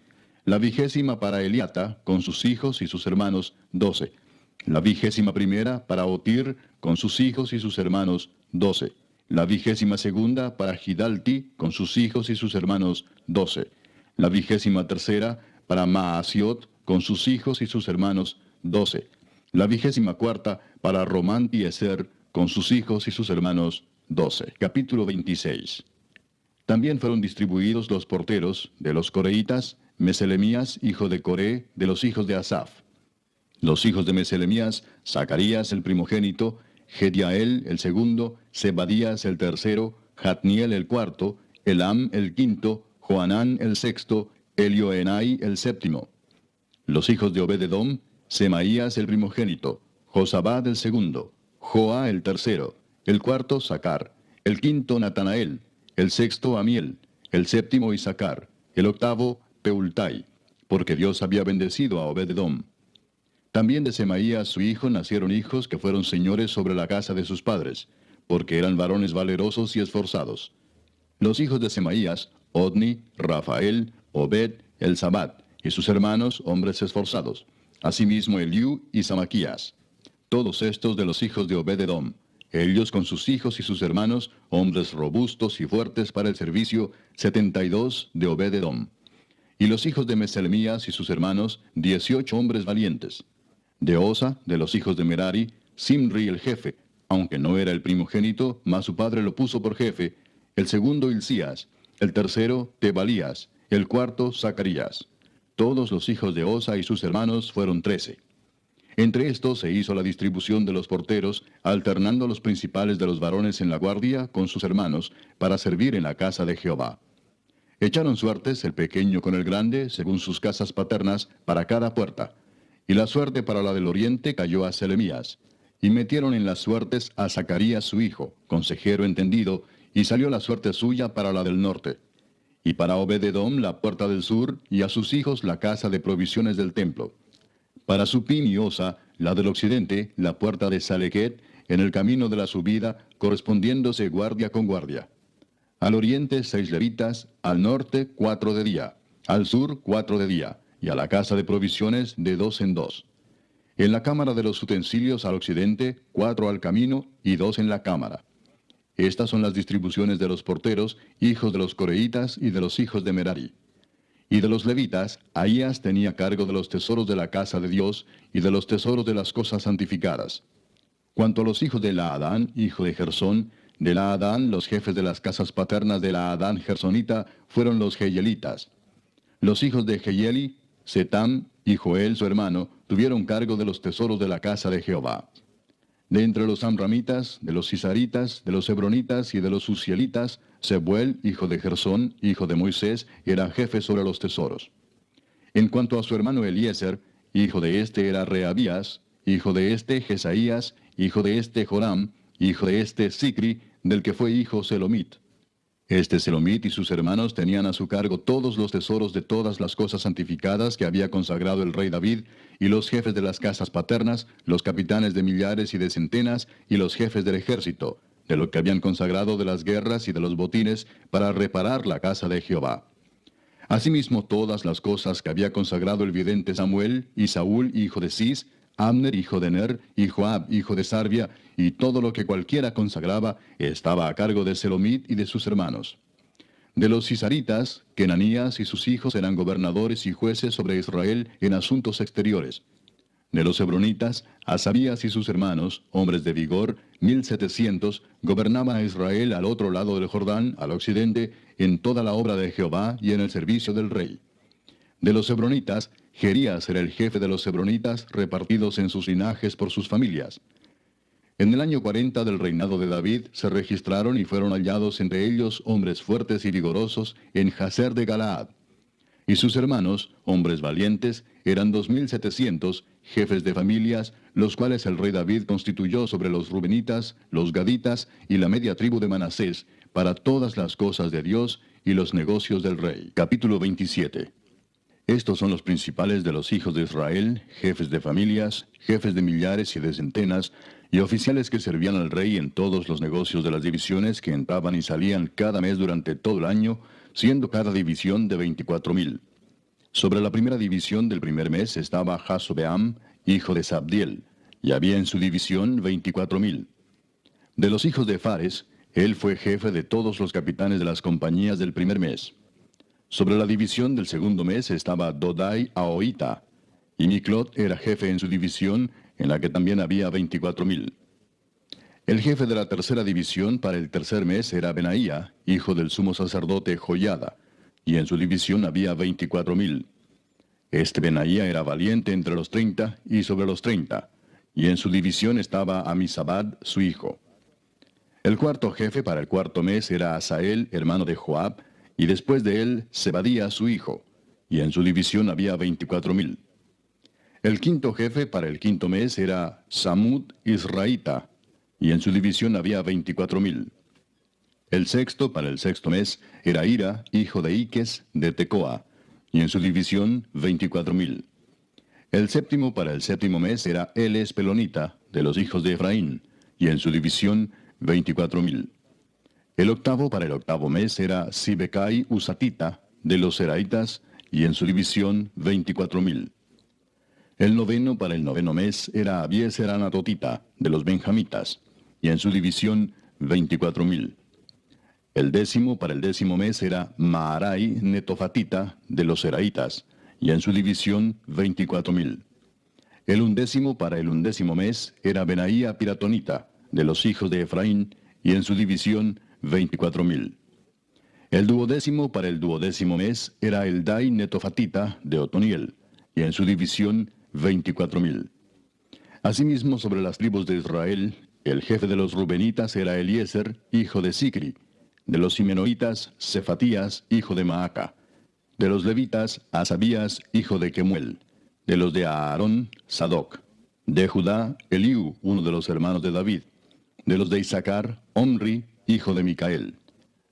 S1: La 20ª para Eliata, con sus hijos y sus hermanos, 12. La 21ª para Otir, con sus hijos y sus hermanos, 12. La 22ª para Gidalti, con sus hijos y sus hermanos, 12. La 23ª para Maasiot, con sus hijos y sus hermanos, 12. La 24ª para Romanti Eser, con sus hijos y sus hermanos, 12. Capítulo 26. También fueron distribuidos los porteros de los coreitas, Meselemías, hijo de Coré, de los hijos de Asaf. Los hijos de Meselemías, Zacarías el primogénito, Gediael el segundo, Zebadías el tercero, Jatniel el cuarto, Elam el quinto, Joanán el sexto, Elioenai el séptimo. Los hijos de Obed-edom, Semaías el primogénito, Josabad el segundo, Joa el tercero, el cuarto Sacar, el quinto Natanael, el sexto Amiel, el séptimo Isacar, el octavo Peultai, porque Dios había bendecido a Obed-edom. También de Semaías su hijo nacieron hijos que fueron señores sobre la casa de sus padres, porque eran varones valerosos y esforzados. Los hijos de Semaías, Odni, Rafael, Obed, Elzabat, y sus hermanos, hombres esforzados. Asimismo Eliú y Samaquías. Todos estos de los hijos de Obed-edom. Ellos con sus hijos y sus hermanos, hombres robustos y fuertes para el servicio, 72 de Obed-edom. Y los hijos de Meselemías y sus hermanos, 18 hombres valientes. De Osa, de los hijos de Merari, Simri el jefe, aunque no era el primogénito, mas su padre lo puso por jefe, el segundo Hilcías, el tercero Tebalías, el cuarto Zacarías. Todos los hijos de Osa y sus hermanos fueron 13. Entre estos se hizo la distribución de los porteros, alternando los principales de los varones en la guardia con sus hermanos, para servir en la casa de Jehová. Echaron suertes el pequeño con el grande, según sus casas paternas, para cada puerta. Y la suerte para la del oriente cayó a Selemías. Y metieron en las suertes a Zacarías su hijo, consejero entendido, y salió la suerte suya para la del norte. Y para Obed-edom la puerta del sur, y a sus hijos la casa de provisiones del templo. Para Supim y Osa, la del occidente, la puerta de Salequet, en el camino de la subida, correspondiéndose guardia con guardia. Al oriente 6 levitas, al norte 4 de día, al sur 4 de día, y a la casa de provisiones de 2 en 2. En la cámara de los utensilios al occidente, 4 al camino y 2 en la cámara. Estas son las distribuciones de los porteros, hijos de los coreitas y de los hijos de Merari. Y de los levitas, Ahías tenía cargo de los tesoros de la casa de Dios y de los tesoros de las cosas santificadas. Cuanto a los hijos de Laadán, hijo de Gersón, de Laadán los jefes de las casas paternas de Laadán gersonita fueron los Jeyelitas. Los hijos de Jeyeli, Setam y Joel su hermano, tuvieron cargo de los tesoros de la casa de Jehová. De entre los amramitas, de los cisaritas, de los hebronitas y de los uzielitas, Sebuel, hijo de Gersón, hijo de Moisés, era jefe sobre los tesoros. En cuanto a su hermano Eliezer, hijo de este era Rehabías, hijo de este Jesaías, hijo de este Joram, hijo de este Sicri, del que fue hijo Selomit. Este Selomit y sus hermanos tenían a su cargo todos los tesoros de todas las cosas santificadas que había consagrado el rey David, y los jefes de las casas paternas, los capitanes de millares y de centenas, y los jefes del ejército, de lo que habían consagrado de las guerras y de los botines, para reparar la casa de Jehová. Asimismo todas las cosas que había consagrado el vidente Samuel, y Saúl hijo de Cis, Abner hijo de Ner, y Joab hijo de Sarvia, y todo lo que cualquiera consagraba, estaba a cargo de Selomit y de sus hermanos. De los cisaritas, Kenanías y sus hijos eran gobernadores y jueces sobre Israel en asuntos exteriores. De los hebronitas, Asabías y sus hermanos, hombres de vigor, 1700, gobernaban a Israel al otro lado del Jordán, al occidente, en toda la obra de Jehová y en el servicio del rey. De los hebronitas, Jerías era el jefe de los hebronitas, repartidos en sus linajes por sus familias. En el año 40 del reinado de David se registraron y fueron hallados entre ellos hombres fuertes y vigorosos en Jazer de Galaad. Y sus hermanos, hombres valientes, eran 2700, jefes de familias, los cuales el rey David constituyó sobre los rubenitas, los gaditas y la media tribu de Manasés, para todas las cosas de Dios y los negocios del rey. Capítulo 27. Estos son los principales de los hijos de Israel, jefes de familias, jefes de millares y de centenas, y oficiales que servían al rey en todos los negocios de las divisiones que entraban y salían cada mes durante todo el año, siendo cada división de 24,000. Sobre la primera división del primer mes estaba Jasobeam, hijo de Sabdiel, y había en su división 24,000. De los hijos de Fares, él fue jefe de todos los capitanes de las compañías del primer mes. Sobre la división del segundo mes estaba Dodai Ahoita, y Miclot era jefe en su división, en la que también había 24,000. El jefe de la tercera división para el tercer mes era Benaía, hijo del sumo sacerdote Joiada, y en su división había 24,000. Este Benaía era valiente entre los 30 y sobre los 30, y en su división estaba Amisabad, su hijo. El cuarto jefe para el cuarto mes era Asael, hermano de Joab, y después de él Zebadía, su hijo, y en su división había 24,000. El quinto jefe para el quinto mes era Samud Israelita, y en su división había 24,000. El sexto para el sexto mes era Ira, hijo de Iques, de Tecoa, y en su división 24,000. El séptimo para el séptimo mes era Eles Pelonita, de los hijos de Efraín, y en su división 24,000. El octavo para el octavo mes era Sibecai Usatita, de los Seraitas, y en su división 24,000. El noveno para el noveno mes era Abieser Anatotita, de los Benjamitas, y en su división 24,000. El décimo para el décimo mes era Maarai Netofatita, de los Seraitas, y en su división 24,000. El undécimo para el undécimo mes era Benaía Piratonita, de los hijos de Efraín, y en su división 24,000. El duodécimo para el duodécimo mes era Eldai Netofatita, de Otoniel, y en su división 24,000. Asimismo, sobre las tribus de Israel, el jefe de los Rubenitas era Eliezer, hijo de Sicri; de los Simenoitas, Cefatías, hijo de Maaca; de los Levitas, Asabías, hijo de Kemuel; de los de Aarón, Sadoc; de Judá, Eliú, uno de los hermanos de David; de los de Isaacar, Omri, hijo de Micael;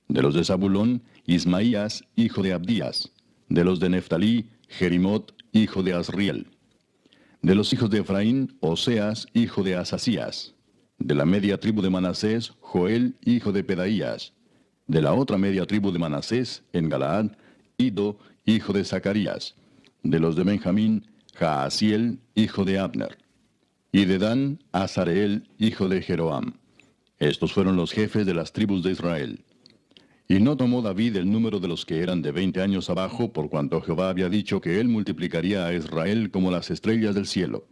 S1: de los de Zabulón, Ismaías, hijo de Abdías; de los de Neftalí, Jerimot, hijo de Asriel; de los hijos de Efraín, Oseas, hijo de Asasías; de la media tribu de Manasés, Joel, hijo de Pedaías; de la otra media tribu de Manasés, en Galaad, Ido, hijo de Zacarías; de los de Benjamín, Jaasiel, hijo de Abner; y de Dan, Azareel, hijo de Jeroam. Estos fueron los jefes de las tribus de Israel. Y no tomó David el número de los que eran de 20 años abajo, por cuanto Jehová había dicho que él multiplicaría a Israel como las estrellas del cielo.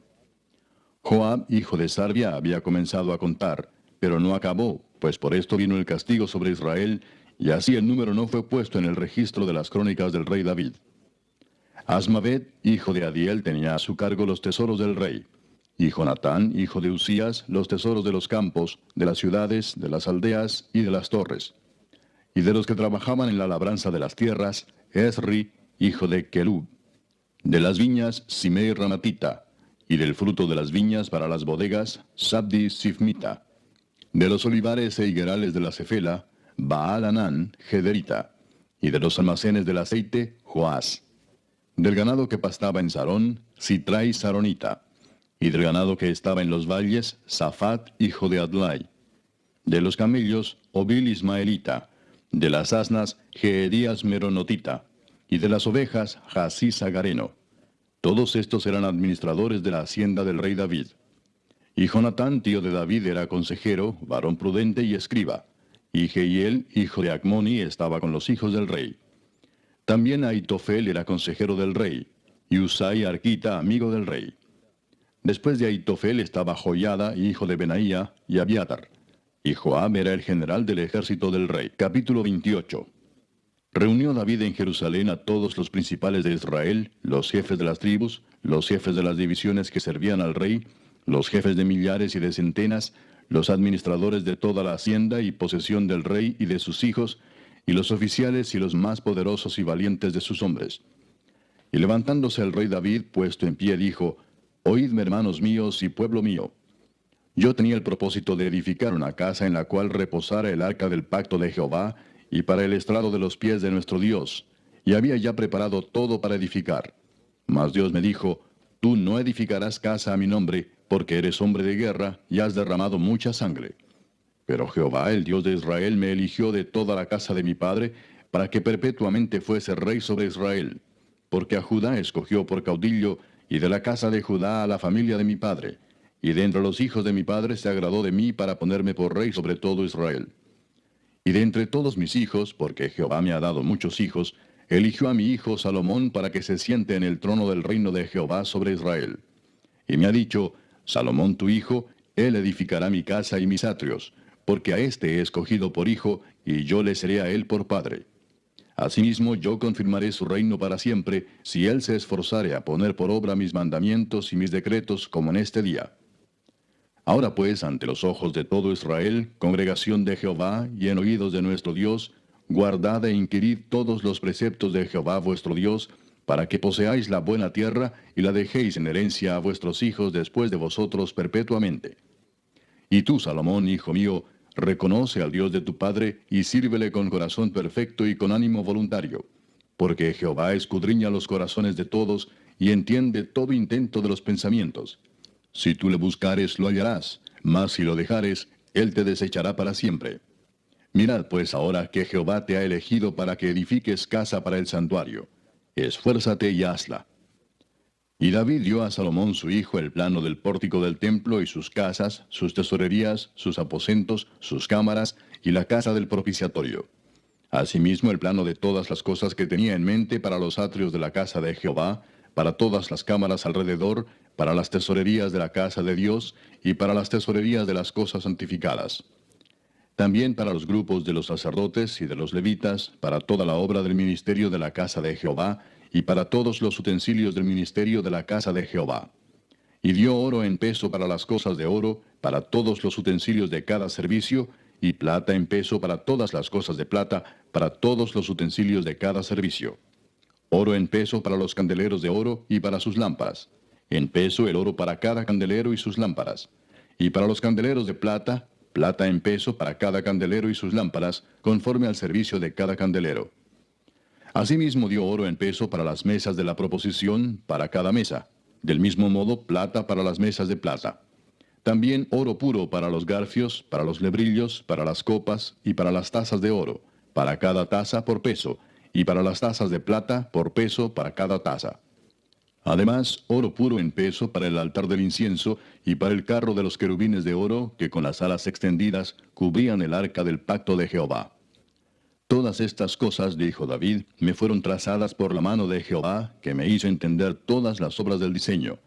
S1: Joab, hijo de Sarvia, había comenzado a contar, pero no acabó, pues por esto vino el castigo sobre Israel, y así el número no fue puesto en el registro de las crónicas del rey David. Asmavet, hijo de Adiel, tenía a su cargo los tesoros del rey, y Jonatán, hijo de Usías, los tesoros de los campos, de las ciudades, de las aldeas y de las torres. Y de los que trabajaban en la labranza de las tierras, Esri, hijo de Kelub; de las viñas, Simei Ramatita; y del fruto de las viñas para las bodegas, Sabdi Sifmita; de los olivares e higuerales de la Cefela, Baal Anán, Gederita; y de los almacenes del aceite, Joás; del ganado que pastaba en Sarón, Sitrai Saronita; y del ganado que estaba en los valles, Safat, hijo de Adlai; de los camellos, Obil Ismaelita; de las asnas, Geedías Meronotita; y de las ovejas, Jasís Agareno. Todos estos eran administradores de la hacienda del rey David. Y Jonatán, tío de David, era consejero, varón prudente y escriba. Y Jehiel, hijo de Acmoni, estaba con los hijos del rey. También Aitofel era consejero del rey, y Usai Arquita, amigo del rey. Después de Aitofel estaba Joiada, hijo de Benaía, y Abiatar. Y Joab era el general del ejército del rey. Capítulo 28. Reunió David en Jerusalén a todos los principales de Israel, los jefes de las tribus, los jefes de las divisiones que servían al rey, los jefes de millares y de centenas, los administradores de toda la hacienda y posesión del rey y de sus hijos, y los oficiales y los más poderosos y valientes de sus hombres. Y levantándose el rey David, puesto en pie, dijo: Oídme, hermanos míos y pueblo mío. Yo tenía el propósito de edificar una casa en la cual reposara el arca del pacto de Jehová, y para el estrado de los pies de nuestro Dios, y había ya preparado todo para edificar. Mas Dios me dijo: Tú no edificarás casa a mi nombre, porque eres hombre de guerra, y has derramado mucha sangre. Pero Jehová, el Dios de Israel, me eligió de toda la casa de mi padre, para que perpetuamente fuese rey sobre Israel. Porque a Judá escogió por caudillo, y de la casa de Judá a la familia de mi padre. y de entre los hijos de mi padre se agradó de mí para ponerme por rey sobre todo Israel. Y de entre todos mis hijos, porque Jehová me ha dado muchos hijos, eligió a mi hijo Salomón para que se siente en el trono del reino de Jehová sobre Israel. Y me ha dicho, Salomón tu hijo, él edificará mi casa y mis atrios, porque a éste he escogido por hijo, y yo le seré a él por padre. Asimismo yo confirmaré su reino para siempre, si él se esforzare a poner por obra mis mandamientos y mis decretos como en este día. Ahora pues, ante los ojos de todo Israel, congregación de Jehová, y en oídos de nuestro Dios, guardad e inquirid todos los preceptos de Jehová vuestro Dios, para que poseáis la buena tierra, y la dejéis en herencia a vuestros hijos después de vosotros perpetuamente. Y tú, Salomón, hijo mío, reconoce al Dios de tu padre, y sírvele con corazón perfecto y con ánimo voluntario, porque Jehová escudriña los corazones de todos, y entiende todo intento de los pensamientos. Si tú le buscares, lo hallarás, mas si lo dejares, él te desechará para siempre. Mirad pues ahora que Jehová te ha elegido para que edifiques casa para el santuario. Esfuérzate y hazla. Y David dio a Salomón su hijo el plano del pórtico del templo y sus casas, sus tesorerías, sus aposentos, sus cámaras y la casa del propiciatorio. Asimismo el plano de todas las cosas que tenía en mente para los atrios de la casa de Jehová, para todas las cámaras alrededor, para las tesorerías de la casa de Dios y para las tesorerías de las cosas santificadas. También para los grupos de los sacerdotes y de los levitas, para toda la obra del ministerio de la casa de Jehová, y para todos los utensilios del ministerio de la casa de Jehová. Y dio oro en peso para las cosas de oro, para todos los utensilios de cada servicio, y plata en peso para todas las cosas de plata, para todos los utensilios de cada servicio. Oro en peso para los candeleros de oro y para sus lámparas. En peso el oro para cada candelero y sus lámparas. Y para los candeleros de plata, plata en peso para cada candelero y sus lámparas, conforme al servicio de cada candelero. Asimismo dio oro en peso para las mesas de la proposición, para cada mesa. Del mismo modo, plata para las mesas de plata. También oro puro para los garfios, para los lebrillos, para las copas y para las tazas de oro, para cada taza por peso, y para las tazas de plata por peso para cada taza. Además, oro puro en peso para el altar del incienso y para el carro de los querubines de oro que con las alas extendidas cubrían el arca del pacto de Jehová. Todas estas cosas, dijo David, me fueron trazadas por la mano de Jehová, que me hizo entender todas las obras del diseño.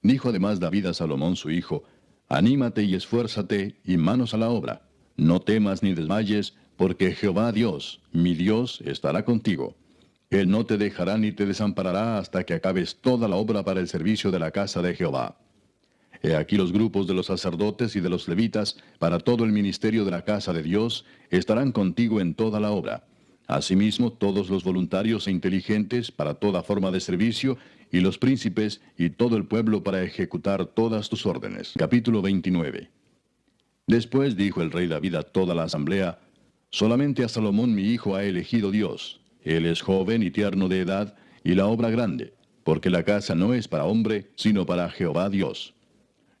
S1: Dijo además David a Salomón su hijo, anímate y esfuérzate, y manos a la obra. No temas ni desmayes, porque Jehová Dios, mi Dios, estará contigo. Él no te dejará ni te desamparará hasta que acabes toda la obra para el servicio de la casa de Jehová. He aquí los grupos de los sacerdotes y de los levitas, para todo el ministerio de la casa de Dios, estarán contigo en toda la obra. Asimismo, todos los voluntarios e inteligentes para toda forma de servicio, y los príncipes y todo el pueblo para ejecutar todas tus órdenes. Capítulo 29. Después dijo el rey David a toda la asamblea, solamente a Salomón mi hijo ha elegido Dios. Él es joven y tierno de edad, y la obra grande, porque la casa no es para hombre, sino para Jehová Dios.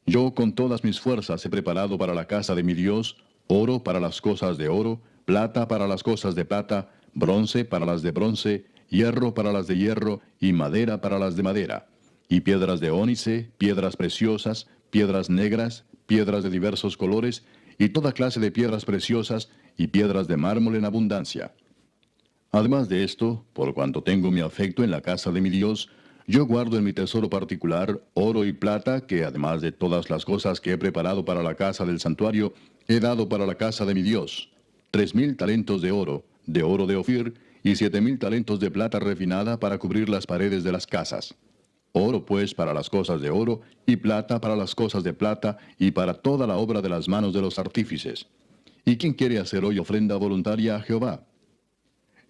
S1: Yo con todas mis fuerzas he preparado para la casa de mi Dios, oro para las cosas de oro, plata para las cosas de plata, bronce para las de bronce, hierro para las de hierro, y madera para las de madera, y piedras de ónice, piedras preciosas, piedras negras, piedras de diversos colores, y toda clase de piedras preciosas, y piedras de mármol en abundancia. Además de esto, por cuanto tengo mi afecto en la casa de mi Dios, yo guardo en mi tesoro particular oro y plata, que además de todas las cosas que he preparado para la casa del santuario, he dado para la casa de mi Dios, 3,000 talentos de oro de Ofir, y 7,000 talentos de plata refinada para cubrir las paredes de las casas. Oro pues para las cosas de oro, y plata para las cosas de plata, y para toda la obra de las manos de los artífices. ¿Y quién quiere hacer hoy ofrenda voluntaria a Jehová?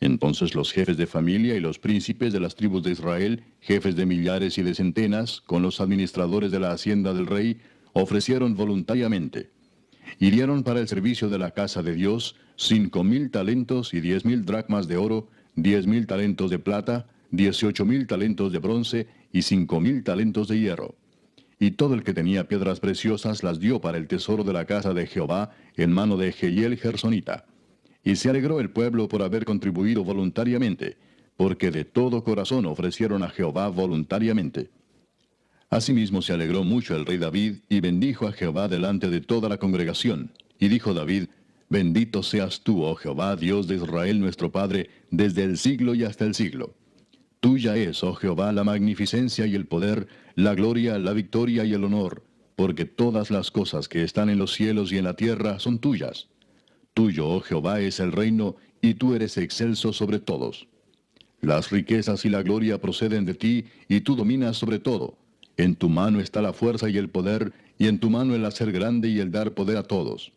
S1: Entonces los jefes de familia y los príncipes de las tribus de Israel, jefes de millares y de centenas, con los administradores de la hacienda del rey, ofrecieron voluntariamente. Y dieron para el servicio de la casa de Dios 5,000 talentos y 10,000 dracmas de oro, 10,000 talentos de plata, 18,000 talentos de bronce y 5,000 talentos de hierro. Y todo el que tenía piedras preciosas las dio para el tesoro de la casa de Jehová en mano de Jehiel Gersonita. Y se alegró el pueblo por haber contribuido voluntariamente, porque de todo corazón ofrecieron a Jehová voluntariamente. Asimismo se alegró mucho el rey David, y bendijo a Jehová delante de toda la congregación. Y dijo David: Bendito seas tú, oh Jehová, Dios de Israel nuestro Padre, desde el siglo y hasta el siglo. Tuya es, oh Jehová, la magnificencia y el poder, la gloria, la victoria y el honor, porque todas las cosas que están en los cielos y en la tierra son tuyas. Tuyo, oh Jehová, es el reino, y tú eres excelso sobre todos. Las riquezas y la gloria proceden de ti, y tú dominas sobre todo. En tu mano está la fuerza y el poder, y en tu mano el hacer grande y el dar poder a todos.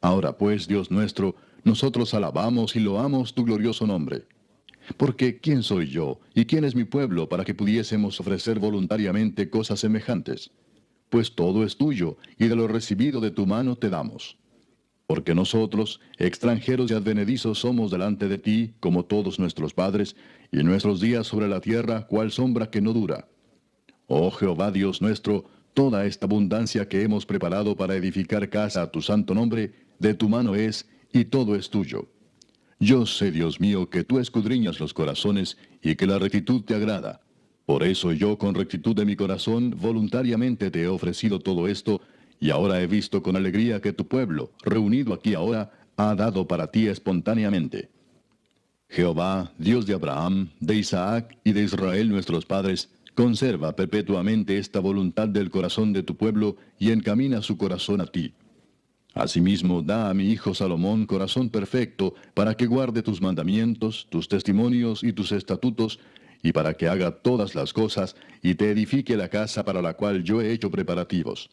S1: Ahora pues, Dios nuestro, nosotros alabamos y loamos tu glorioso nombre. Porque ¿quién soy yo, y quién es mi pueblo, para que pudiésemos ofrecer voluntariamente cosas semejantes? Pues todo es tuyo, y de lo recibido de tu mano te damos. Porque nosotros, extranjeros y advenedizos, somos delante de ti, como todos nuestros padres, y nuestros días sobre la tierra, cual sombra que no dura. Oh Jehová Dios nuestro, toda esta abundancia que hemos preparado para edificar casa a tu santo nombre, de tu mano es, y todo es tuyo. Yo sé, Dios mío, que tú escudriñas los corazones, y que la rectitud te agrada. Por eso yo, con rectitud de mi corazón, voluntariamente te he ofrecido todo esto, y ahora he visto con alegría que tu pueblo, reunido aquí ahora, ha dado para ti espontáneamente. Jehová, Dios de Abraham, de Isaac y de Israel nuestros padres, conserva perpetuamente esta voluntad del corazón de tu pueblo, y encamina su corazón a ti. Asimismo, da a mi hijo Salomón corazón perfecto, para que guarde tus mandamientos, tus testimonios y tus estatutos, y para que haga todas las cosas, y te edifique la casa para la cual yo he hecho preparativos.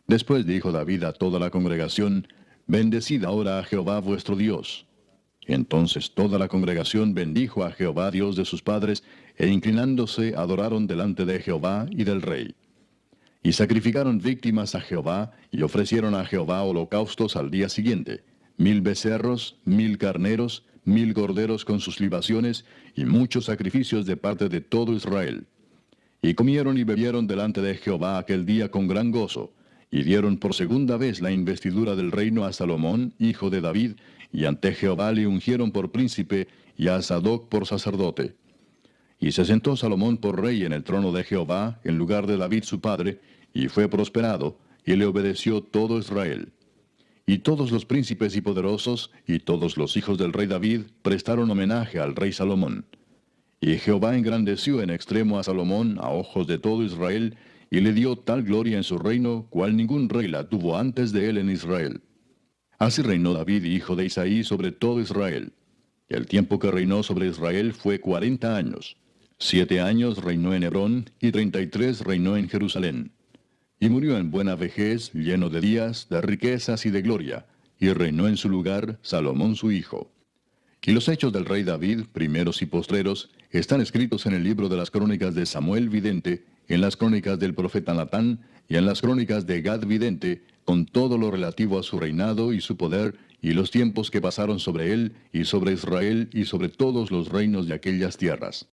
S1: Después dijo David a toda la congregación: Bendecid ahora a Jehová vuestro Dios. Entonces toda la congregación bendijo a Jehová Dios de sus padres, e inclinándose adoraron delante de Jehová y del rey. Y sacrificaron víctimas a Jehová, y ofrecieron a Jehová holocaustos al día siguiente: 1000 becerros, 1000 carneros, 1000 corderos con sus libaciones, y muchos sacrificios de parte de todo Israel. Y comieron y bebieron delante de Jehová aquel día con gran gozo, y dieron por segunda vez la investidura del reino a Salomón, hijo de David, y ante Jehová le ungieron por príncipe, y a Sadoc por sacerdote. Y se sentó Salomón por rey en el trono de Jehová, en lugar de David su padre, y fue prosperado, y le obedeció todo Israel. Y todos los príncipes y poderosos, y todos los hijos del rey David, prestaron homenaje al rey Salomón. Y Jehová engrandeció en extremo a Salomón a ojos de todo Israel, y le dio tal gloria en su reino, cual ningún rey la tuvo antes de él en Israel. Así reinó David, hijo de Isaí, sobre todo Israel. El tiempo que reinó sobre Israel fue 40 años. 7 años reinó en Hebrón, y 33 reinó en Jerusalén. Y murió en buena vejez, lleno de días, de riquezas y de gloria, y reinó en su lugar Salomón su hijo. Y los hechos del rey David, primeros y postreros, están escritos en el libro de las crónicas de Samuel vidente, en las crónicas del profeta Natán, y en las crónicas de Gad vidente, con todo lo relativo a su reinado y su poder, y los tiempos que pasaron sobre él, y sobre Israel, y sobre todos los reinos de aquellas tierras.